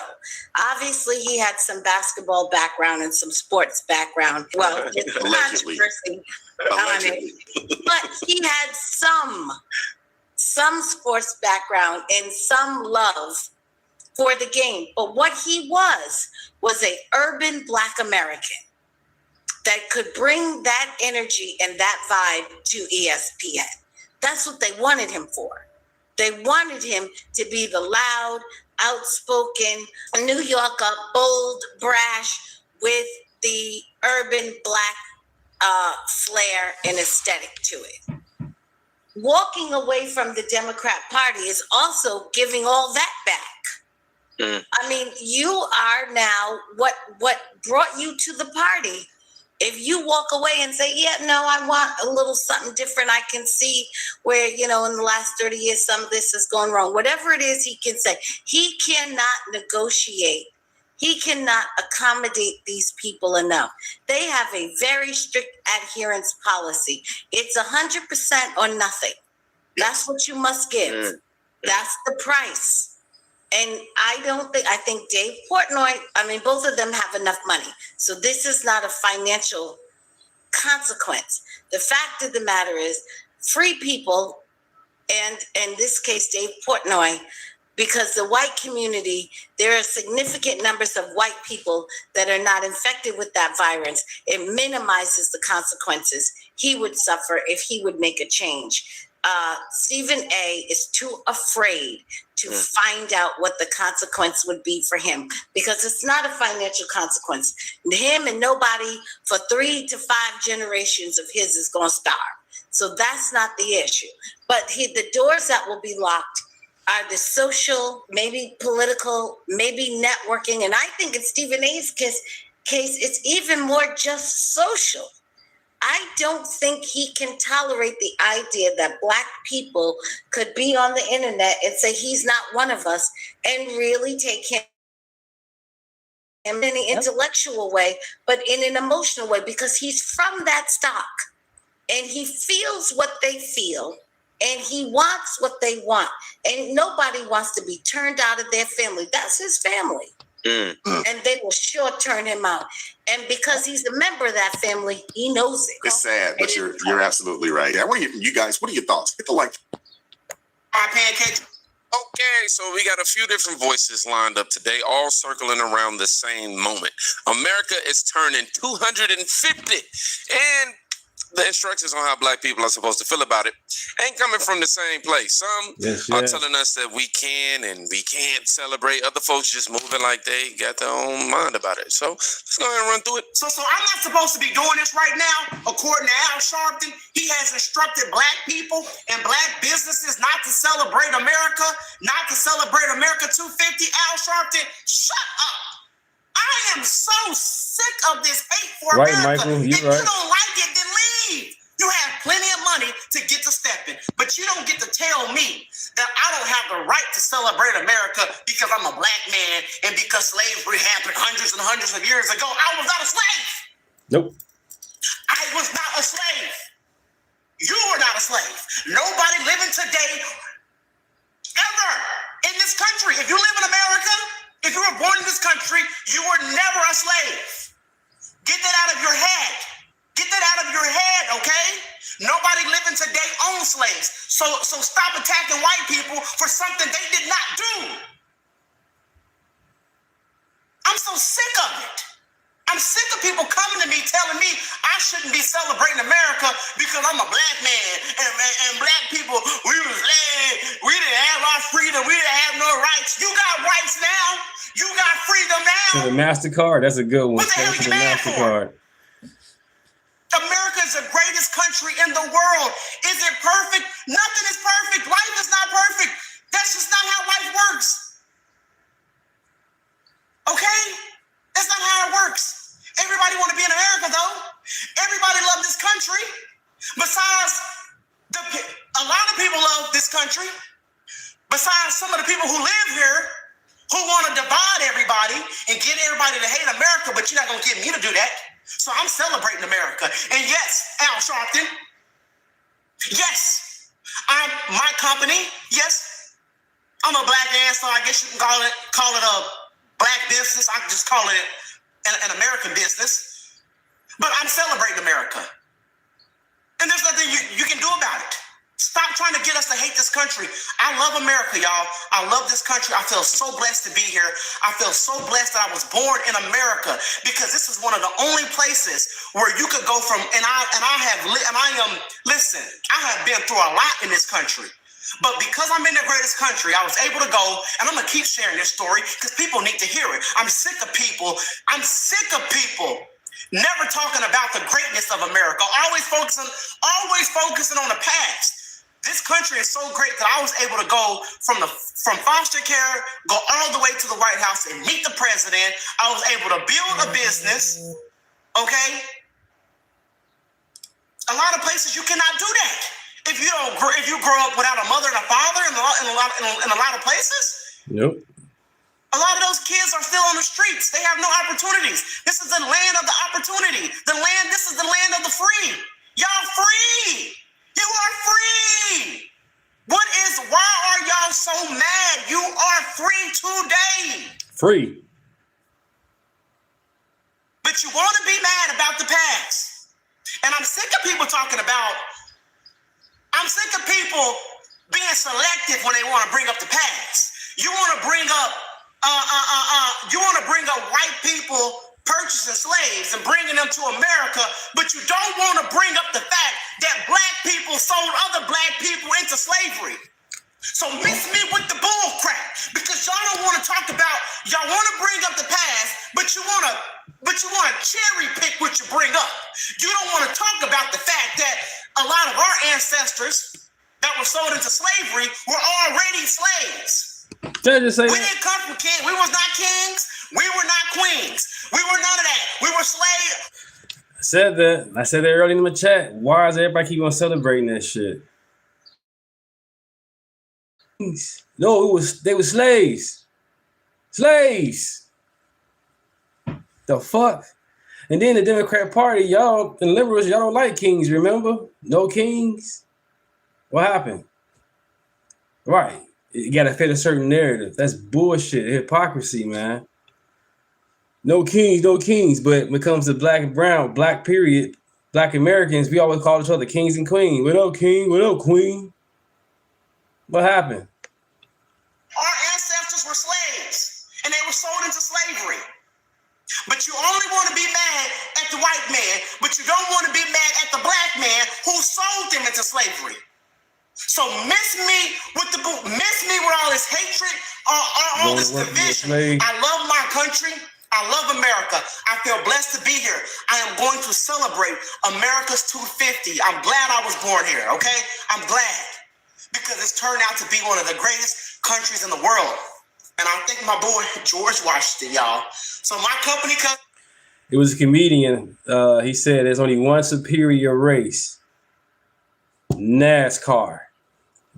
L: obviously he had some basketball background and some sports background. Well, it's controversy on it. But he had some sports background and some love for the game. But what he was a urban Black American that could bring that energy and that vibe to ESPN. That's what they wanted him for. They wanted him to be the loud, outspoken, New Yorker, bold, brash, with the urban Black flair and aesthetic to it. Walking away from the Democrat Party is also giving all that back. I mean, you are now what brought you to the party. If you walk away and say, yeah, no, I want a little something different, I can see where, in the last 30 years, some of this has gone wrong. Whatever it is, he can say. He cannot negotiate. He cannot accommodate these people enough. They have a very strict adherence policy. It's 100% or nothing. That's what you must give. That's the price. And I think Dave Portnoy, both of them have enough money. So this is not a financial consequence. The fact of the matter is, free people, and in this case, Dave Portnoy, because the white community, there are significant numbers of white people that are not infected with that virus. It minimizes the consequences he would suffer if he would make a change. Stephen A. is too afraid to find out what the consequence would be for him, because it's not a financial consequence. Him and nobody for 3 to 5 generations of his is going to starve. So that's not the issue. But the doors that will be locked are the social, maybe political, maybe networking. And I think in Stephen A.'s case, it's even more just social. I don't think he can tolerate the idea that Black people could be on the internet and say he's not one of us and really take him in an intellectual way, but in an emotional way, because he's from that stock and he feels what they feel and he wants what they want. And nobody wants to be turned out of their family. That's his family. And they will sure turn him out. And because he's a member of that family, he knows it.
G: It's sad, but you're absolutely right. I want to hear from you guys. What are your thoughts? Hit the like.
M: Pancakes. Okay, so we got a few different voices lined up today, all circling around the same moment. America is turning 250, and the instructions on how Black people are supposed to feel about it ain't coming from the same place. Some are telling us that we can and we can't celebrate. Other folks just moving like they got their own mind about it. So let's go ahead and run through it.
Y: So I'm not supposed to be doing this right now. According to Al Sharpton, he has instructed Black people and Black businesses not to celebrate America, not to celebrate America 250. Al Sharpton, shut up. I am so sick of this hate for America.
B: Michael,
Y: if you don't like it, then leave. You have plenty of money to get to stepping, but you don't get to tell me that I don't have the right to celebrate America because I'm a Black man and because slavery happened hundreds and hundreds of years ago. I was not a slave.
B: Nope.
Y: I was not a slave. You were not a slave. Nobody living today ever in this country. If you live in America, if you were born in this country, you were never a slave. Get that out of your head. Get that out of your head, okay? Nobody living today owns slaves. So stop attacking white people for something they did not do. I'm so sick of it. I'm sick of people coming to me telling me I shouldn't be celebrating America because I'm a Black man and Black people, we was slaves. We didn't have our freedom. We didn't have no rights. You got rights now. You got freedom now.
B: So the MasterCard, that's a good one.
Y: What the hell you mad for? America is the greatest country in the world. Is it perfect? Nothing is perfect. Life is not perfect. That's just not how life works. Okay? That's not how it works. Everybody want to be in America, though. Everybody love this country. Besides, a lot of people love this country. Besides some of the people who live here, who want to divide everybody and get everybody to hate America, but you're not going to get me to do that. So I'm celebrating America. And yes, Al Sharpton, yes, my company, yes, I'm a Black man, so I guess you can call it a Black business. I can just call it an American business. But I'm celebrating America. And there's nothing you can do about it. Stop trying to get us to hate this
J: this country. I love America, y'all. I love this country. I feel so blessed to be here. I feel so blessed that I was born in America, because this is one of the only places where you could go from, listen, I have been through a lot in this country. But because I'm in the greatest country, I was able to go, and I'm going to keep sharing this story because people need to hear it. I'm sick of people never talking about the greatness of America, always focusing on the past. This country is so great that I was able to go from foster care, go all the way to the White House and meet the president. I was able to build a business, okay? A lot of places you cannot do that. If you grow up without a mother and a father in a lot of places.
B: Nope.
J: A lot of those kids are still on the streets. They have no opportunities. This is the land of the opportunity. This is the land of the free. Y'all free. You are free. Why are y'all so mad? You are free today.
B: Free.
J: But you want to be mad about the past. And I'm sick of people being selective when they want to bring up the past. You want to bring up white people purchasing slaves and bringing them to America, but you don't want to bring up the fact that black people sold other black people into slavery. So miss me with the bull crap, because y'all don't want to talk about, y'all want to bring up the past, but you want to cherry pick what you bring up. You don't want to talk about the fact that a lot of our ancestors that were sold into slavery were already slaves.
B: Did I just say
J: we didn't come from kings. We was not kings. We were not queens. We were none of that. We were slaves.
B: I said that earlier in the chat. Why does everybody keep on celebrating that shit? No, they were slaves. Slaves. The fuck? And then the Democrat Party, y'all and liberals, y'all don't like kings, remember? No kings. What happened? Right. You gotta fit a certain narrative. That's bullshit. Hypocrisy, man. No kings. But when it comes to black and brown, black period, black Americans, we always call each other kings and queens. We're no king, we're no queen. What happened?
J: Our ancestors were slaves, and they were sold into slavery. But you only want to be mad at the white man, but you don't want to be mad at the black man who sold them into slavery. So miss me with all this hatred, all this division. I love my country. I love America. I feel blessed to be here. I am going to celebrate America's 250. I'm glad I was born here, okay? I'm glad. Because it's turned out to be one of the greatest countries in the world. And I think my boy George Washington, y'all. So my company
B: It was a comedian. He said there's only one superior race. NASCAR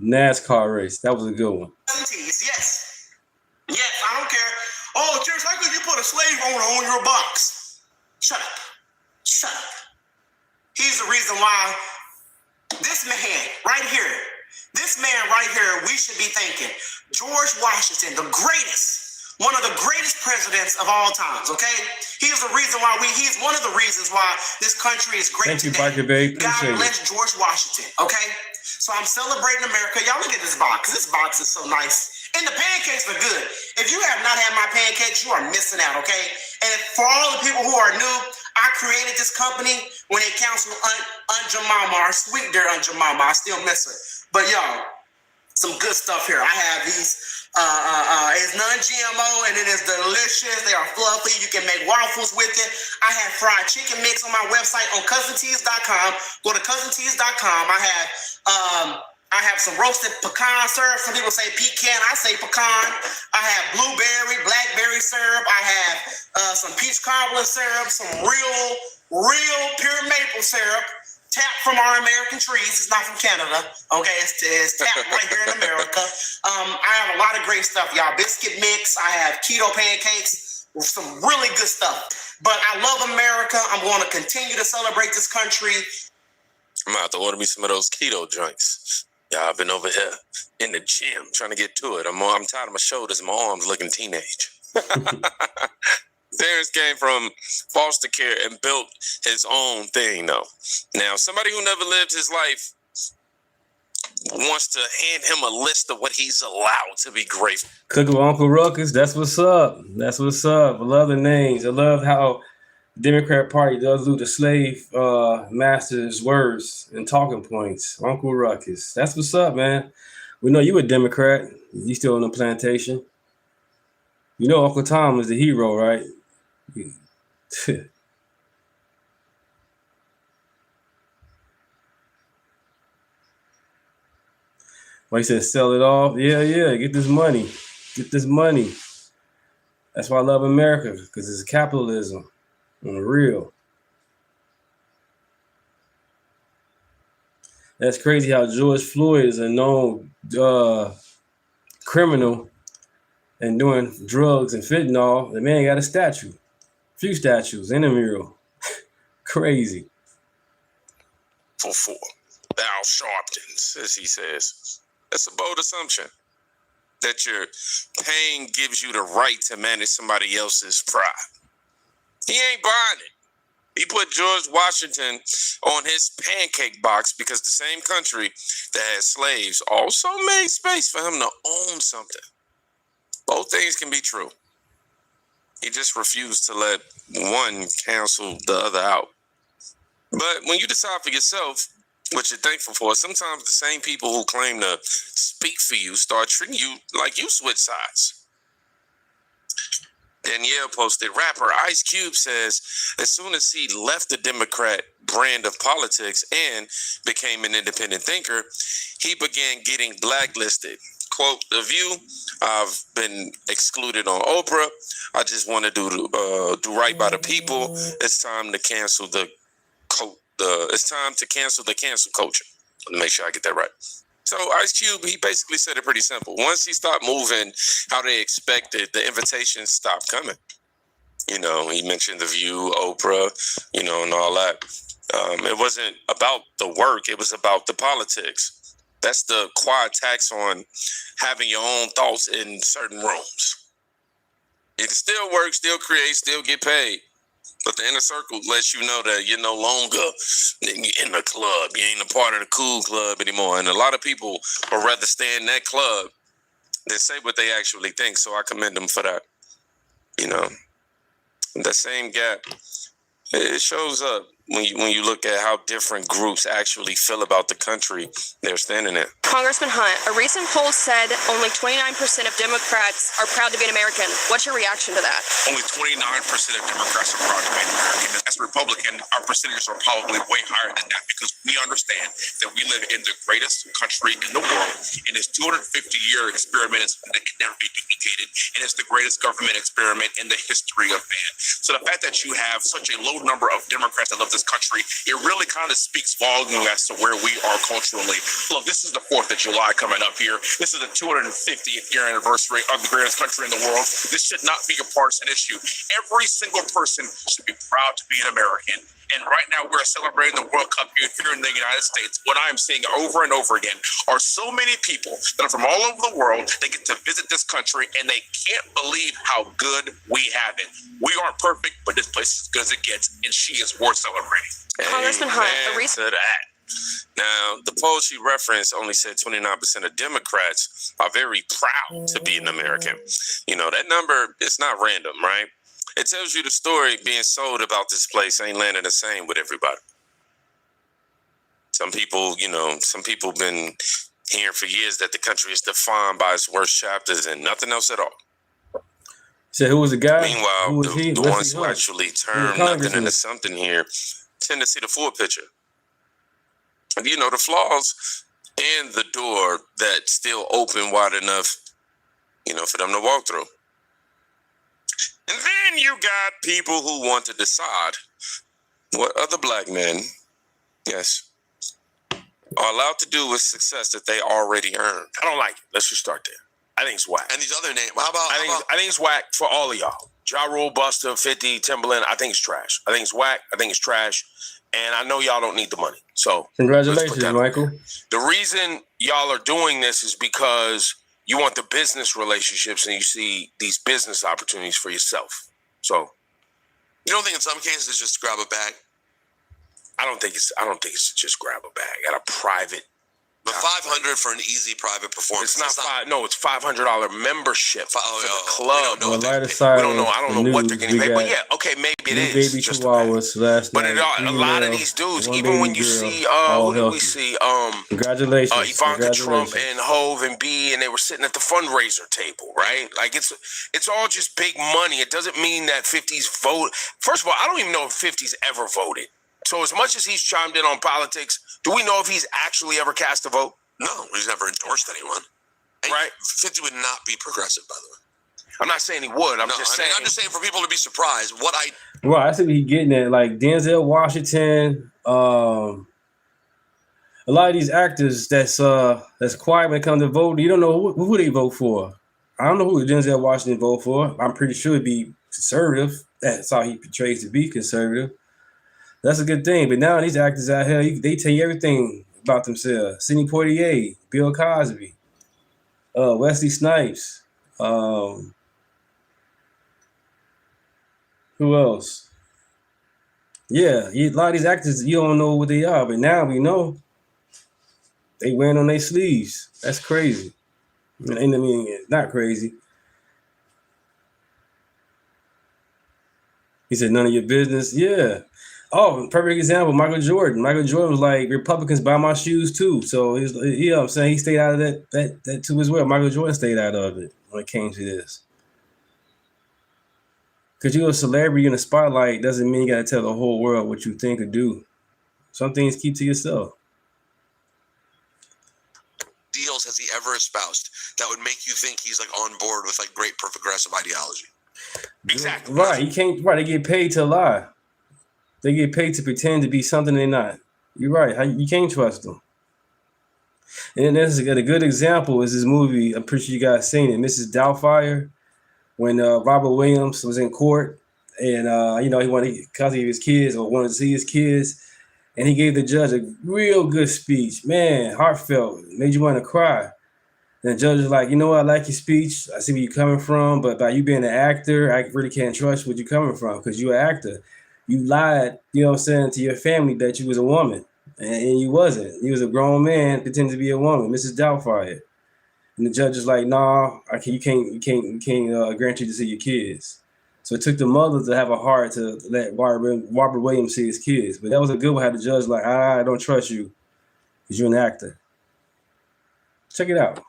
B: race. That was a good one.
J: Yes, I don't care. Oh, Church, how could you put a slave owner on your box? Shut up. He's the reason why this man right here, we should be thanking George Washington, the greatest, one of the greatest presidents of all times, okay? He's one of the reasons why this country is great today.
B: Thank you, Baby.
J: God bless George Washington, okay? So I'm celebrating America. Y'all look at this box. This box is so nice. And the pancakes are good. If you have not had my pancakes, you are missing out, okay? And for all the people who are new, I created this company when it counts with Aunt Jemima, our sweet dear Aunt Jemima. I still miss her. But y'all, some good stuff here. I have these, it's non-GMO and it is delicious. They are fluffy. You can make waffles with it. I have fried chicken mix on my website on cousintees.com. Go to cousintees.com. I have some roasted pecan syrup. Some people say pecan. I say pecan. I have blueberry, blackberry syrup. I have some peach cobbler syrup, some real pure maple syrup. Tapped from our American trees. It's not from Canada. Okay, it's tapped right here in America. I have a lot of great stuff, y'all. Biscuit mix. I have keto pancakes. Some really good stuff. But I love America. I'm going to continue to celebrate this country.
M: I'm about to order me some of those keto joints. Yeah, I've been over here in the gym trying to get to it. I'm tired of my shoulders and my arms looking teenage. Terrence came from foster care and built his own thing, though. Now, somebody who never lived his life wants to hand him a list of what he's allowed to be grateful.
B: Cooking with Uncle Ruckus, that's what's up. That's what's up. I love the names. I love how the Democrat Party does do the slave master's words and talking points. Uncle Ruckus. That's what's up, man. We know you a Democrat. You still on the plantation. You know Uncle Tom is the hero, right? Well, he said sell it off. Yeah. Get this money. Get this money. That's why I love America, because it's capitalism. Real. That's crazy how George Floyd is a known criminal and doing drugs and fentanyl. The man got a statue. Few statues in a mural. Crazy.
M: For thou sharptons, as he says. That's a bold assumption. That your pain gives you the right to manage somebody else's pride. He ain't buying it. He put George Washington on his pancake box because the same country that had slaves also made space for him to own something. Both things can be true. He just refused to let one cancel the other out. But when you decide for yourself what you're thankful for, sometimes the same people who claim to speak for you start treating you like you switch sides. Danielle posted, rapper Ice Cube says as soon as he left the Democrat brand of politics and became an independent thinker, he began getting blacklisted. Quote, The View, I've been excluded on Oprah. I just want to do right by the people. It's time to cancel it's time to cancel the cancel culture. Let me make sure I get that right. So Ice Cube, he basically said it pretty simple. Once he stopped moving how they expected, the invitations stopped coming. You know, he mentioned The View, Oprah, you know, and all that. It wasn't about the work. It was about the politics. That's the quiet tax on having your own thoughts in certain rooms. You can still work, still create, still get paid. But the inner circle lets you know that you're no longer in the club. You ain't a part of the cool club anymore. And a lot of people would rather stay in that club than say what they actually think. So I commend them for that. You know, that same gap, it shows up when you look at how different groups actually feel about the country they're standing in.
H: Congressman Hunt, a recent poll said only 29% of Democrats are proud to be an American. What's your reaction to that?
K: Only 29% of Democrats are proud to be an American. As a Republican, our percentages are probably way higher than that because we understand that we live in the greatest country in the world, and this 250-year experiment is something that can never be duplicated, and it's the greatest government experiment in the history of man. So the fact that you have such a low number of Democrats that love this country, it really kind of speaks volume as to where we are culturally. Look, this is the 4th of July coming up here. This is the 250th year anniversary of the greatest country in the world. This should not be a partisan issue. Every single person should be proud to be an American. And right now we're celebrating the World Cup here in the United States. What I'm seeing over and over again are so many people that are from all over the world. They get to visit this country and they can't believe how good we have it. We aren't perfect, but this place is as good as it gets, and she is worth celebrating.
H: Congressman Hunt, a recent...
M: Now, the poll she referenced only said 29% of Democrats are very proud to be an American. You know, that number is not random, right? It tells you the story being sold about this place ain't landing the same with everybody. Some people been hearing for years that the country is defined by its worst chapters and nothing else at all.
B: So who was the guy?
M: Meanwhile, the ones who actually turn nothing into something here tend to see the full picture. You know, the flaws and the door that's still open wide enough, you know, for them to walk through. And then you got people who want to decide what other black men, yes, are allowed to do with success that they already earned.
N: I don't like it. Let's just start there. I think it's whack.
K: And these other names, how about?
N: I think it's whack for all of y'all. Ja Rule, Buster, 50, Timberland. I think it's trash. I think it's whack. I think it's trash. And I know y'all don't need the money. So
B: congratulations, Michael.
N: The reason y'all are doing this is because you want the business relationships and you see these business opportunities for yourself. So
K: you don't think in some cases it's just grab a bag?
N: I don't think it's just grab a bag at a private
O: But $500 for an easy private performance.
N: It's not it's $500 membership for the club.
B: Well, light aside,
N: we don't know. I don't know what they're getting paid. But yeah, okay, maybe it is.
B: Baby chihuahuas last
N: but
B: night.
N: A lot of these dudes, even when you see, who do we see?
B: Congratulations,
N: Ivanka Trump and Hove and B, and they were sitting at the fundraiser table, right? Like it's all just big money. It doesn't mean that 50's vote. First of all, I don't even know if 50's ever voted. So as much as he's chimed in on politics, do we know if he's actually ever cast a vote?
O: No, he's never endorsed anyone. And
N: right?
O: 50 would not be progressive, by the way.
N: I'm not saying he would. I'm just saying
O: for people to be surprised.
B: Well, I see what he's getting at. Like Denzel Washington, a lot of these actors that's quiet when it comes to voting. You don't know who they vote for. I don't know who Denzel Washington vote for. I'm pretty sure it'd be conservative. That's how he portrays to be conservative. That's a good thing. But now these actors out here, they tell you everything about themselves. Sidney Poitier, Bill Cosby, Wesley Snipes. Who else? Yeah, a lot of these actors, you don't know what they are. But now we know. They wearing on their sleeves. That's crazy. I mean, it's not crazy. He said, none of your business. Yeah. Oh, perfect example, Michael Jordan. Michael Jordan was like, Republicans buy my shoes too. So he's, you know what I'm saying? He stayed out of that too as well. Michael Jordan stayed out of it when it came to this. Because you're a celebrity in the spotlight doesn't mean you got to tell the whole world what you think or do. Some things keep to yourself.
O: Deals has he ever espoused that would make you think he's like on board with like great progressive ideology?
N: Exactly.
B: Right. You can't. Right. They get paid to lie. They get paid to pretend to be something they're not. You're right. You can't trust them. And then there's a good example is this movie. I'm pretty sure you guys seen it, Mrs. Doubtfire, when Robert Williams was in court and he wanted custody of his kids or wanted to see his kids, and he gave the judge a real good speech, man, heartfelt, made you want to cry. And the judge was like, you know what, I like your speech. I see where you're coming from, but by you being an actor, I really can't trust where you're coming from because you're an actor. You lied, you know what I'm saying, to your family that you was a woman, and you wasn't. You was a grown man pretending to be a woman, Mrs. Doubtfire. And the judge was like, "Nah, you can't grant you to see your kids." So it took the mother to have a heart to let Robert Williams see his kids. But that was a good one. How the judge like, I don't trust you because you're an actor. Check it out.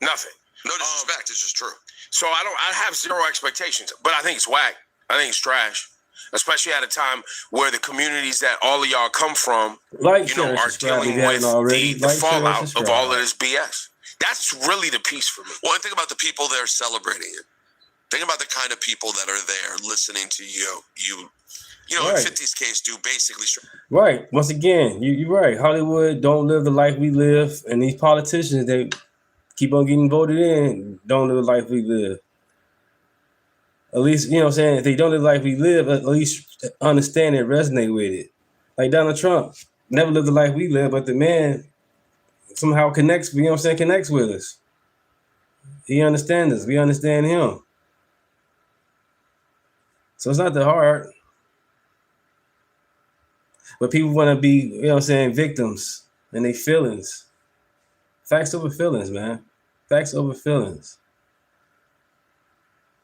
N: Nothing.
O: No disrespect. It's just true.
N: So I have zero expectations, but I think it's whack. I think it's trash. Especially at a time where the communities that all of y'all come from, are dealing with the fallout of all of this BS. That's really the piece for me.
O: Well, and think about the people that are celebrating it. Think about the kind of people that are there listening to you. Right. In 50's case, do basically.
B: Right. Once again, you're right. Hollywood don't live the life we live, and these politicians, they keep on getting voted in, don't live the life we live. At least, you know what I'm saying, if they don't live the life we live, at least understand it, resonate with it. Like Donald Trump never lived the life we live, but the man somehow connects, you know what I'm saying, connects with us. He understands us. We understand him. So it's not that hard. But people want to be, you know what I'm saying, victims and their feelings. Facts over feelings, man. Facts over feelings.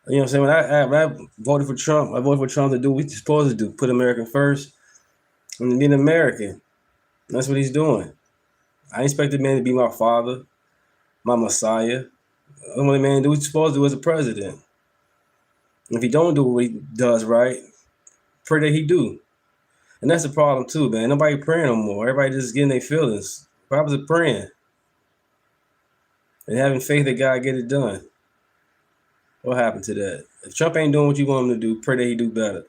B: You know what I'm saying? When I voted for Trump, I voted for Trump to do what he's supposed to do, put America first and be an American. That's what he's doing. I expect the man to be my father, my messiah. I want the man to do what he's supposed to do as a president. And if he don't do what he does right, pray that he do. And that's the problem too, man. Nobody praying no more. Everybody just getting their feelings. Problems are praying. And having faith that God get it done. What happened to that? If Trump ain't doing what you want him to do, pray that he do better.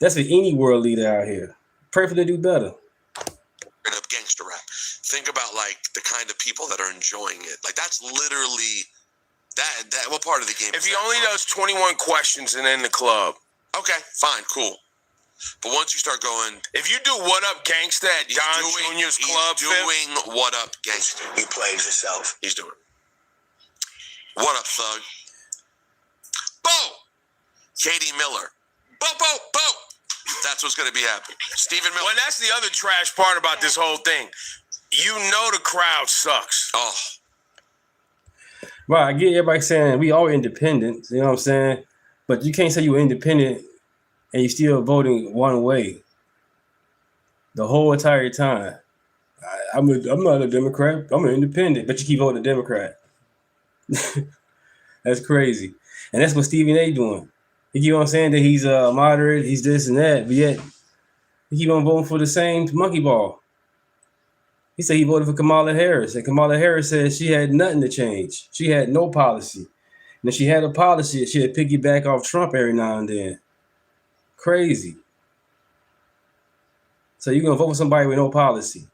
B: That's for any world leader out here. Pray for them to do better.
O: Up gangster rap. Think about like the kind of people that are enjoying it. Like that's literally that. What part of the game?
N: If he only does 21 questions and then the club.
O: Okay, fine, cool. But once you start going,
N: if you do What Up Gangsta at Don Jr.'s club,
O: doing What Up Gangsta.
J: You played yourself.
O: He's doing it. What up, thug? Boom! Katie Miller. Boom, boom, boom. That's what's going to be happening. Stephen Miller.
N: Well, that's the other trash part about this whole thing. You know the crowd sucks.
O: Oh.
B: Right, I get everybody saying we all independent, you know what I'm saying? But you can't say you're independent and you still voting one way the whole entire time. I'm not a Democrat. I'm an independent, but you keep voting Democrat. That's crazy. And that's what Stephen A. doing. He keep on saying that he's moderate, he's this and that, but yet he keep on voting for the same monkey ball. He said he voted for Kamala Harris, and Kamala Harris said she had nothing to change. She had no policy. And if she had a policy, she'd piggyback off Trump every now and then. Crazy. So you're going to vote for somebody with no policy.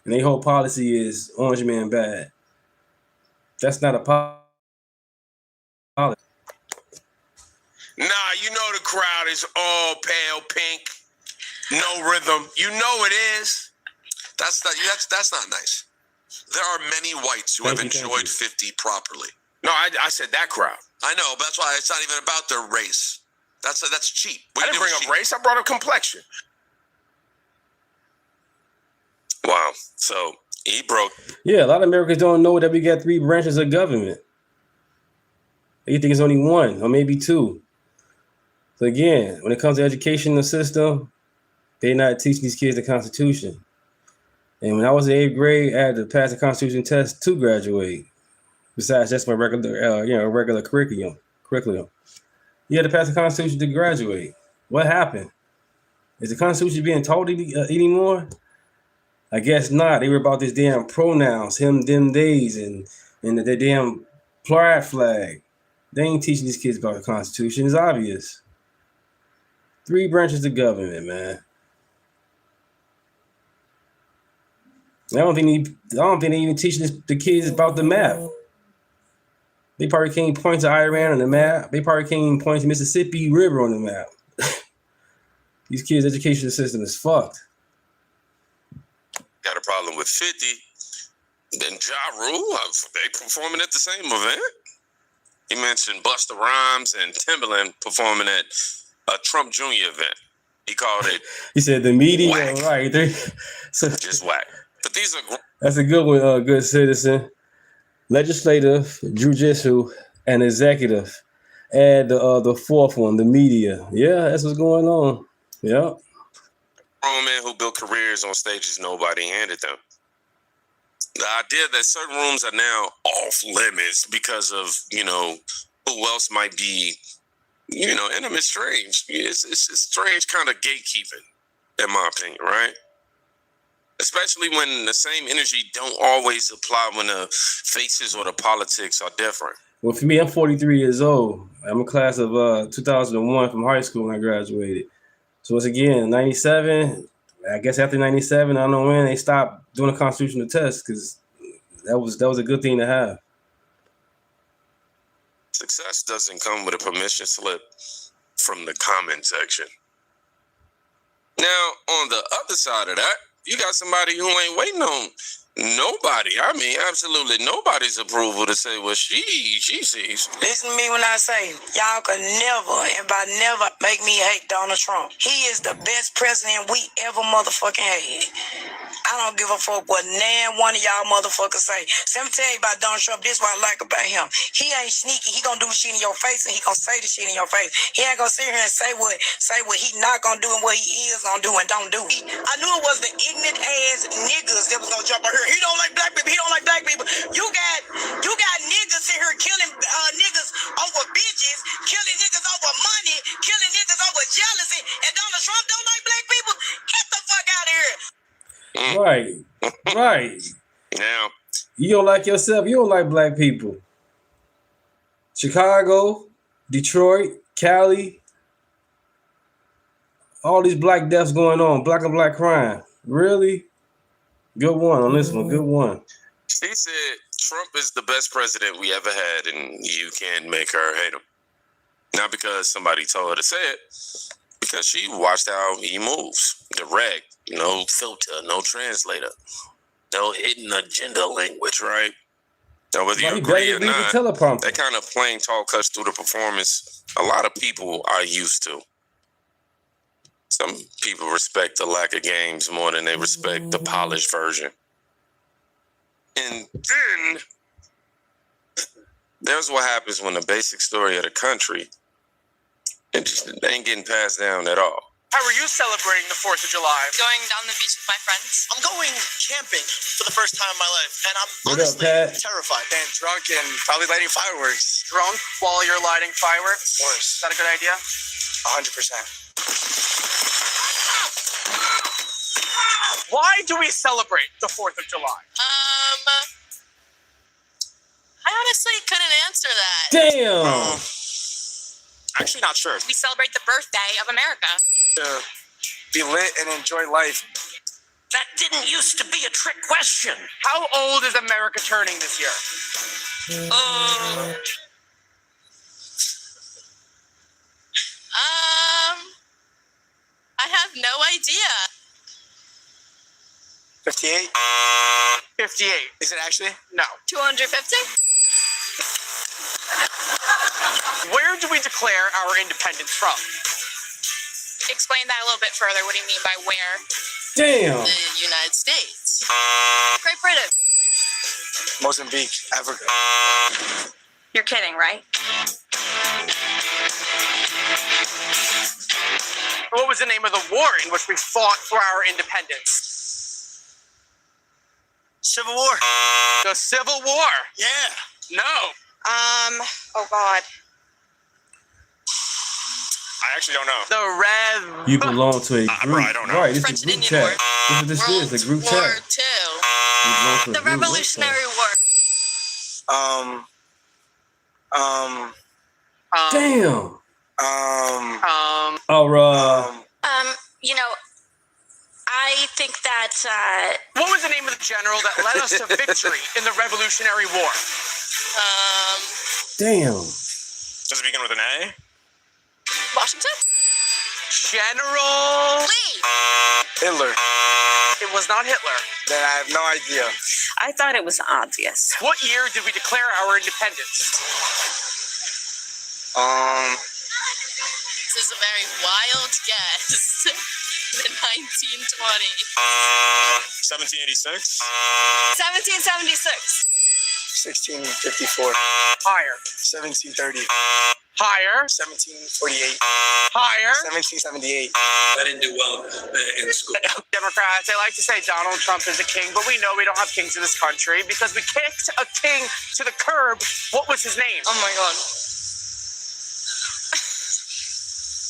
B: And their whole policy is orange man bad. That's not a policy.
N: Nah, you know the crowd is all pale pink, no rhythm. You know it is.
O: That's not nice. There are many whites who have enjoyed 50 properly.
N: No, I said that crowd.
O: I know, but that's why it's not even about their race. That's cheap.
N: I didn't bring up race. I brought up complexion. Wow. So he broke.
B: Yeah, a lot of Americans don't know that we got 3 branches of government. They think it's only 1 or maybe 2. So again, when it comes to educational system, they're not teaching these kids the Constitution. And when I was in 8th grade, I had to pass the Constitution test to graduate. Besides, that's my regular curriculum. You had to pass the Constitution to graduate. What happened? Is the Constitution being taught anymore? I guess not. They were about this damn pronouns, him, them, days, and the damn pride flag. They ain't teaching these kids about the Constitution. It's obvious. 3 branches of government, man. I don't think they even teaching the kids about the map. They probably can't point to Iran on the map. They probably can't even point to Mississippi River on the map. These kids' education system is fucked.
M: Got a problem with 50. Then Ja Rule, they performing at the same event. He mentioned Busta Rhymes and Timberland performing at a Trump Jr. event. He called it.
B: He said the media,
M: whack.
B: Right?
M: Just whack. But these are.
B: That's a good one, good citizen. Legislative, judicial, and executive. Add the 4th one, the media. Yeah, that's what's going on. Yeah.
M: Grown men who built careers on stages nobody handed them. The idea that certain rooms are now off limits because of, who else might be, intimate strange. It's strange kind of gatekeeping, in my opinion, right? Especially when the same energy don't always apply when the faces or the politics are different.
B: Well, for me, I'm 43 years old. I'm a class of 2001 from high school when I graduated. So it's again, 97. I guess after 97, I don't know when they stopped doing a constitutional test because that was a good thing to have.
M: Success doesn't come with a permission slip from the comment section. Now, on the other side of that, you got somebody who ain't waiting on nobody. I mean, absolutely nobody's approval to say what she sees.
F: Listen to me when I say, y'all could never, and by never, make me hate Donald Trump. He is the best president we ever motherfucking had. I don't give a fuck what one of y'all motherfuckers say. So let me tell you about Donald Trump. This is what I like about him. He ain't sneaky. He gonna do shit in your face, and he gonna say the shit in your face. He ain't gonna sit here and say what he not gonna do and what he is gonna do and don't do. I knew it was the ignorant ass niggas that was gonna jump out here. He don't like black people. He don't like black people. You got niggas in here killing niggas over bitches, killing niggas over money, killing niggas over jealousy, and Donald Trump don't like black people. Get the fuck out of here.
B: Right.
M: Now,
B: you don't like yourself. You don't like black people. Chicago, Detroit, Cali, all these black deaths going on, black on black crime. Really? Good one on this one. Good one.
M: She said Trump is the best president we ever had, and you can't make her hate him. Not because somebody told her to say it, because she watched how he moves. Direct, no filter, no translator, no hidden agenda language, right? Now, whether you agree or not, that kind of plain talk cuts through the performance a lot of people are used to. Some people respect the lack of games more than they respect the polished version. And then there's what happens when the basic story of the country it just ain't getting passed down at all.
Q: How are you celebrating the 4th of July?
H: Going down the beach with my friends.
Q: I'm going camping for the first time in my life, and I'm
B: What up,
Q: honestly
B: Pat?
Q: terrified. And drunk and probably lighting fireworks. Drunk while you're lighting fireworks? Of course. Is that a good idea? 100%. Why do we celebrate the 4th of July?
H: I honestly couldn't answer that.
B: Damn.
Q: Actually, not sure.
H: We celebrate the birthday of America.
Q: To be lit and enjoy life.
J: That didn't used to be a trick question.
Q: How old is America turning this year?
H: I have no idea.
Q: 58? 58. Is it actually? No.
H: 250?
Q: Where do we declare our independence from?
H: Explain that a little bit further. What do you mean by where?
B: Damn.
H: The United States. Great Britain.
Q: Mozambique, Africa.
H: You're kidding, right?
Q: What was the name of the war in which we fought for our independence? Civil War. The Civil War. Yeah. No.
H: Oh God.
Q: I actually don't know. The Rev.
B: You belong to a group.
Q: bro, I don't know.
B: Right, this
H: French
B: is a group
H: and
B: chat.
H: Indian
B: This is what this is, a group
H: War
B: chat.
H: II.
B: You belong to a
H: The
B: group
H: Revolutionary War.
B: Damn.
H: You know, I think that,
Q: What was the name of the general that led us to victory in the Revolutionary War?
B: Damn.
Q: Does it begin with an A?
H: Washington?
Q: General
H: Lee.
Q: Hitler. It was not Hitler. Then I have no idea.
H: I thought it was obvious.
Q: What year did we declare our independence?
H: This is a very wild guess. The 1920.
Q: 1786.
H: 1776.
Q: 1654. Higher. 1730. Higher. 1748. Higher. 1778.
O: I didn't do well in school.
Q: Democrats, they like to say Donald Trump is a king, but we know we don't have kings in this country because we kicked a king to the curb. What was his name?
H: Oh my God.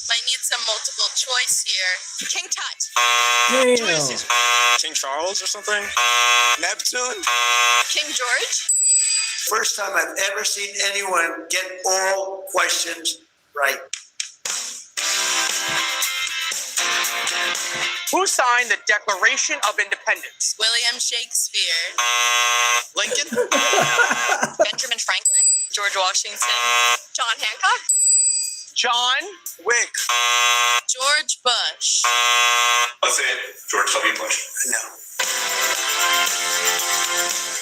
H: Might need some multiple choice here. King Tut.
B: Damn.
Q: King Charles or something? Neptune?
H: King George.
J: First time I've ever seen anyone get all questions right.
Q: Who signed the Declaration of Independence?
H: William Shakespeare.
Q: Lincoln?
H: Benjamin Franklin. George Washington. John Hancock.
Q: John Wick.
H: George Bush.
O: Let's say George W. Bush.
J: No.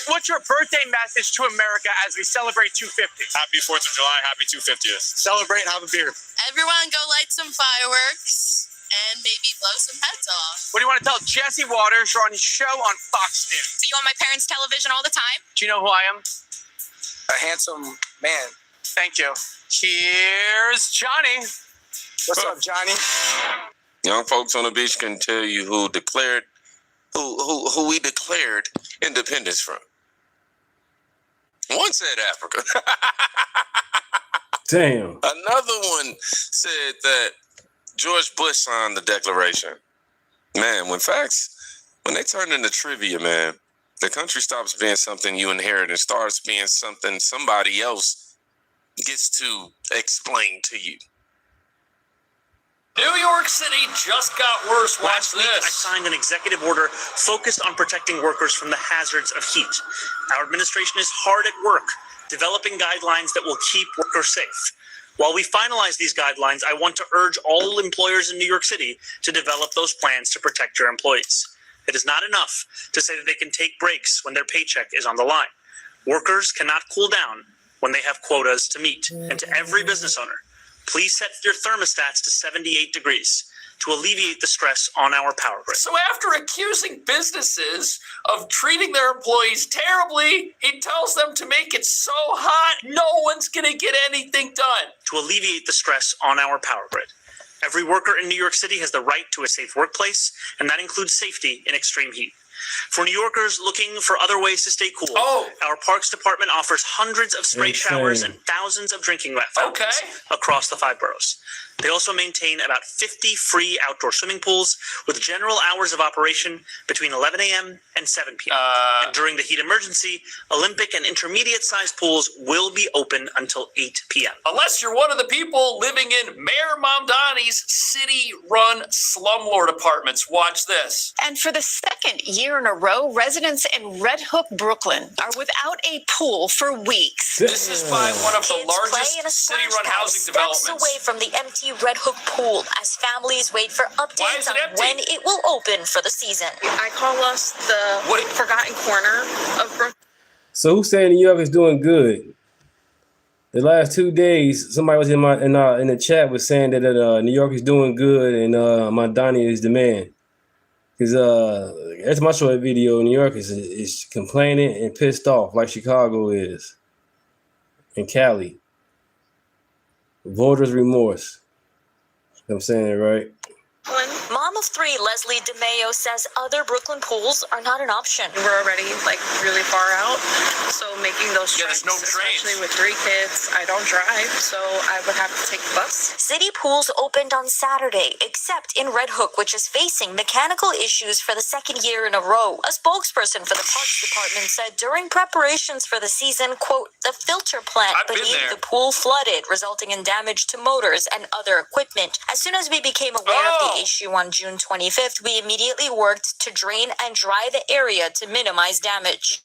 Q: What's your birthday message to America as we celebrate 250? Happy 4th of July, happy 250th. Celebrate and have a beer.
H: Everyone go light some fireworks and maybe blow some heads off.
Q: What do you want to tell Jesse Waters? You're on his show on Fox News.
H: See you on my parents' television all the time?
Q: Do you know who I am? A handsome man. Thank you. Here's Johnny. What's up, Johnny?
M: Young folks on the beach can tell you who we declared independence from. One said Africa.
B: Damn.
M: Another one said that George Bush signed the Declaration. Man, when they turn into trivia, man, the country stops being something you inherit and starts being something somebody else gets to explain to you.
J: New York City just got worse.
Y: Last week, I signed an executive order focused on protecting workers from the hazards of heat. Our administration is hard at work, developing guidelines that will keep workers safe. While we finalize these guidelines, I want to urge all employers in New York City to develop those plans to protect your employees. It is not enough to say that they can take breaks when their paycheck is on the line. Workers cannot cool down when they have quotas to meet. And to every business owner, please set your thermostats to 78 degrees. to alleviate the stress on our power grid.
C: So after accusing businesses of treating their employees terribly, he tells them to make it so hot, no one's going to get anything done.
Y: To alleviate the stress on our power grid. Every worker in New York City has the right to a safe workplace, and that includes safety in extreme heat. For New Yorkers looking for other ways to stay cool, our Parks Department offers hundreds of spray showers and thousands of drinking fountains across the 5 boroughs. They also maintain about 50 free outdoor swimming pools with general hours of operation between 11 a.m. and 7 p.m. And during the heat emergency, Olympic and intermediate-sized pools will be open until 8 p.m.
C: Unless you're one of the people living in Mayor Mamdani's city-run slumlord apartments. Watch this.
T: And for the second year in a row, residents in Red Hook, Brooklyn are without a pool for weeks.
C: This is by one of the largest city-run housing developments.
U: Away from the empty Red Hook pool as families wait for updates on when it will open for the season.
W: I call us the forgotten corner of Brooklyn.
B: So who's saying New York is doing good? The last 2 days, somebody was in the chat was saying that New York is doing good and Mamdani is the man. Because every time I show a video, New York is complaining and pissed off like Chicago is. And Cali. Voters' remorse. I'm saying it right.
U: Mom of 3 Leslie DeMayo says other Brooklyn pools are not an option.
W: We're already really far out, so making those trips, especially with 3 kids, I don't drive, so I would have to take the bus.
U: City pools opened on Saturday, except in Red Hook, which is facing mechanical issues for the second year in a row. A spokesperson for the Parks Department said during preparations for the season, quote, the filter plant beneath the pool flooded, resulting in damage to motors and other equipment. As soon as we became aware of the issue on June 25th, we immediately worked to drain and dry the area to minimize damage.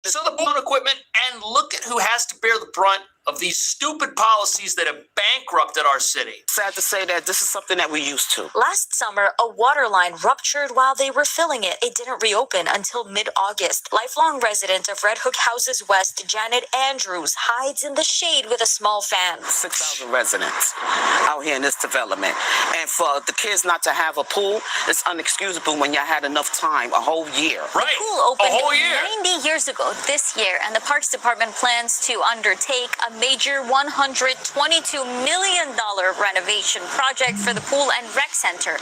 C: So the pool equipment, and look at who has to bear the brunt of these stupid policies that have bankrupted our city.
J: Sad to say that this is something that we're used to.
U: Last summer, a water line ruptured while they were filling it. It didn't reopen until mid-August. Lifelong resident of Red Hook Houses West, Janet Andrews, hides in the shade with a small fan.
J: 6,000 residents out here in this development. And for the kids not to have a pool, it's unexcusable when y'all had enough time, a whole year.
U: Right. The pool opened 90 years ago this year, and the Parks Department plans to undertake a major $122 million renovation project for the pool and rec center.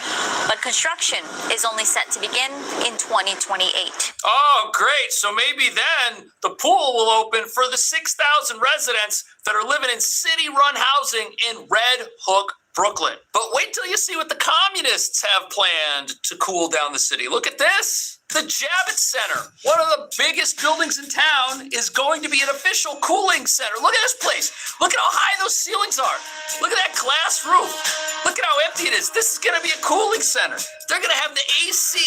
U: But construction is only set to begin in 2028.
C: Oh, great. So maybe then the pool will open for the 6,000 residents that are living in city-run housing in Red Hook, Brooklyn. But wait till you see what the communists have planned to cool down the city. Look at this. The Javits Center, one of the biggest buildings in town, is going to be an official cooling center. Look at this place. Look at how high those ceilings are. Look at that glass roof. Look at how empty it is. This is going to be a cooling center. They're going to have the AC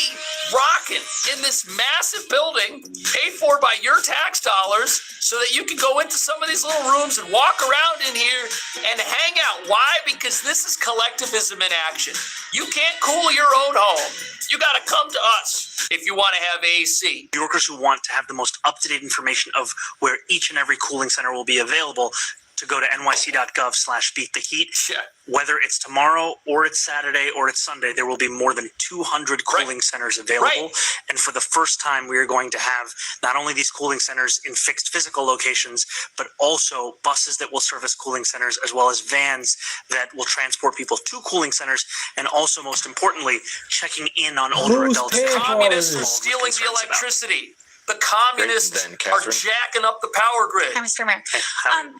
C: rocking in this massive building, paid for by your tax dollars, so that you can go into some of these little rooms and walk around in here and hang out. Why? Because this is collectivism in action. You can't cool your own home. You got to come to us if you want to have AC.
Y: New Yorkers who want to have the most up-to-date information of where each and every cooling center will be available to go to nyc.gov/beattheheat.
C: Yeah.
Y: Whether it's tomorrow or it's Saturday or it's Sunday, there will be more than 200 cooling centers available.
C: Right.
Y: And for the first time, we are going to have not only these cooling centers in fixed physical locations, but also buses that will serve as cooling centers, as well as vans that will transport people to cooling centers. And also, most importantly, checking in on older adults.
C: Communists are stealing the electricity. The communists are jacking up the power grid.
X: Hi, Mr. Mayor.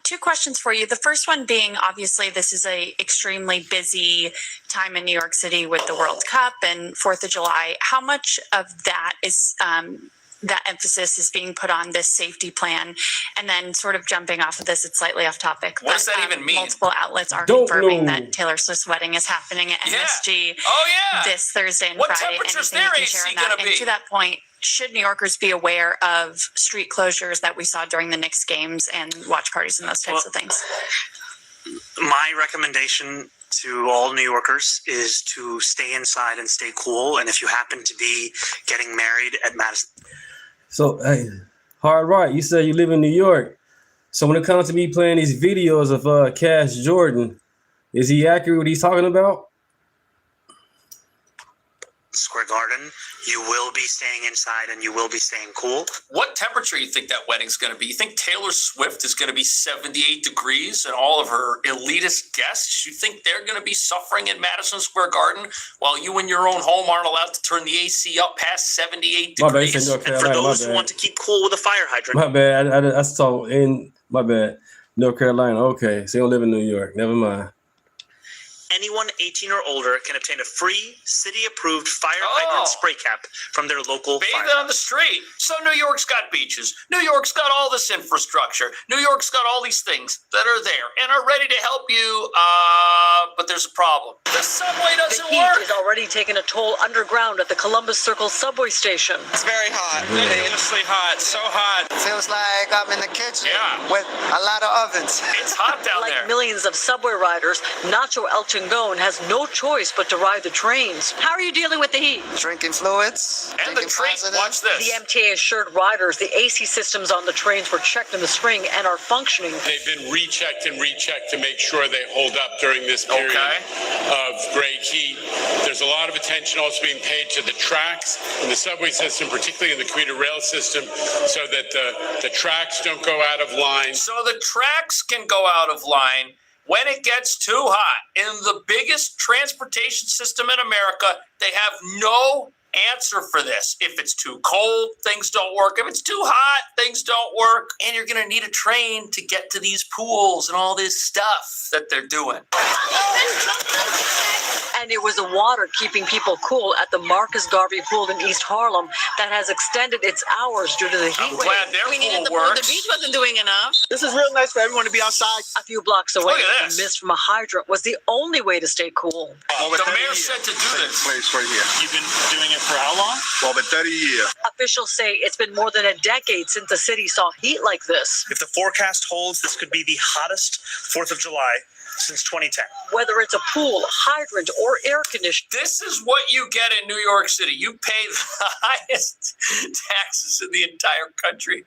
X: 2 questions for you. The first one being, obviously, this is a extremely busy time in New York City with the World Cup and 4th of July. How much of that is that emphasis is being put on this safety plan? And then sort of jumping off of this, it's slightly off topic.
C: What does that even mean?
X: Multiple outlets are confirming that Taylor Swift's wedding is happening at MSG this Thursday and
C: What
X: Friday.
C: temperature's
X: Anything
C: their
X: you can share
C: AC
X: on that?
C: gonna be?
X: And to that point, should New Yorkers be aware of street closures that we saw during the Knicks games and watch parties and those types of things?
Y: My recommendation to all New Yorkers is to stay inside and stay cool. And if you happen to be getting married at Madison.
B: So, hey, hard right. You say you live in New York. So when it comes to me playing these videos of Cash Jordan, is he accurate what he's talking about?
A: Square Garden, you will be staying inside and you will be staying cool.
C: What temperature you think that wedding's going to be? You think Taylor Swift is going to be 78 degrees and all of her elitist guests, you think they're going to be suffering in Madison Square Garden while you in your own home aren't allowed to turn the AC up past 78 degrees?
B: My bad,
A: And for those who want to keep cool with a fire hydrant.
B: My bad. I saw in my bad. North Carolina. Okay, so you don't live in New York. Never mind.
A: Anyone 18 or older can obtain a free city-approved fire hydrant spray cap from their local
C: Bathing on the street. So New York's got beaches. New York's got all this infrastructure. New York's got all these things that are there and are ready to help you. But there's a problem. The subway doesn't
E: The heat
C: work.
E: is already taking a toll underground at the Columbus Circle subway station.
I: It's very hot. Ridiculously hot. So hot. Feels like I'm in the kitchen with a lot of ovens.
C: It's hot down
E: like
C: there.
E: Millions of subway riders, Nacho El Chingon has no choice but to ride the trains. How are you dealing with the heat?
I: Drinking fluids.
C: And the train, watch this.
E: The MTA assured riders the AC systems on the trains were checked in the spring and are functioning.
S: They've been rechecked and rechecked to make sure they hold up during this period of great heat. There's a lot of attention also being paid to the tracks in the subway system, particularly in the commuter rail system, so that the tracks don't go out of line.
C: So the tracks can go out of line when it gets too hot. In the biggest transportation system in America, they have no answer for this. If it's too cold, things don't work. If it's too hot, things don't work. And you're going to need a train to get to these pools and all this stuff that they're doing.
E: And it was the water keeping people cool at the Marcus Garvey pool in East Harlem that has extended its hours due to the heat wave.
C: Glad their
E: We
C: pool
E: needed the
C: works.
E: The beach wasn't doing enough.
A: This is real nice for everyone to be outside.
E: A few blocks away,
C: Look at
E: the
C: this.
E: mist from a hydrant was the only way to stay cool.
C: The mayor said to do this.
V: Place right here. You've been doing it for how long? For over 30 years.
E: Officials say it's been more than a decade since the city saw heat like this.
A: If the forecast holds, this could be the hottest 4th of July since 2010.
E: Whether it's a pool, hydrant, or air conditioning.
C: This is what you get in New York City. You pay the highest taxes in the entire country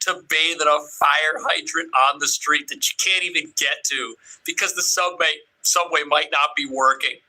C: to bathe in a fire hydrant on the street that you can't even get to because the subway might not be working.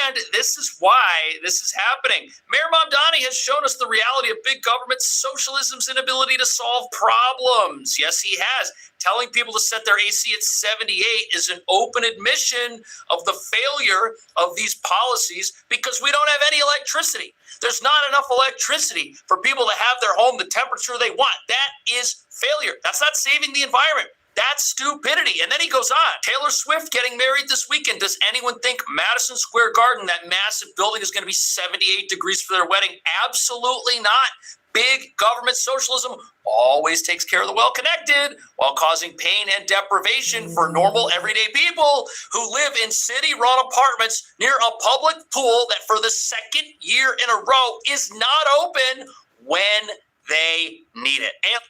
C: And this is why this is happening. Mayor Mamdani has shown us the reality of big government socialism's inability to solve problems. Yes, he has. Telling people to set their AC at 78 is an open admission of the failure of these policies because we don't have any electricity. There's not enough electricity for people to have their home the temperature they want. That is failure. That's not saving the environment. That's stupidity. And then he goes on. Taylor Swift getting married this weekend. Does anyone think Madison Square Garden, that massive building, is going to be 78 degrees for their wedding? Absolutely not. Big government socialism always takes care of the well-connected while causing pain and deprivation for normal, everyday people who live in city-run apartments near a public pool that for the second year in a row is not open when they need it. And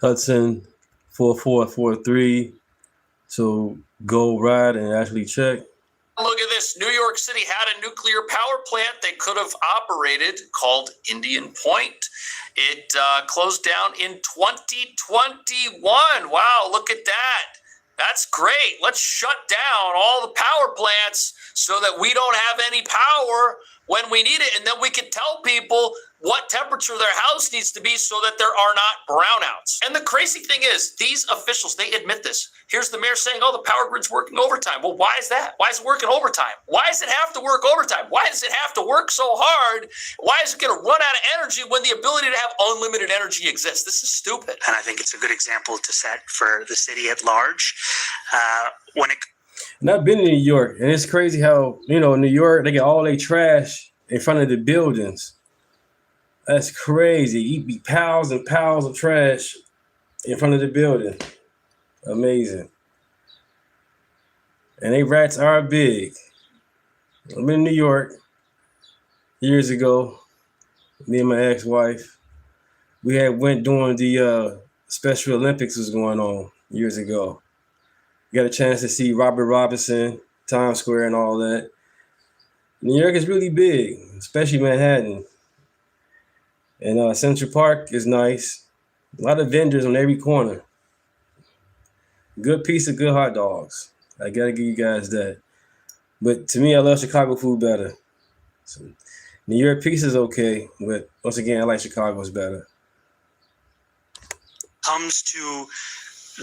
B: Hudson 4443. So go ride and actually check.
C: look at this. New York City had a nuclear power plant they could have operated called Indian Point. It closed down in 2021. Wow, look at that. That's great. Let's shut down all the power plants so that we don't have any power when we need it. And then we can tell people what temperature their house needs to be so that there are not brownouts. And the crazy thing is, these officials, they admit this. Here's the mayor saying, oh, the power grid's working overtime. Well, why is that? Why is it working overtime? Why does it have to work overtime? Why does it have to work so hard? Why is it going to run out of energy when the ability to have unlimited energy exists? This is stupid.
A: And I think it's a good example to set for the city at large.
B: And I've been in New York, and it's crazy how, in New York, they get all their trash in front of the buildings. That's crazy. You be piles and piles of trash in front of the building. Amazing. And they rats are big. I'm in New York years ago. Me and my ex-wife, we had went during the Special Olympics was going on years ago. Got a chance to see Robert Robinson, Times Square, and all that. New York is really big, especially Manhattan. And Central Park is nice. A lot of vendors on every corner. Good piece of good hot dogs. I gotta give you guys that. But to me, I love Chicago food better. So New York peace is okay, but once again, I like Chicago's better.
A: Comes to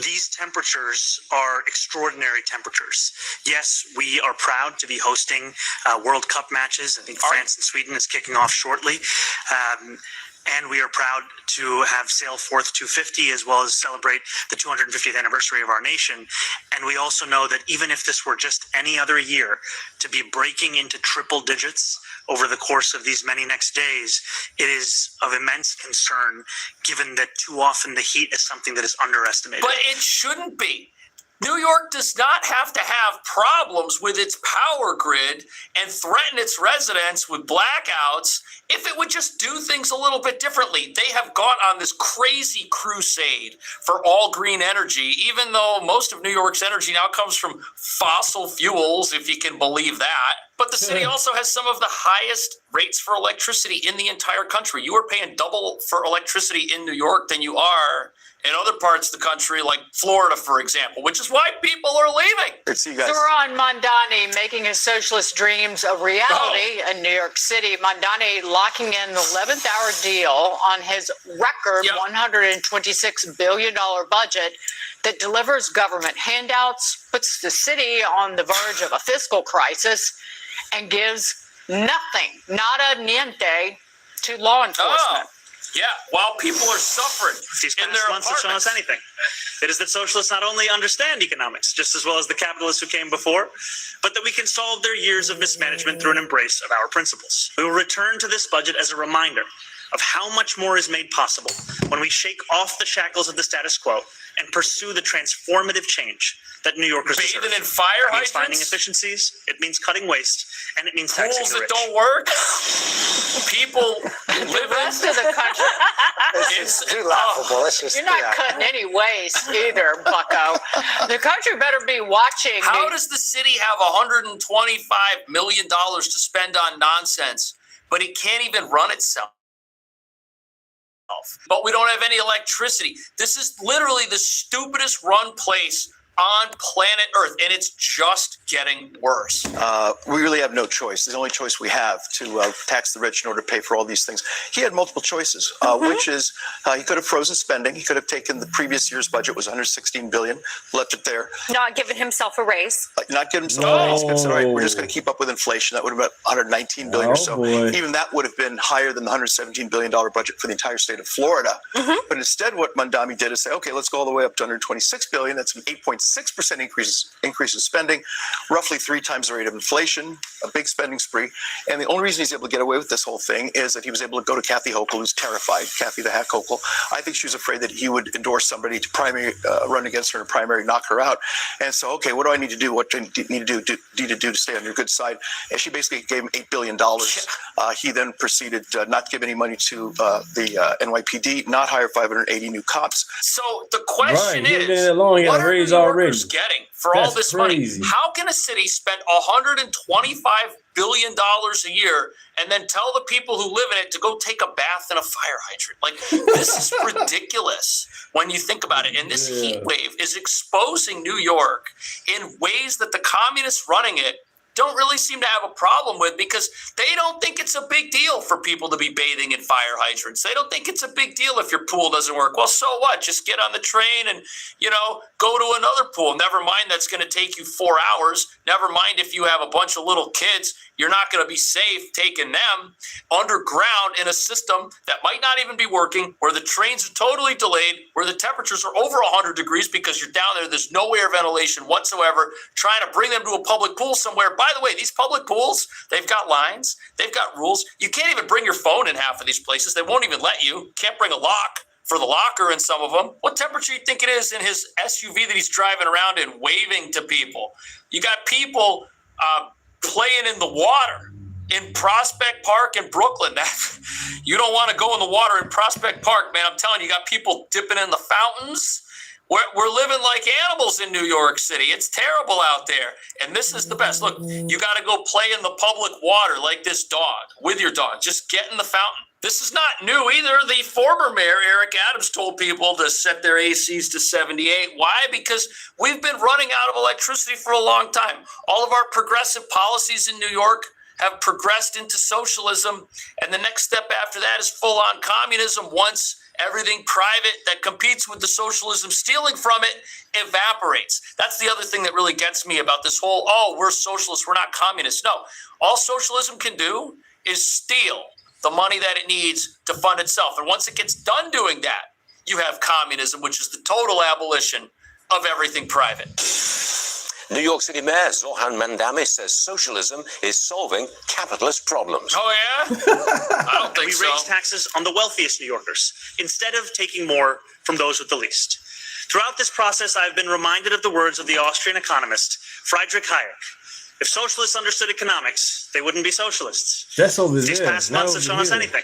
A: these temperatures are extraordinary temperatures. Yes, we are proud to be hosting World Cup matches. I think France and Sweden is kicking off shortly. And we are proud to have sail forth 250 as well as celebrate the 250th anniversary of our nation. And we also know that even if this were just any other year, to be breaking into triple digits over the course of these many next days, it is of immense concern, given that too often the heat is something that is underestimated.
C: But it shouldn't be. New York does not have to have problems with its power grid and threaten its residents with blackouts if it would just do things a little bit differently. They have gone on this crazy crusade for all green energy, even though most of New York's energy now comes from fossil fuels, if you can believe that. But the city also has some of the highest rates for electricity in the entire country. You are paying double for electricity in New York than you are in other parts of the country, like Florida, for example, which is why people are leaving.
E: So we're on Mondani making his socialist dreams a reality in New York City. Mondani locking in the 11th hour deal on his record $126 billion budget that delivers government handouts, puts the city on the verge of a fiscal crisis, and gives nothing, nada niente, to law enforcement.
C: Yeah, while people are suffering
A: These
C: in
A: past
C: their
A: months have shown us anything. It is that socialists not only understand economics, just as well as the capitalists who came before, but that we can solve their years of mismanagement through an embrace of our principles. We will return to this budget as a reminder of how much more is made possible when we shake off the shackles of the status quo and pursue the transformative change that New Yorkers deserve.
C: Bathing in fire
A: It means finding
C: hydrants?
A: efficiencies, it means cutting waste, and it means taxing
C: Pools
A: the
C: that
A: rich.
C: don't work, people
E: The rest of the country.
C: It's
I: too laughable.
E: You're not cutting any waste either, bucko. The country better be watching.
C: How does the city have $125 million to spend on nonsense, but it can't even run itself? But we don't have any electricity. This is literally the stupidest run place on planet Earth, and it's just getting worse.
D: We really have no choice. The only choice we have to tax the rich in order to pay for all these things. He had multiple choices, which is he could have frozen spending. He could have taken the previous year's budget was $116 billion, left it there.
H: Not giving himself a raise.
D: Not give himself a raise. But said, all right, we're just going to keep up with inflation. That would have been $119 billion or so.
B: Boy.
D: Even that would have been higher than the $117 billion budget for the entire state of Florida. But instead, what Mondani did is say, okay, let's go all the way up to $126 billion. That's an 8.6% increase in spending, roughly 3 times the rate of inflation, a big spending spree. And the only reason he's able to get away with this whole thing is that he was able to go to Kathy Hochul, who's terrified, Kathy the Hack Hochul. I think she was afraid that he would endorse somebody to primary run against her in a primary, knock her out. And so, okay, what do I need to do? What do I need to do to stay on your good side? And she basically gave him $8 billion. He then proceeded not to give any money to the NYPD, not hire 580 new cops.
C: So the question
B: Right,
C: is,
B: what
C: what
B: are
C: are
B: raise
C: New
B: already?
C: Yorkers getting for all
B: That's
C: this
B: crazy.
C: money? How can a city spend $125 billion a year and then tell the people who live in it to go take a bath in a fire hydrant? Like, this is ridiculous when you think about it. And this heat wave is exposing New York in ways that the communists running it don't really seem to have a problem with, because they don't think it's a big deal for people to be bathing in fire hydrants. They don't think it's a big deal if your pool doesn't work. Well, so what? Just get on the train and, go to another pool. Never mind that's going to take you 4 hours. Never mind if you have a bunch of little kids, you're not going to be safe taking them underground in a system that might not even be working, where the trains are totally delayed, where the temperatures are over 100 degrees because you're down there. There's no air ventilation whatsoever, trying to bring them to a public pool somewhere. By the way, these public pools, they've got lines, they've got rules. You can't even bring your phone in half of these places. They won't even let you. Can't bring a lock for the locker in some of them. What temperature do you think it is in his SUV that he's driving around and waving to people? You got people playing in the water in Prospect Park in Brooklyn. You don't want to go in the water in Prospect Park, man. I'm telling you, you got people dipping in the fountains. We're living like animals in New York City. It's terrible out there. And this is the best. Look, you got to go play in the public water like this dog, with your dog. Just get in the fountain. This is not new either. The former mayor, Eric Adams, told people to set their ACs to 78. Why? Because we've been running out of electricity for a long time. All of our progressive policies in New York have progressed into socialism. And the next step after that is full-on communism once everything private that competes with the socialism stealing from it evaporates. That's the other thing that really gets me about this whole, oh, we're socialists, we're not communists. No, all socialism can do is steal the money that it needs to fund itself. And once it gets done doing that, you have communism, which is the total abolition of everything private.
G: New York City Mayor Zohan Mandami says socialism is solving capitalist problems.
C: Oh, yeah? I don't think so.
K: We raise taxes on the wealthiest New Yorkers instead of taking more from those with the least. Throughout this process, I've been reminded of the words of the Austrian economist Friedrich Hayek. If socialists understood economics, they wouldn't be socialists.
B: That's over there.
K: These past months have
B: That
K: shown
B: over
K: us
B: here.
K: anything.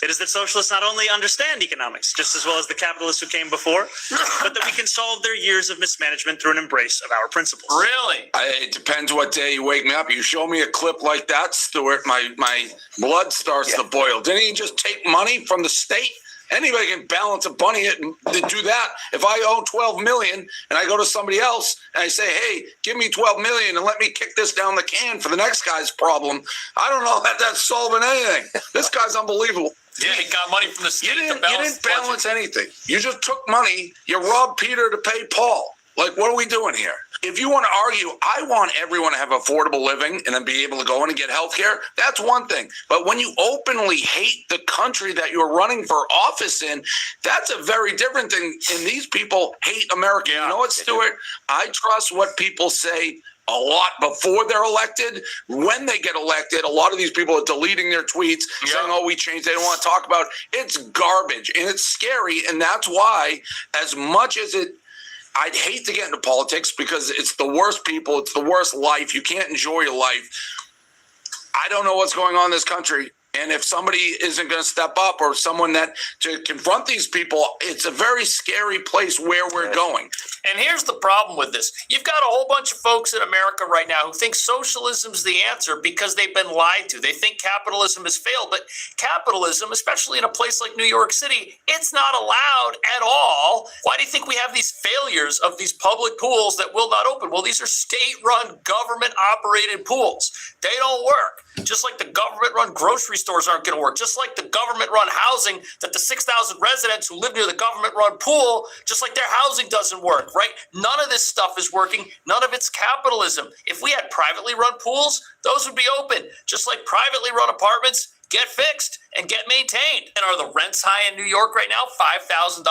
K: It is that socialists not only understand economics just as well as the capitalists who came before, but that we can solve their years of mismanagement through an embrace of our principles.
C: Really?
L: It depends what day you wake me up. You show me a clip like that, Stuart, my blood starts to boil. Didn't he just take money from the state? Anybody can balance a bunny and do that. If I owe 12 million and I go to somebody else and I say, hey, give me 12 million and let me kick this down the can for the next guy's problem, I don't know that that's solving anything. This guy's unbelievable.
C: Yeah, he got money from the state
L: You didn't balance anything. You just took money. You robbed Peter to pay Paul. Like, what are we doing here? If you want to argue, I want everyone to have affordable living and then be able to go in and get health care. That's one thing. But when you openly hate the country that you're running for office in, that's a very different thing. And these people hate America. You know what, Stuart? I trust what people say a lot before they're elected. When they get elected, a lot of these people are deleting their tweets saying, oh, we changed. They don't want to talk about it. It's garbage and it's scary. And that's why, as much as I'd hate to get into politics because it's the worst people. It's the worst life. You can't enjoy your life. I don't know what's going on in this country. And if somebody isn't going to step up or someone that to confront these people, it's a very scary place where we're going.
C: And here's the problem with this. You've got a whole bunch of folks in America right now who think socialism's the answer because they've been lied to. They think capitalism has failed, but capitalism, especially in a place like New York City, it's not allowed at all. Why do you think we have these failures of these public pools that will not open? Well, these are state-run, government-operated pools. They don't work. Just like the government-run grocery stores aren't going to work. Just like the government-run housing that the 6,000 residents who live near the government-run pool, just like their housing doesn't work, right? None of this stuff is working. None of it's capitalism. If we had privately run pools, those would be open. Just like privately run apartments get fixed and get maintained. And are the rents high in New York right now? $5,000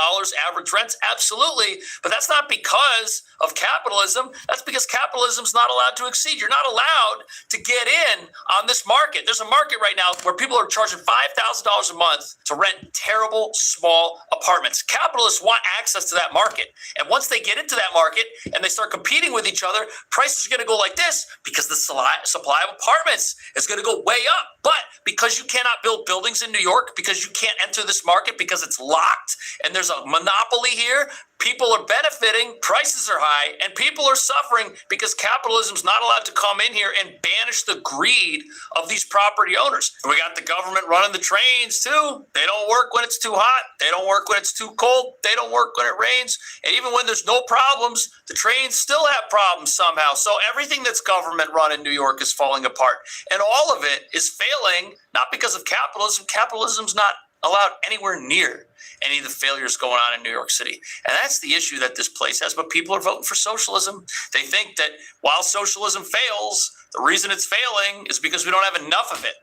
C: average rents? Absolutely. But that's not because of capitalism. That's because capitalism's not allowed to exceed. You're not allowed to get in on this market. There's a market right now where people are charging $5,000 a month to rent terrible, small apartments. Capitalists want access to that market. And once they get into that market and they start competing with each other, prices are going to go like this because the supply of apartments is going to go way up. But because you cannot build buildings in New York, because you can't enter this market because it's locked and there's a monopoly here, people are benefiting, prices are high, and people are suffering because capitalism's not allowed to come in here and banish the greed of these property owners. And we got the government running the trains too. They don't work when it's too hot. They don't work when it's too cold. They don't work when it rains. And even when there's no problems, the trains still have problems somehow. So everything that's government run in New York is falling apart. And all of it is failing, not because of capitalism. Capitalism's not allowed anywhere near any of the failures going on in New York City. And that's the issue that this place has. But people are voting for socialism. They think that while socialism fails, the reason it's failing is because we don't have enough of it.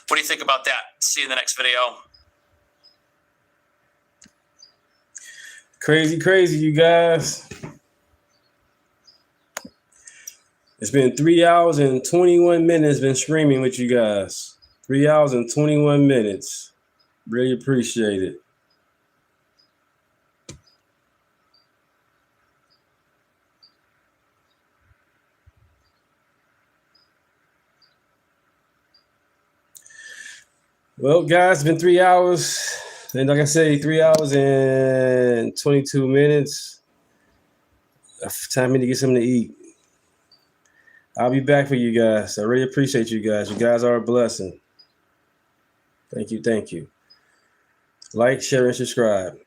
C: What do you think about that? See you in the next video.
B: Crazy, you guys. It's been 3 hours and 21 minutes been streaming with you guys. 3 hours and 21 minutes. Really appreciate it. Well, guys, it's been 3 hours. And like I say, 3 hours and 22 minutes. Time for me to get something to eat. I'll be back for you guys. I really appreciate you guys. You guys are a blessing. Thank you. Like, share, and subscribe.